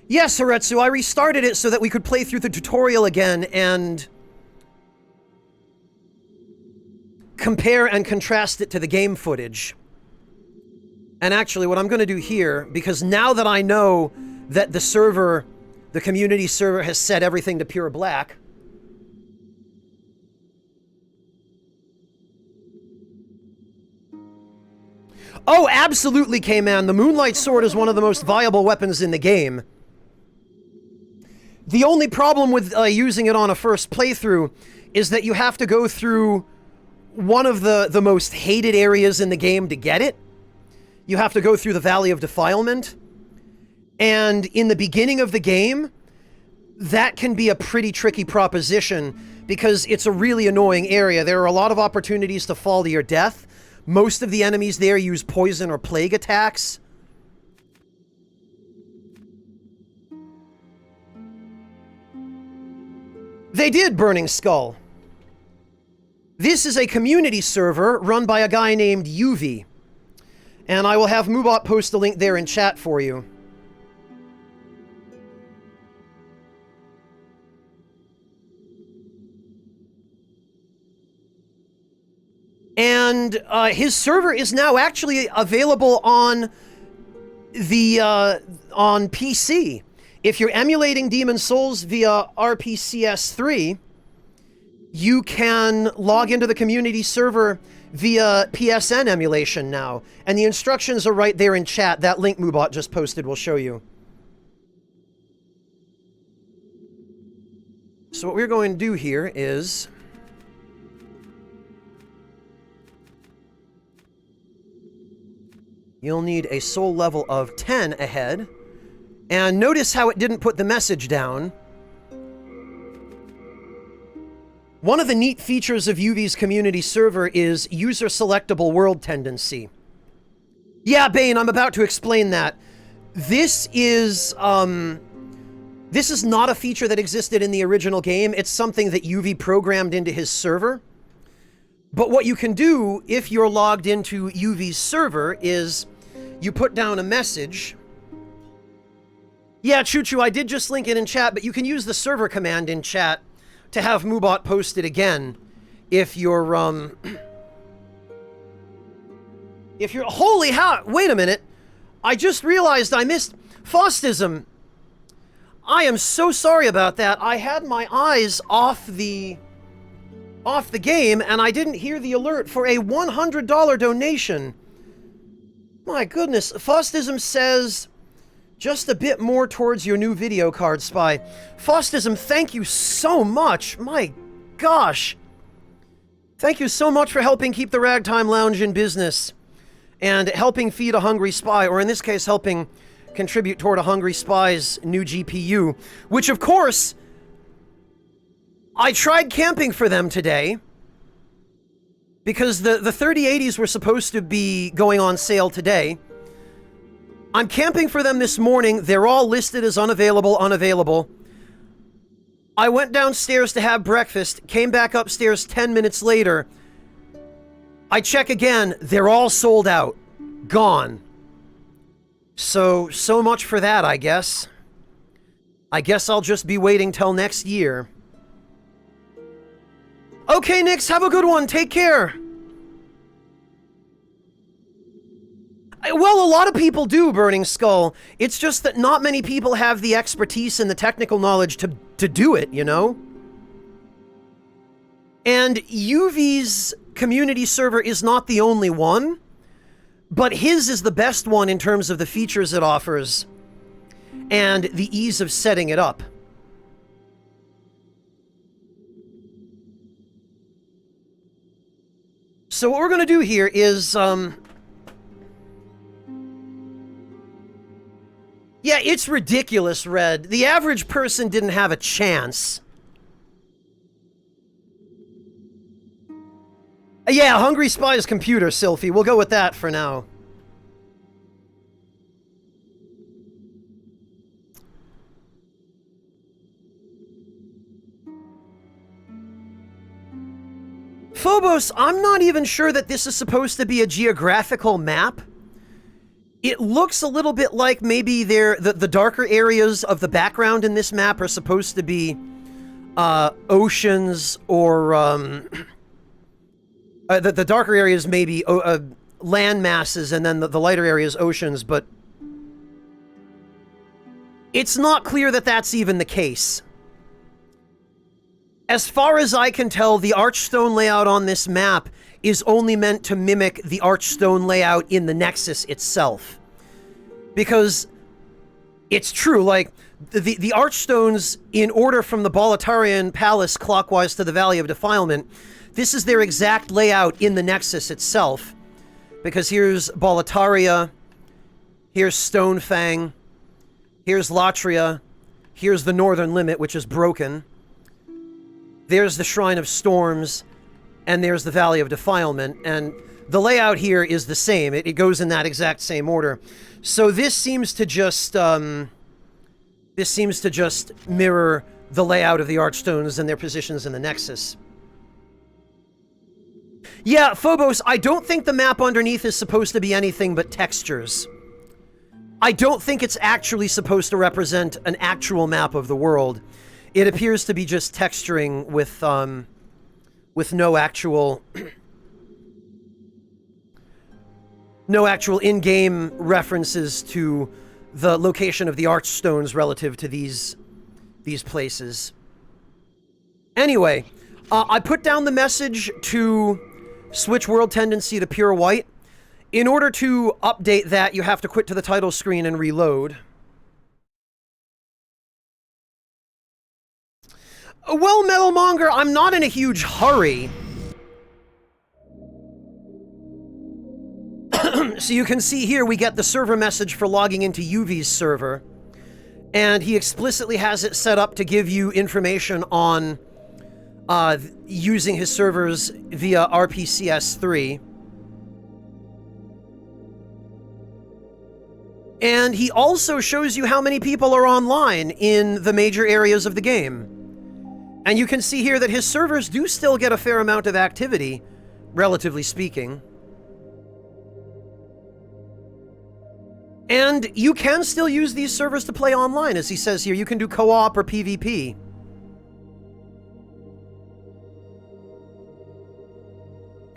Yes, Haretsu, I restarted it so that we could play through the tutorial again and compare and contrast it to the game footage. And actually, what I'm going to do here, because now that I know that the server, the community server, has set everything to pure black, oh, absolutely, K-Man. The Moonlight Sword is one of the most viable weapons in the game. The only problem with using it on a first playthrough is that you have to go through one of the most hated areas in the game to get it. you have to go through the Valley of Defilement. And in the beginning of the game, that can be a pretty tricky proposition because it's a really annoying area. There are a lot of opportunities to fall to your death. Most of the enemies there use poison or plague attacks. They did, Burning Skull. This is a community server run by a guy named UV. And I will have Moobot post a link there in chat for you. And his server is now actually available on the on PC. If you're emulating Demon's Souls via RPCS3, you can log into the community server via PSN emulation now. And the instructions are right there in chat. That link Moobot just posted will show you. So what we're going to do here is... you'll need a soul level of 10 ahead. And notice how it didn't put the message down. One of the neat features of UV's community server is user-selectable world tendency. Yeah, Bane, I'm about to explain that. This is not a feature that existed in the original game. It's something that UV programmed into his server. But what you can do if you're logged into UV's server is you put down a message. Yeah, Choo-Choo, I did just link it in chat, but you can use the server command in chat to have Moobot post it again if you're, holy how, wait a minute. I just realized I missed Fostism. I am so sorry about that. I had my eyes off the game and I didn't hear the alert for a $100 donation. My goodness, Fostism says... just a bit more towards your new video card, Spy. Fostism, thank you so much. My gosh. Thank you so much for helping keep the Ragtime Lounge in business. And helping feed a hungry spy, or in this case, helping contribute toward a hungry spy's new GPU. Which, of course, I tried camping for them today. Because the 3080s were supposed to be going on sale today. I'm camping for them this morning. They're all listed as unavailable, unavailable. I went downstairs to have breakfast, came back upstairs 10 minutes later. I check again. They're all sold out. Gone. So much for that, I guess. I guess I'll just be waiting till next year. Okay, Nix, have a good one. Take care. Well, a lot of people do, Burning Skull. It's just that not many people have the expertise and the technical knowledge to do it, you know? And UV's community server is not the only one, but his is the best one in terms of the features it offers and the ease of setting it up. So what we're going to do here is, yeah, it's ridiculous, Red. The average person didn't have a chance. Yeah, Hungry Spy's computer, Sylphie. We'll go with that for now. Phobos, I'm not even sure that this is supposed to be a geographical map. It looks a little bit like maybe the darker areas of the background in this map are supposed to be oceans or the darker areas maybe land masses and then the lighter areas oceans, but it's not clear that that's even the case. As far as I can tell, the archstone layout on this map is only meant to mimic the archstone layout in the Nexus itself. Because it's true, like, the archstones, in order from the Boletarian Palace clockwise to the Valley of Defilement, this is their exact layout in the Nexus itself. Because here's Boletaria, here's Stonefang, here's Latria, here's the Northern Limit, which is broken. There's the Shrine of Storms, and there's the Valley of Defilement, and the layout here is the same. It goes in that exact same order. So this seems to just mirror the layout of the Archstones and their positions in the Nexus. Yeah, Phobos, I don't think the map underneath is supposed to be anything but textures. I don't think it's actually supposed to represent an actual map of the world. It appears to be just texturing with no actual no actual in-game references to the location of the Archstones relative to these places. Anyway, I put down the message to switch world tendency to pure white. In order to update that, you have to quit to the title screen and reload. Well, Metalmonger, I'm not in a huge hurry. So you can see here we get the server message for logging into UV's server. And he explicitly has it set up to give you information on using his servers via RPCS3. And he also shows you how many people are online in the major areas of the game. And you can see here that his servers do still get a fair amount of activity, relatively speaking. And you can still use these servers to play online, as he says here. You can do co-op or PvP.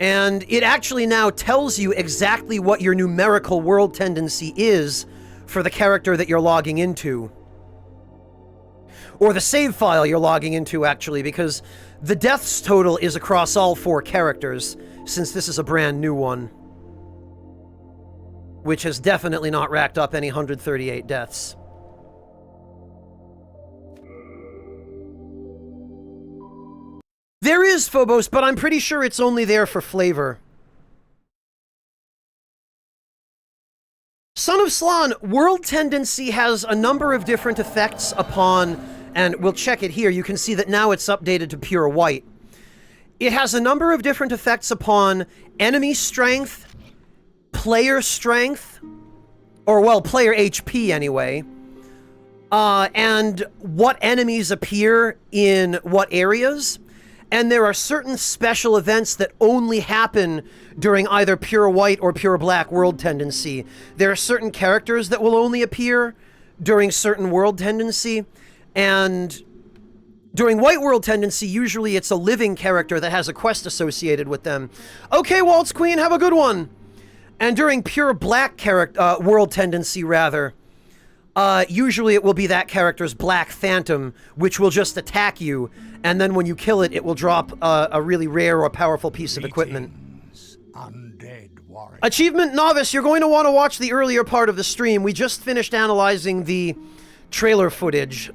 And it actually now tells you exactly what your numerical world tendency is for the character that you're logging into. Or the save file you're logging into, actually, because the deaths total is across all 4 characters, since this is a brand new one. Which has definitely not racked up any 138 deaths. There is Phobos, but I'm pretty sure it's only there for flavor. Son of Slan, world tendency has a number of different effects upon, and we'll check it here, you can see that now it's updated to pure white. It has a number of different effects upon enemy strength, player strength, or well, player HP anyway, and what enemies appear in what areas. And there are certain special events that only happen during either pure white or pure black world tendency. There are certain characters that will only appear during certain world tendency, and during white world tendency, usually it's a living character that has a quest associated with them. Okay, Waltz Queen, have a good one! And during pure black world tendency, rather, usually it will be that character's Black Phantom, which will just attack you, and then when you kill it, it will drop a really rare or powerful piece of equipment. Undead warrior. Achievement Novice, you're going to want to watch the earlier part of the stream. We just finished analyzing the trailer footage.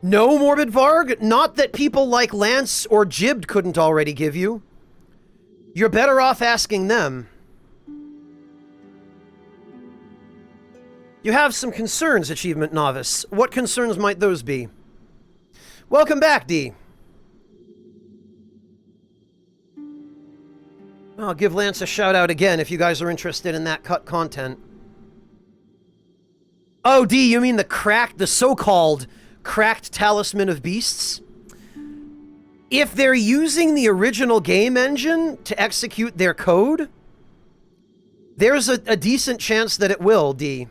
No, Morbid Varg, not that people like Lance or Jibbed couldn't already give you. You're better off asking them. You have some concerns, Achievement Novice. What concerns might those be? Welcome back, D. I'll give Lance a shout out again if you guys are interested in that cut content. Oh, D, you mean the so-called cracked Talisman of Beasts? If they're using the original game engine to execute their code, there's a decent chance that it will, D.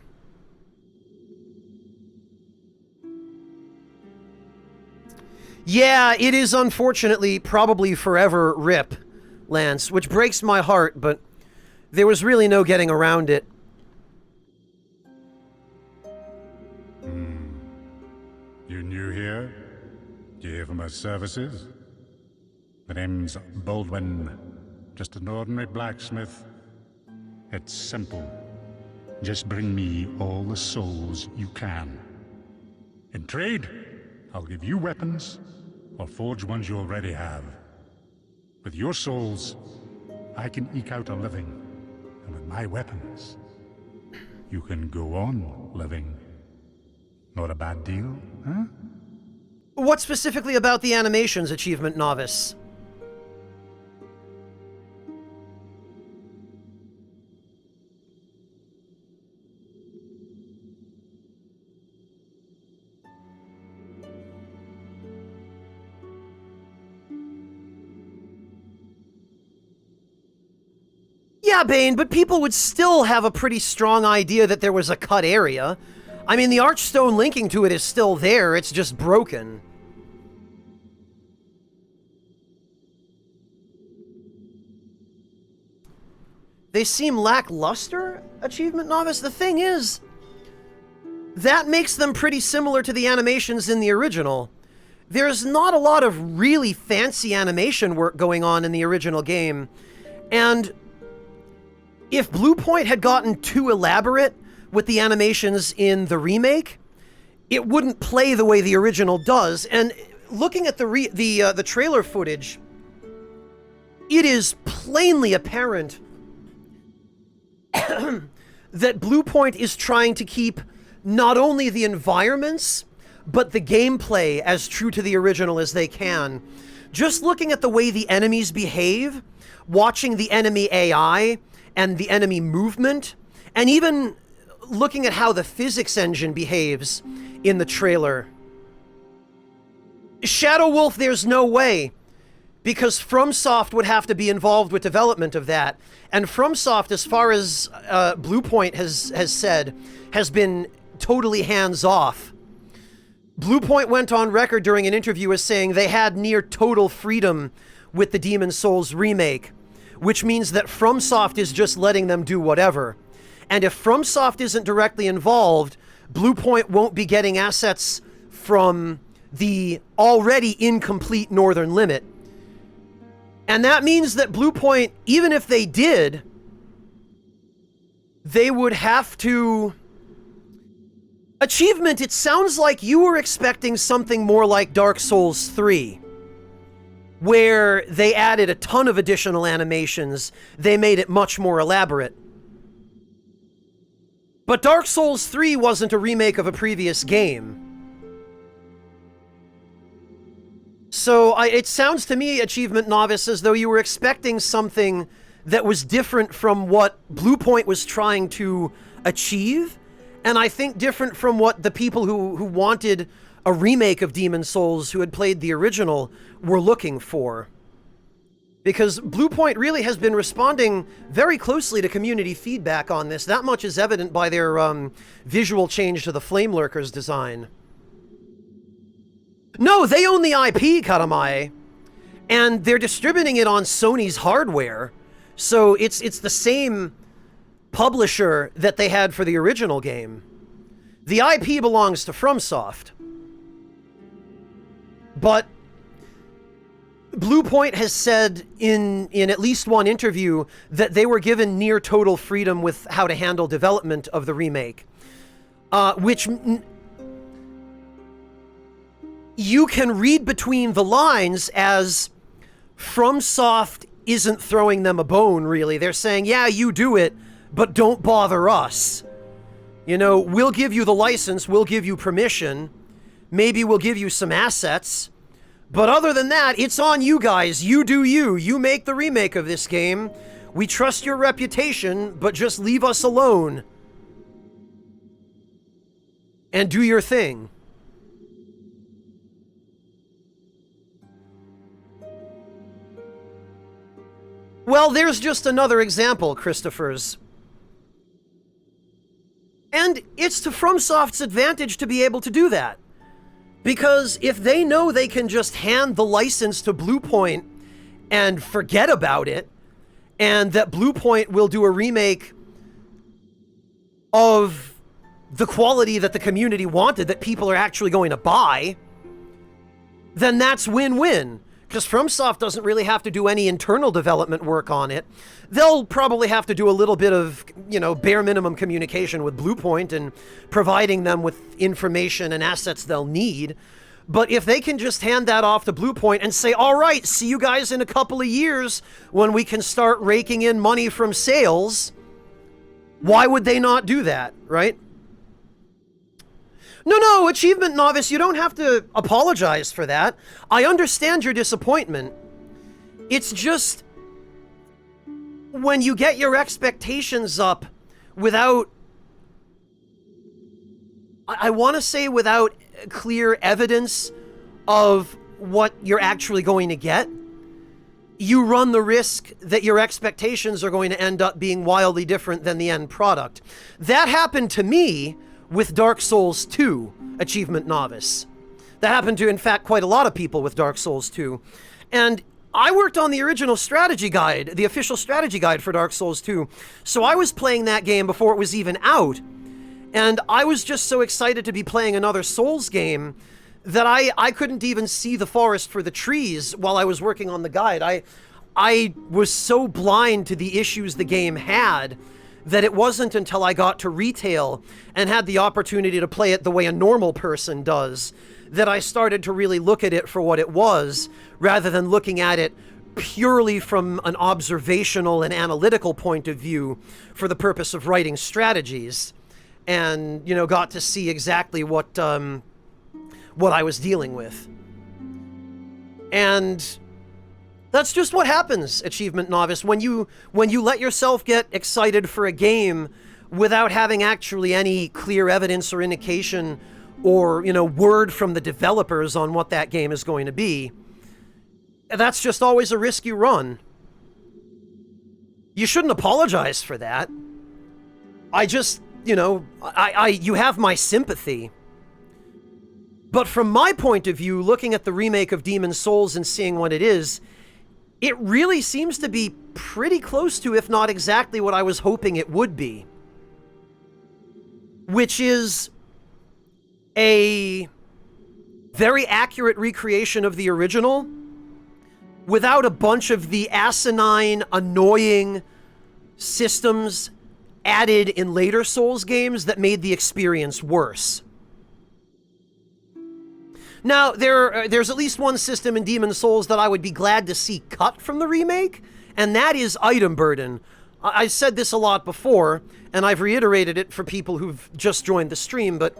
Yeah, it is unfortunately probably forever RIP, Lance, which breaks my heart, but there was really no getting around it. You new here? Do you hear from my services? My name's Baldwin. Just an ordinary blacksmith. It's simple. Just bring me all the souls you can. In trade, I'll give you weapons, or forge ones you already have. With your souls, I can eke out a living. And with my weapons, you can go on living. Not a bad deal, huh? What specifically about the animations, Achievement Novice? Yeah, Bane, but people would still have a pretty strong idea that there was a cut area. I mean, the archstone linking to it is still there, it's just broken. They seem lackluster, Achievement Novice? The thing is, that makes them pretty similar to the animations in the original. There's not a lot of really fancy animation work going on in the original game, and if Bluepoint had gotten too elaborate with the animations in the remake, it wouldn't play the way the original does. And looking at the trailer footage, it is plainly apparent that Bluepoint is trying to keep not only the environments, but the gameplay as true to the original as they can. Just looking at the way the enemies behave, watching the enemy AI, and the enemy movement, and even looking at how the physics engine behaves in the trailer. Shadow Wolf, there's no way, because FromSoft would have to be involved with development of that. And FromSoft, as far as Bluepoint has said, has been totally hands-off. Bluepoint went on record during an interview as saying they had near total freedom with the Demon's Souls remake, which means that FromSoft is just letting them do whatever. And if FromSoft isn't directly involved, Bluepoint won't be getting assets from the already incomplete Northern Limit. And that means that Bluepoint, even if they did, they would have to... Achievement, it sounds like you were expecting something more like Dark Souls 3. Where they added a ton of additional animations, they made it much more elaborate. But Dark Souls 3 wasn't a remake of a previous game. So it sounds to me, Achievement Novice, as though you were expecting something that was different from what Bluepoint was trying to achieve, and I think different from what the people who wanted a remake of Demon's Souls, who had played the original, were looking for. Because Bluepoint really has been responding very closely to community feedback on this. That much is evident by their visual change to the Flame Lurkers design. No, they own the IP, Karamai, and they're distributing it on Sony's hardware. So it's the same publisher that they had for the original game. The IP belongs to FromSoft. But Bluepoint has said in at least one interview that they were given near total freedom with how to handle development of the remake. Which you can read between the lines as FromSoft isn't throwing them a bone, really. They're saying, yeah, you do it, but don't bother us. You know, we'll give you the license, we'll give you permission, maybe we'll give you some assets, but other than that, it's on you guys. You do you. You make the remake of this game. We trust your reputation, but just leave us alone. And do your thing. Well, there's just another example, Christopher's. And it's to FromSoft's advantage to be able to do that. Because if they know they can just hand the license to Bluepoint and forget about it, and that Bluepoint will do a remake of the quality that the community wanted, that people are actually going to buy, then that's win-win. Because FromSoft doesn't really have to do any internal development work on it. They'll probably have to do a little bit of, you know, bare minimum communication with Bluepoint and providing them with information and assets they'll need. But if they can just hand that off to Bluepoint and say, all right, see you guys in a couple of years when we can start raking in money from sales, why would they not do that, right? No, Achievement Novice, you don't have to apologize for that. I understand your disappointment. It's just when you get your expectations up without, I want to say without clear evidence of what you're actually going to get, you run the risk that your expectations are going to end up being wildly different than the end product. That happened to me with Dark Souls 2 Achievement Novice. That happened to, in fact, quite a lot of people with Dark Souls 2. And I worked on the original strategy guide, the official strategy guide for Dark Souls 2. So I was playing that game before it was even out. And I was just so excited to be playing another Souls game that I couldn't even see the forest for the trees while I was working on the guide. I was so blind to the issues the game had that it wasn't until I got to retail and had the opportunity to play it the way a normal person does that I started to really look at it for what it was, rather than looking at it purely from an observational and analytical point of view for the purpose of writing strategies. And, you know, got to see exactly what I was dealing with. And that's just what happens, Achievement Novice, when you let yourself get excited for a game without having actually any clear evidence or indication or, you know, word from the developers on what that game is going to be. That's just always a risk you run. You shouldn't apologize for that. I just, you know, you have my sympathy. But from my point of view, looking at the remake of Demon's Souls and seeing what it is, it really seems to be pretty close to, if not exactly, what I was hoping it would be. Which is a very accurate recreation of the original, without a bunch of the asinine, annoying systems added in later Souls games that made the experience worse. Now, there's at least one system in Demon's Souls that I would be glad to see cut from the remake, and that is item burden. I said this a lot before, and I've reiterated it for people who've just joined the stream, but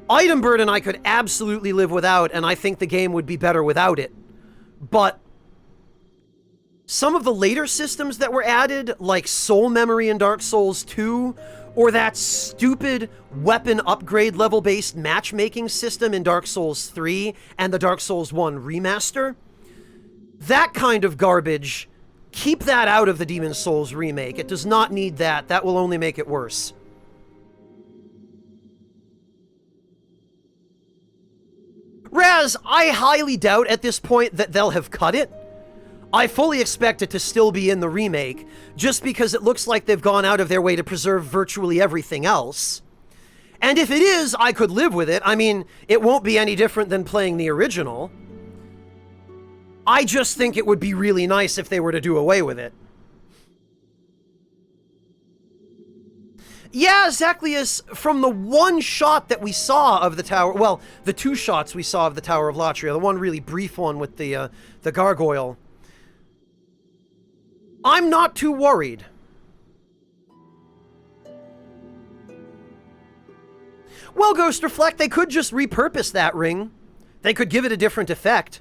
item burden I could absolutely live without, and I think the game would be better without it. But some of the later systems that were added, like Soul Memory in Dark Souls 2, or that stupid weapon upgrade level-based matchmaking system in Dark Souls 3 and the Dark Souls 1 remaster, that kind of garbage, keep that out of the Demon's Souls remake. It does not need that. That will only make it worse. Raz, I highly doubt at this point that they'll have cut it. I fully expect it to still be in the remake, just because it looks like they've gone out of their way to preserve virtually everything else. And if it is, I could live with it. I mean, it won't be any different than playing the original. I just think it would be really nice if they were to do away with it. Yeah, Zaclius, from the one shot that we saw of the tower, well, the two shots we saw of the Tower of Latria, the one really brief one with the gargoyle, I'm not too worried. Well, Ghost Reflect, they could just repurpose that ring. They could give it a different effect.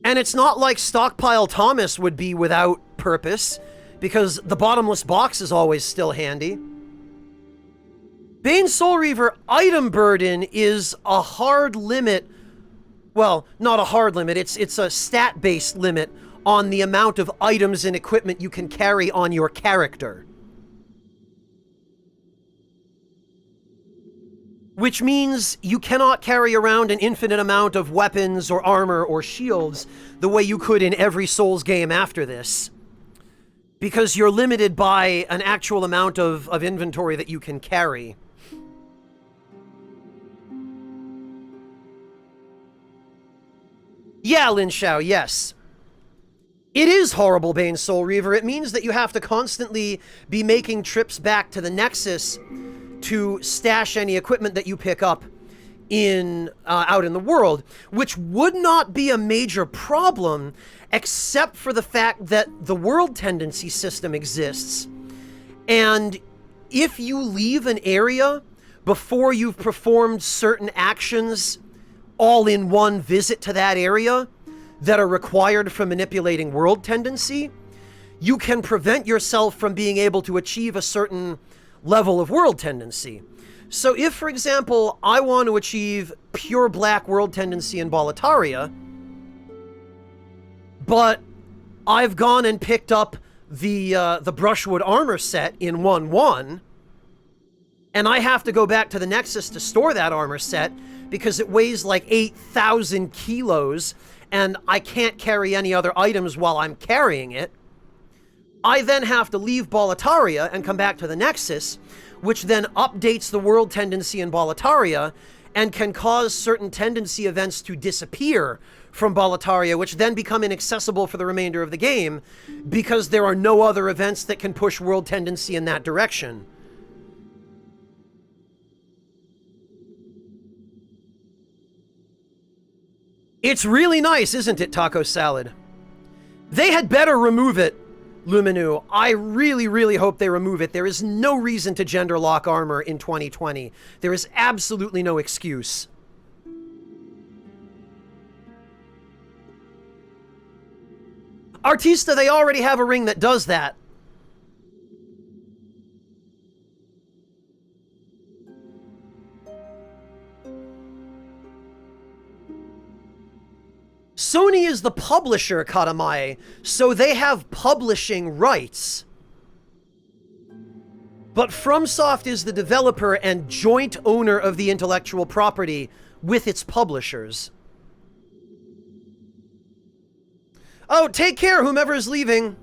And it's not like Stockpile Thomas would be without purpose, because the bottomless box is always still handy. Bane Soul Reaver item burden is a hard limit. Well, not a hard limit, it's a stat-based limit on the amount of items and equipment you can carry on your character. Which means you cannot carry around an infinite amount of weapons or armor or shields the way you could in every Souls game after this. Because you're limited by an actual amount of inventory that you can carry. Yeah, Lin Shao, yes. It is horrible, Bane Soul Reaver. It means that you have to constantly be making trips back to the Nexus to stash any equipment that you pick up out in the world, which would not be a major problem except for the fact that the world tendency system exists. And if you leave an area before you've performed certain actions all in one visit to that area that are required for manipulating world tendency, you can prevent yourself from being able to achieve a certain level of world tendency. So if, for example, I want to achieve pure black world tendency in Boletaria, but I've gone and picked up the brushwood armor set in 1-1, and I have to go back to the Nexus to store that armor set because it weighs like 8,000 kilos, and I can't carry any other items while I'm carrying it. I then have to leave Boletaria and come back to the Nexus, which then updates the world tendency in Boletaria and can cause certain tendency events to disappear from Boletaria, which then become inaccessible for the remainder of the game because there are no other events that can push world tendency in that direction. It's really nice, isn't it, Taco Salad? They had better remove it, Luminu. I really, really hope they remove it. There is no reason to gender lock armor in 2020. There is absolutely no excuse. Artista, they already have a ring that does that. Sony is the publisher, Katamae, so they have publishing rights. But FromSoft is the developer and joint owner of the intellectual property with its publishers. Oh, take care, whomever is leaving.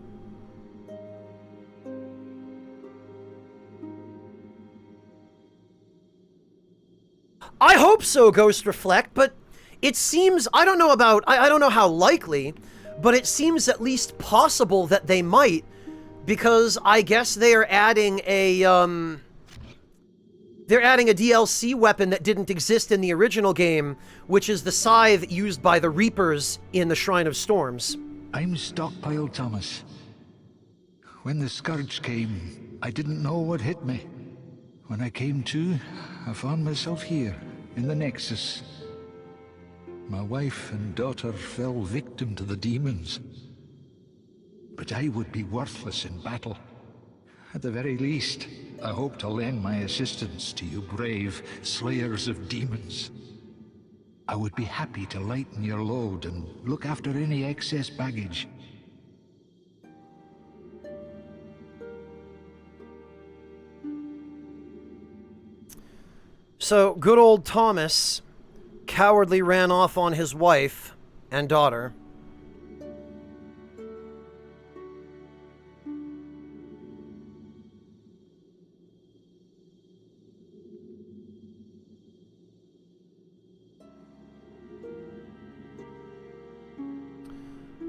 I hope so, Ghost Reflect, but it seems, I don't know how likely, but it seems at least possible that they might, because I guess they are adding a DLC weapon that didn't exist in the original game, which is the scythe used by the Reapers in the Shrine of Storms. I'm Stockpile Thomas. When the scourge came, I didn't know what hit me. When I came to, I found myself here, in the Nexus. My wife and daughter fell victim to the demons. But I would be worthless in battle. At the very least, I hope to lend my assistance to you brave slayers of demons. I would be happy to lighten your load and look after any excess baggage. So, good old Thomas cowardly ran off on his wife and daughter.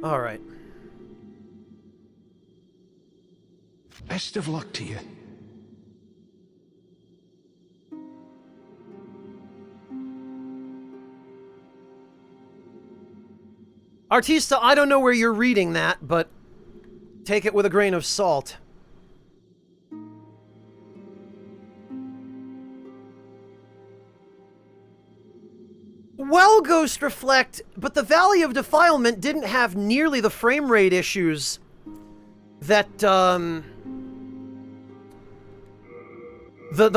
All right. Best of luck to you. Artista, I don't know where you're reading that, but take it with a grain of salt. Well, Ghost Reflect, but the Valley of Defilement didn't have nearly the frame rate issues that, the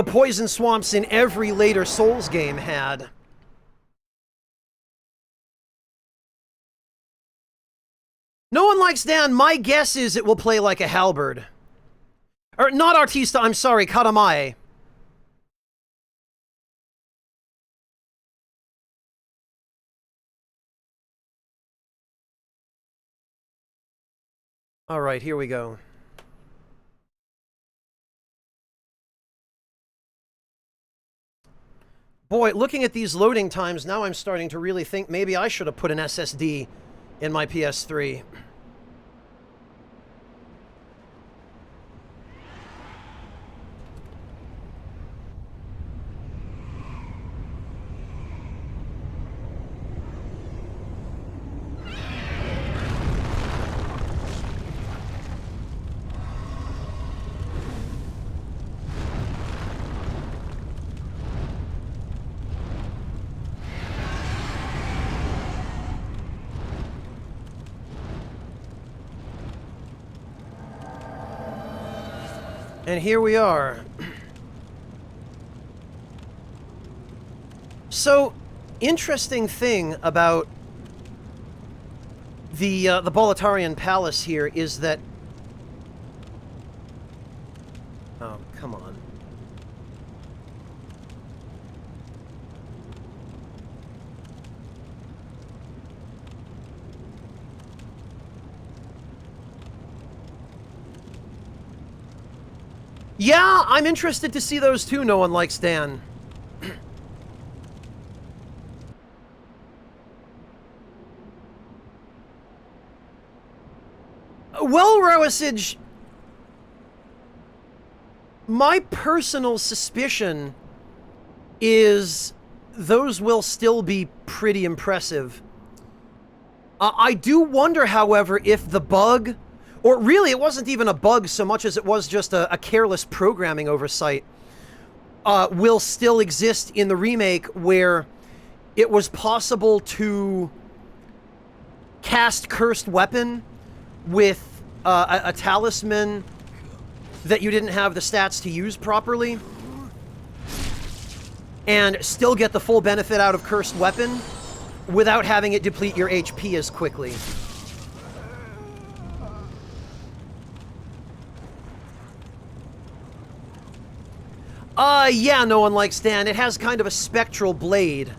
poison swamps in every later Souls game had. No one likes Dan. My guess is it will play like a halberd. Or, not Artista, I'm sorry, Katamae. Alright, here we go. Boy, looking at these loading times, now I'm starting to really think maybe I should have put an SSD in my PS3. And here we are. So, interesting thing about the Boletarian Palace here is that... Oh, come on. Yeah, I'm interested to see those too, No One Likes Dan. Well, Roasage, my personal suspicion is those will still be pretty impressive. I do wonder, however, if the bug, or really it wasn't even a bug so much as it was just a careless programming oversight, will still exist in the remake, where it was possible to cast Cursed Weapon with a talisman that you didn't have the stats to use properly, and still get the full benefit out of Cursed Weapon without having it deplete your HP as quickly. Yeah, No One Likes Dan. It has kind of a spectral blade.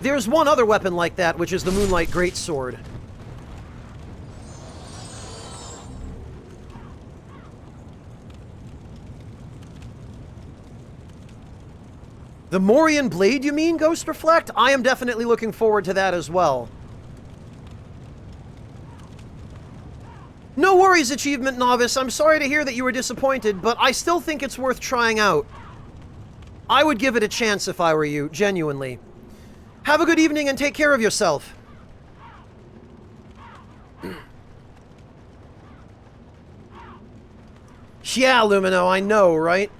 There's one other weapon like that, which is the Moonlight Greatsword. The Morian Blade, you mean, Ghost Reflect? I am definitely looking forward to that as well. No worries, Achievement Novice. I'm sorry to hear that you were disappointed, but I still think it's worth trying out. I would give it a chance if I were you, genuinely. Have a good evening and take care of yourself. Yeah, Lumino, I know, right?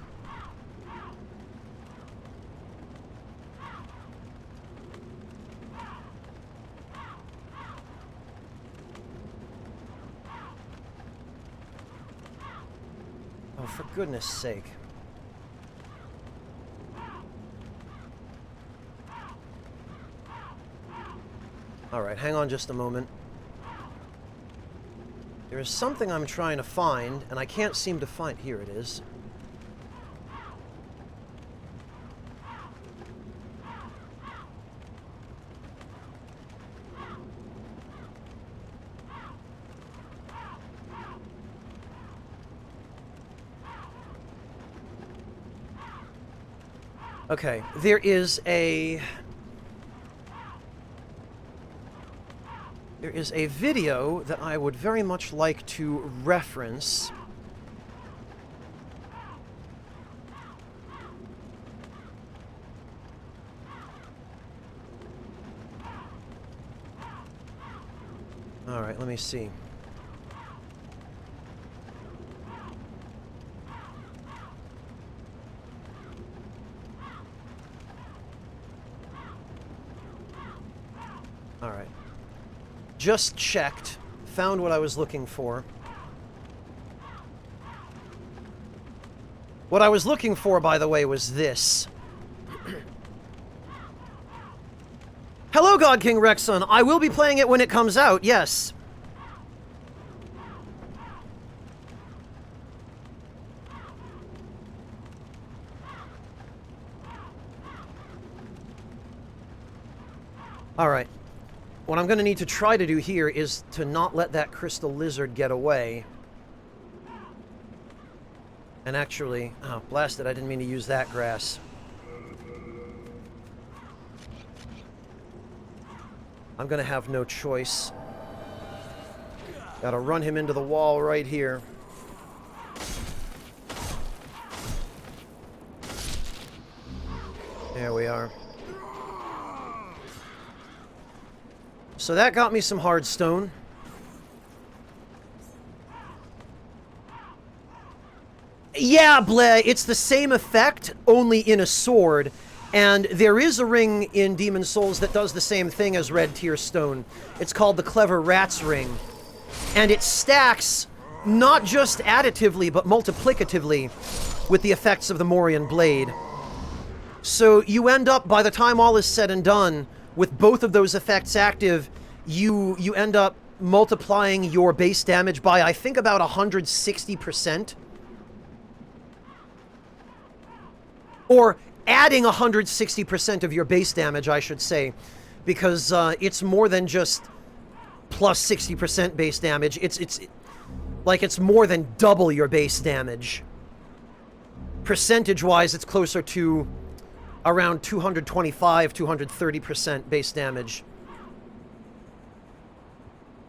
Oh, for goodness sake. Alright, hang on just a moment. There is something I'm trying to find, and I can't seem to find... Here it is. Okay, there is a... There is a video that I would very much like to reference. All right, let me see. All right. Just checked. Found what I was looking for. What I was looking for, by the way, was this. Hello, God King Rexon. I will be playing it when it comes out, yes. Alright. What I'm going to need to try to do here is to not let that crystal lizard get away. And actually... Oh, blast it, I didn't mean to use that grass. I'm going to have no choice. Gotta run him into the wall right here. There we are. So that got me some hard stone. Yeah, bleh, it's the same effect, only in a sword. And there is a ring in Demon's Souls that does the same thing as Red Tear Stone. It's called the Clever Rat's Ring. And it stacks not just additively, but multiplicatively with the effects of the Morian Blade. So you end up, by the time all is said and done, with both of those effects active, you end up multiplying your base damage by, I think, about 160%. Or adding 160% of your base damage, I should say, because it's more than just plus 60% base damage. It's more than double your base damage. Percentage-wise, it's closer to around 225, 230% base damage.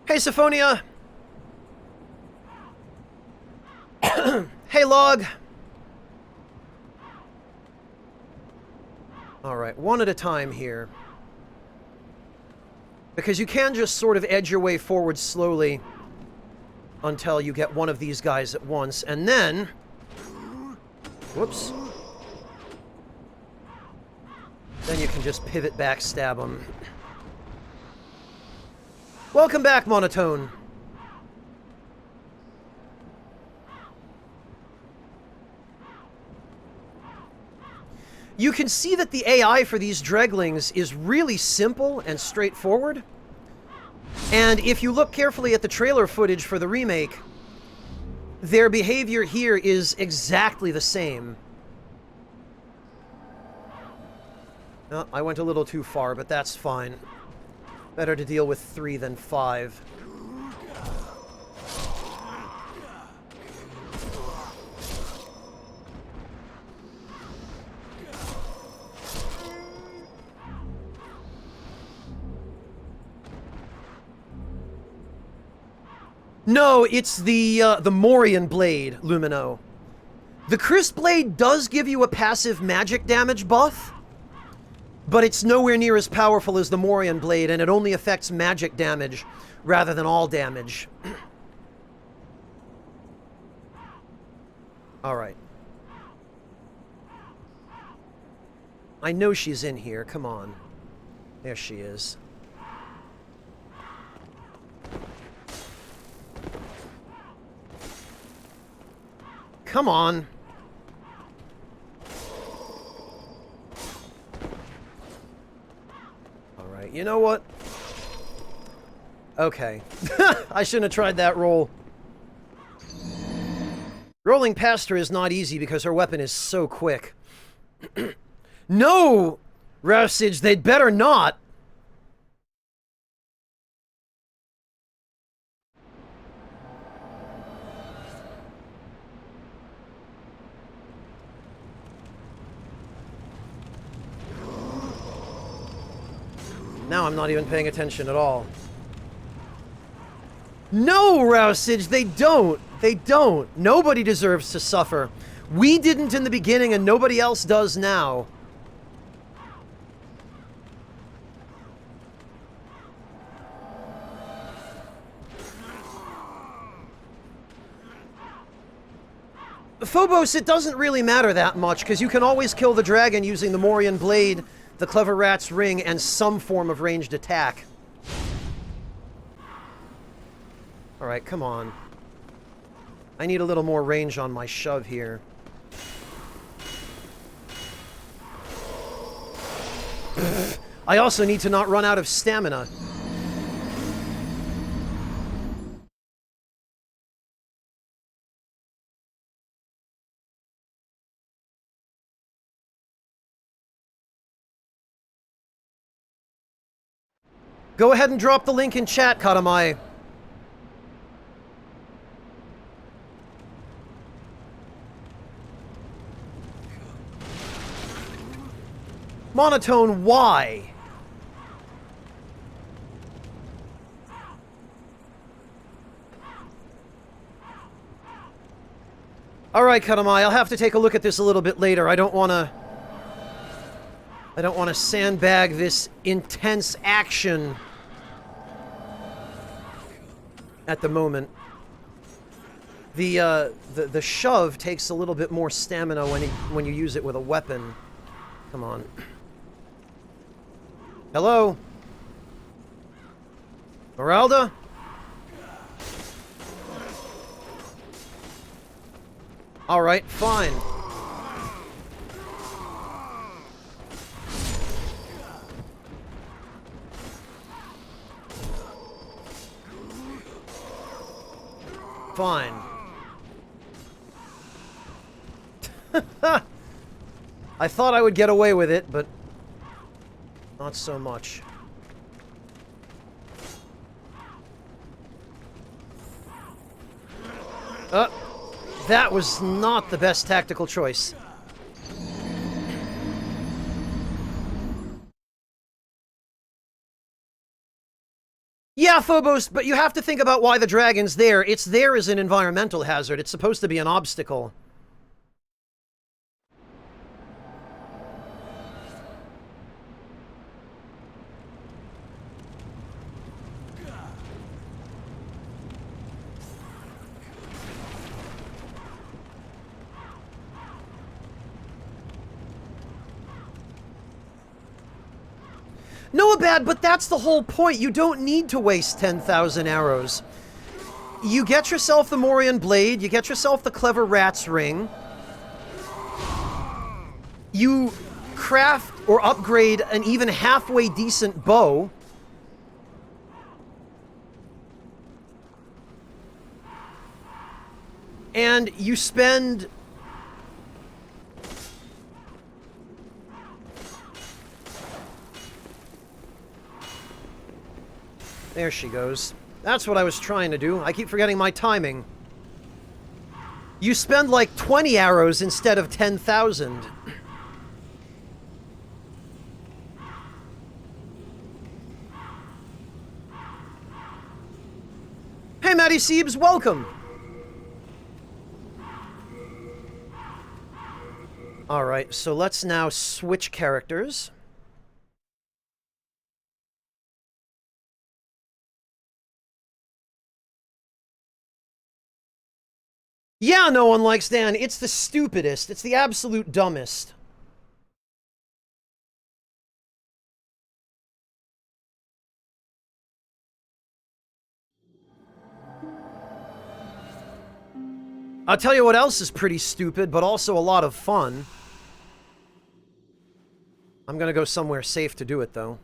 Hey, Syphonia! Hey, Log! Alright, one at a time here. Because you can just sort of edge your way forward slowly until you get one of these guys at once, and then... Whoops. Then you can just pivot back, stab them. Welcome back, Monotone. You can see that the AI for these Dreglings is really simple and straightforward. And if you look carefully at the trailer footage for the remake, their behavior here is exactly the same. Oh, I went a little too far, but that's fine. Better to deal with 3 than 5. No, it's the Morian Blade, Lumino. The Crisp Blade does give you a passive magic damage buff, but it's nowhere near as powerful as the Morian Blade, and it only affects magic damage rather than all damage. Alright. I know she's in here, come on. There she is. Come on. Alright, you know what? Okay. I shouldn't have tried that roll. Rolling past her is not easy because her weapon is so quick. No! Ravsage, they'd better not! Now I'm not even paying attention at all. No, Ravsage, they don't! They don't! Nobody deserves to suffer. We didn't in the beginning, and nobody else does now. Phobos, it doesn't really matter that much, because you can always kill the dragon using the Morian Blade, the Clever Rat's Ring, and some form of ranged attack. Alright, come on. I need a little more range on my shove here. I also need to not run out of stamina. Go ahead and drop the link in chat, Katamai. Monotone, why? Alright, Katamai, I'll have to take a look at this a little bit later. I don't want to sandbag this intense action at the moment. The shove takes a little bit more stamina when you use it with a weapon. Come on. Hello? Meralda? Alright, fine. Fine. I thought I would get away with it, but not so much. That was not the best tactical choice. Yeah, Phobos, but you have to think about why the dragon's there. It's there as an environmental hazard. It's supposed to be an obstacle. No, bad, but that's the whole point. You don't need to waste 10,000 arrows. You get yourself the Morian Blade, you get yourself the Clever Rat's Ring. You craft or upgrade an even halfway decent bow. And you spend... There she goes. That's what I was trying to do. I keep forgetting my timing. You spend like 20 arrows instead of 10,000. Hey, Matty Siebes, welcome! Alright, so let's now switch characters. Yeah, no one likes Dan. It's the stupidest. It's the absolute dumbest. I'll tell you what else is pretty stupid, but also a lot of fun. I'm gonna go somewhere safe to do it, though.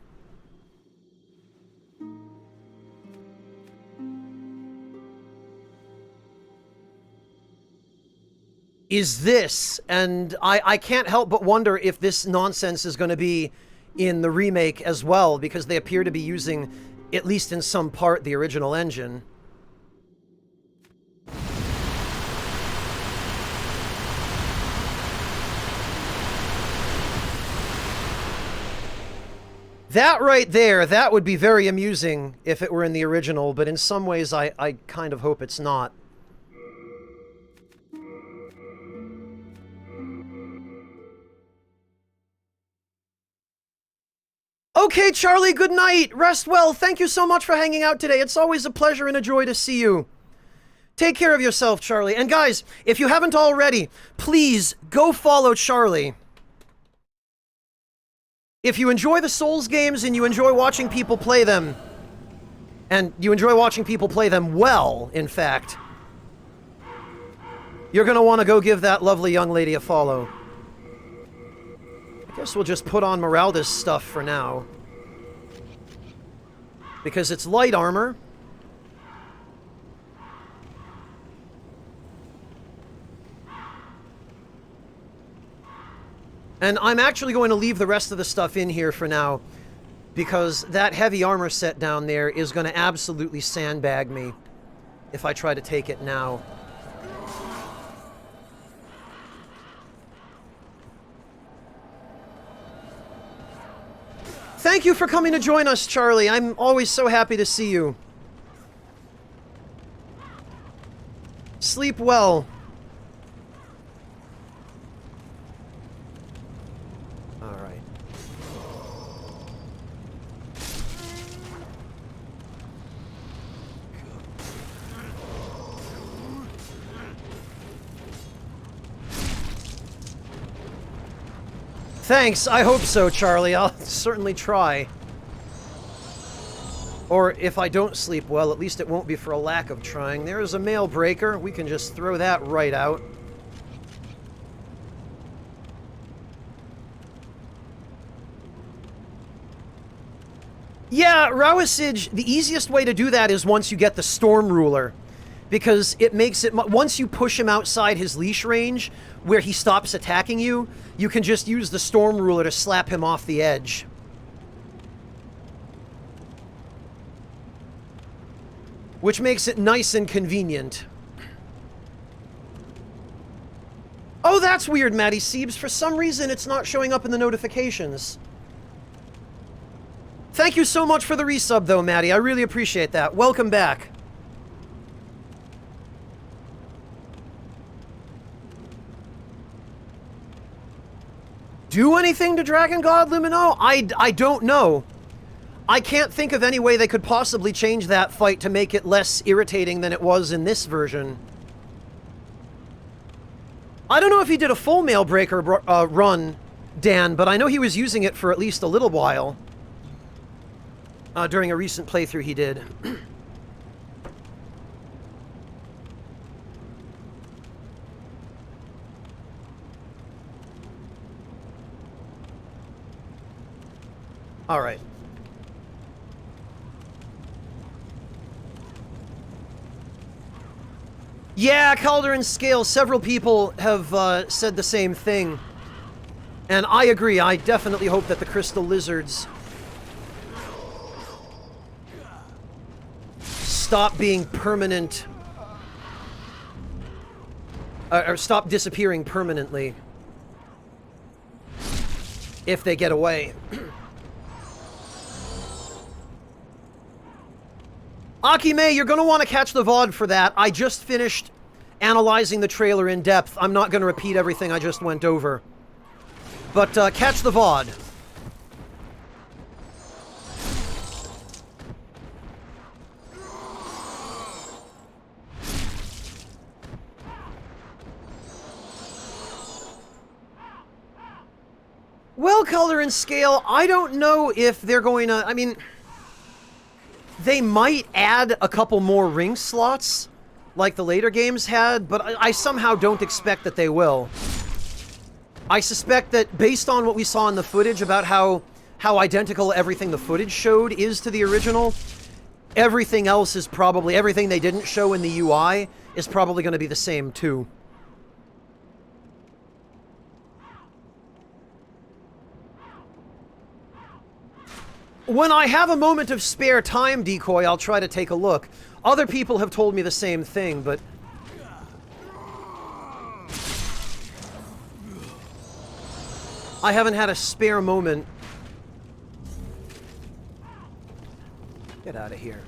Is this, and I can't help but wonder if this nonsense is going to be in the remake as well, because they appear to be using, at least in some part, the original engine. That right there, that would be very amusing if it were in the original, but in some ways I kind of hope it's not. Okay, Charlie, good night. Rest well. Thank you so much for hanging out today. It's always a pleasure and a joy to see you. Take care of yourself, Charlie. And guys, if you haven't already, please go follow Charlie. If you enjoy the Souls games and you enjoy watching people play them, and you enjoy watching people play them well, in fact, you're going to want to go give that lovely young lady a follow. I guess we'll just put on Meralda's stuff for now. Because it's light armor. And I'm actually going to leave the rest of the stuff in here for now. Because that heavy armor set down there is going to absolutely sandbag me if I try to take it now. Thank you for coming to join us, Charlie. I'm always so happy to see you. Sleep well. All right. Thanks, I hope so, Charlie. I'll certainly try. Or if I don't sleep well, at least it won't be for a lack of trying. There is a mail breaker. We can just throw that right out. Yeah, Rawisage, the easiest way to do that is once you get the Storm Ruler. Because it makes it... Once you push him outside his leash range, where he stops attacking you, you can just use the Storm Ruler to slap him off the edge. Which makes it nice and convenient. Oh, that's weird, Maddie Siebes. For some reason, it's not showing up in the notifications. Thank you so much for the resub, though, Maddie. I really appreciate that. Welcome back. Do anything to Dragon God Lumino? I don't know. I can't think of any way they could possibly change that fight to make it less irritating than it was in this version. I don't know if he did a full Mailbreaker run, Dan, but I know he was using it for at least a little while. During a recent playthrough he did. All right. Yeah, Calder and Scale, several people have said the same thing. And I agree, I definitely hope that the Crystal Lizards stop being permanent, or stop disappearing permanently if they get away. Akime, you're going to want to catch the VOD for that. I just finished analyzing the trailer in depth. I'm not going to repeat everything I just went over. But catch the VOD. Well, Color and Scale, I don't know if they're going to... I mean... They might add a couple more ring slots, like the later games had, but I somehow don't expect that they will. I suspect that based on what we saw in the footage about how identical everything the footage showed is to the original, everything else is probably, everything they didn't show in the UI is probably going to be the same too. When I have a moment of spare time, Decoy, I'll try to take a look. Other people have told me the same thing, but... I haven't had a spare moment. Get out of here.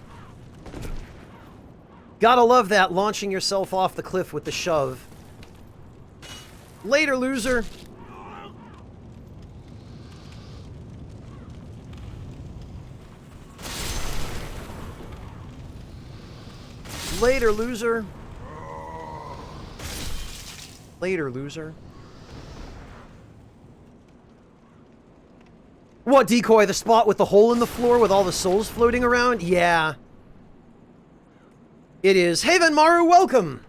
Gotta love that, launching yourself off the cliff with the shove. Later, loser. Later, loser. Later, loser. What, Decoy? The spot with the hole in the floor with all the souls floating around? Yeah. It is. Hey, Venmaru, welcome!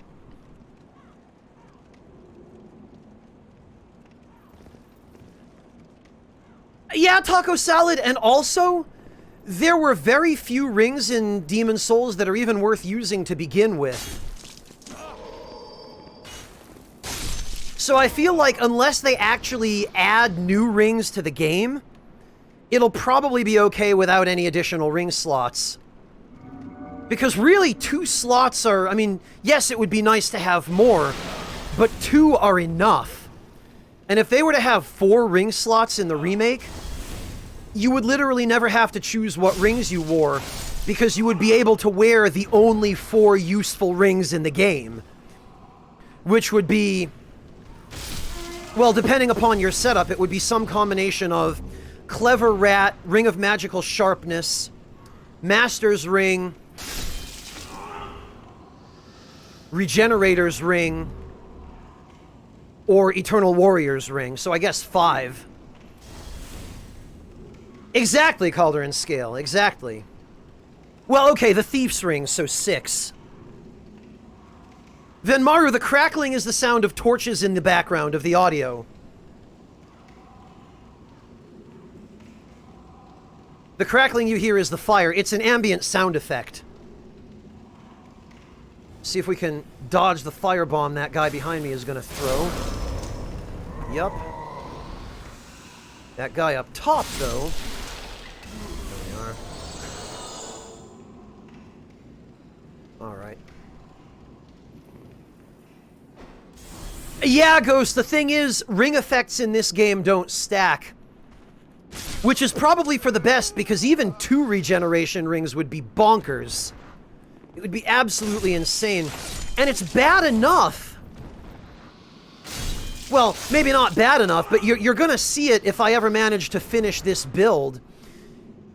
Yeah, Taco Salad, and also... There were very few rings in Demon's Souls that are even worth using to begin with. So I feel like unless they actually add new rings to the game, it'll probably be okay without any additional ring slots. Because really, 2 slots are... I mean, yes, it would be nice to have more, but 2 are enough. And if they were to have 4 ring slots in the remake... You would literally never have to choose what rings you wore, because you would be able to wear the only 4 useful rings in the game. Which would be... Well, depending upon your setup, it would be some combination of Clever Rat, Ring of Magical Sharpness, Master's Ring, Regenerator's Ring, or Eternal Warrior's Ring. So I guess 5. Exactly, Calder and Scale, exactly. Well, okay, the Thief's Ring, so 6. Venmaru, the crackling is the sound of torches in the background of the audio. The crackling you hear is the fire. It's an ambient sound effect. See if we can dodge the firebomb that guy behind me is going to throw. Yup. That guy up top, though. There we are. Alright. Yeah, Ghost, the thing is, ring effects in this game don't stack. Which is probably for the best, because even 2 regeneration rings would be bonkers. It would be absolutely insane. And it's bad enough. Well, maybe not bad enough, but you're gonna see it if I ever manage to finish this build.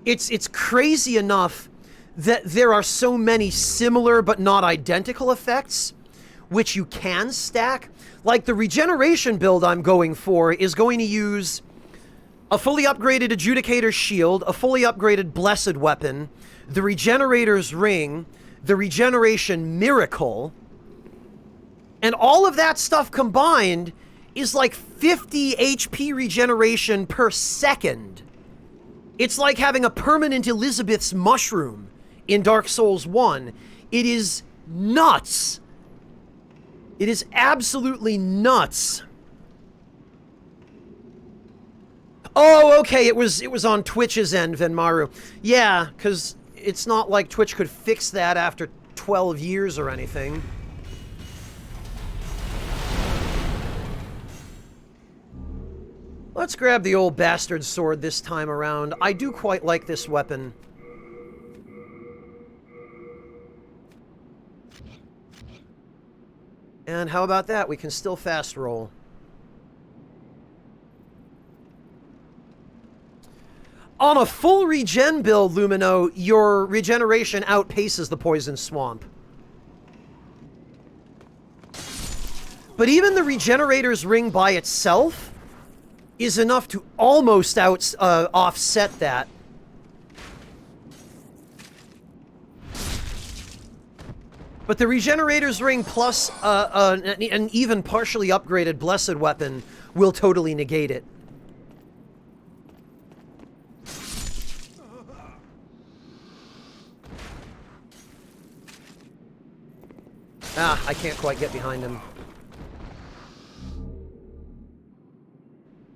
It's crazy enough that there are so many similar but not identical effects, which you can stack. Like the regeneration build I'm going for is going to use a fully upgraded Adjudicator's Shield, a fully upgraded Blessed Weapon, the Regenerator's Ring, the Regeneration Miracle, and all of that stuff combined is like 50 HP regeneration per second. It's like having a permanent Elizabeth's Mushroom in Dark Souls 1. It is nuts. It is absolutely nuts. Oh, okay, it was on Twitch's end, Venmaru. Yeah, because it's not like Twitch could fix that after 12 years or anything. Let's grab the old bastard sword this time around. I do quite like this weapon. And how about that? We can still fast roll. On a full regen build, Lumino, your regeneration outpaces the Poison Swamp. But even the Regenerator's Ring by itself is enough to almost offset that. But the Regenerator's Ring plus an even partially upgraded Blessed Weapon will totally negate it. Ah, I can't quite get behind him.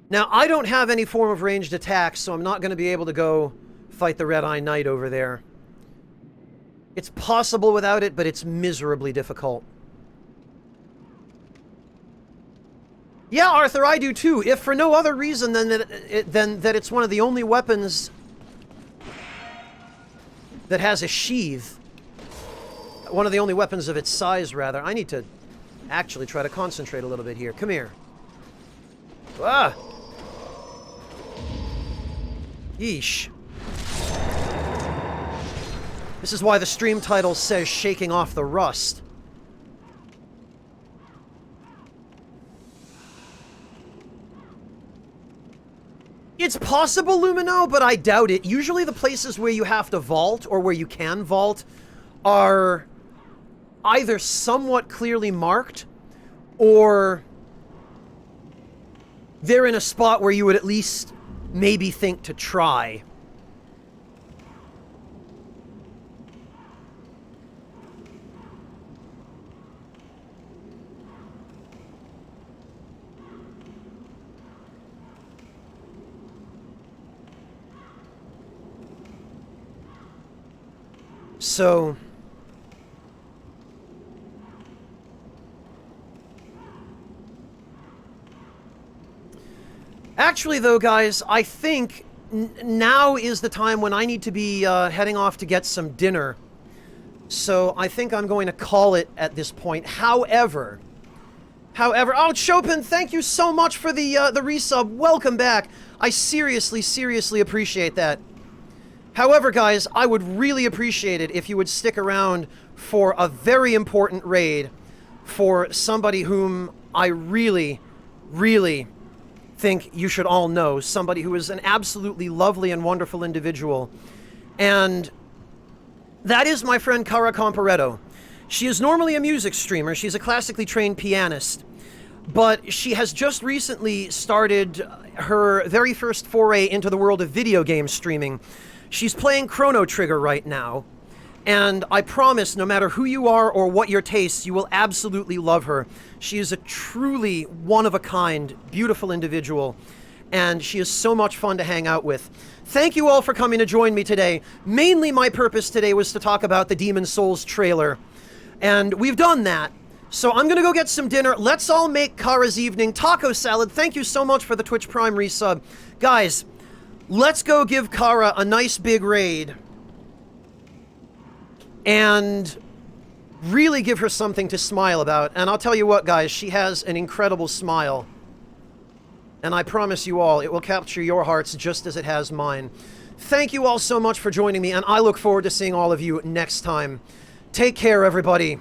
Now, I don't have any form of ranged attack, so I'm not going to be able to go fight the Red Eye Knight over there. It's possible without it, but it's miserably difficult. Yeah, Arthur, I do too, if for no other reason than that it's one of the only weapons that has a sheath. One of the only weapons of its size, rather. I need to actually try to concentrate a little bit here. Come here. Ah! Yeesh. This is why the stream title says Shaking Off the Rust. It's possible, Lumino, but I doubt it. Usually the places where you have to vault, or where you can vault, are either somewhat clearly marked, or they're in a spot where you would at least maybe think to try. So actually, though, guys, I think now is the time when I need to be heading off to get some dinner. So I think I'm going to call it at this point. However, oh, Chopin, thank you so much for the resub. Welcome back. I seriously appreciate that. However, guys, I would really appreciate it if you would stick around for a very important raid for somebody whom I really think you should all know. Somebody who is an absolutely lovely and wonderful individual. And that is my friend Cara Comparetto. She is normally a music streamer. She's a classically trained pianist. But she has just recently started her very first foray into the world of video game streaming. She's playing Chrono Trigger right now, and I promise, no matter who you are or what your tastes, you will absolutely love her. She is a truly one-of-a-kind, beautiful individual, and she is so much fun to hang out with. Thank you all for coming to join me today. Mainly my purpose today was to talk about the Demon's Souls trailer, and we've done that. So I'm gonna go get some dinner. Let's all make Kara's evening taco salad. Thank you so much for the Twitch Prime resub. Guys, let's go give Kara a nice big raid and really give her something to smile about. And I'll tell you what, guys, she has an incredible smile. And I promise you all, it will capture your hearts just as it has mine. Thank you all so much for joining me, and I look forward to seeing all of you next time. Take care, everybody.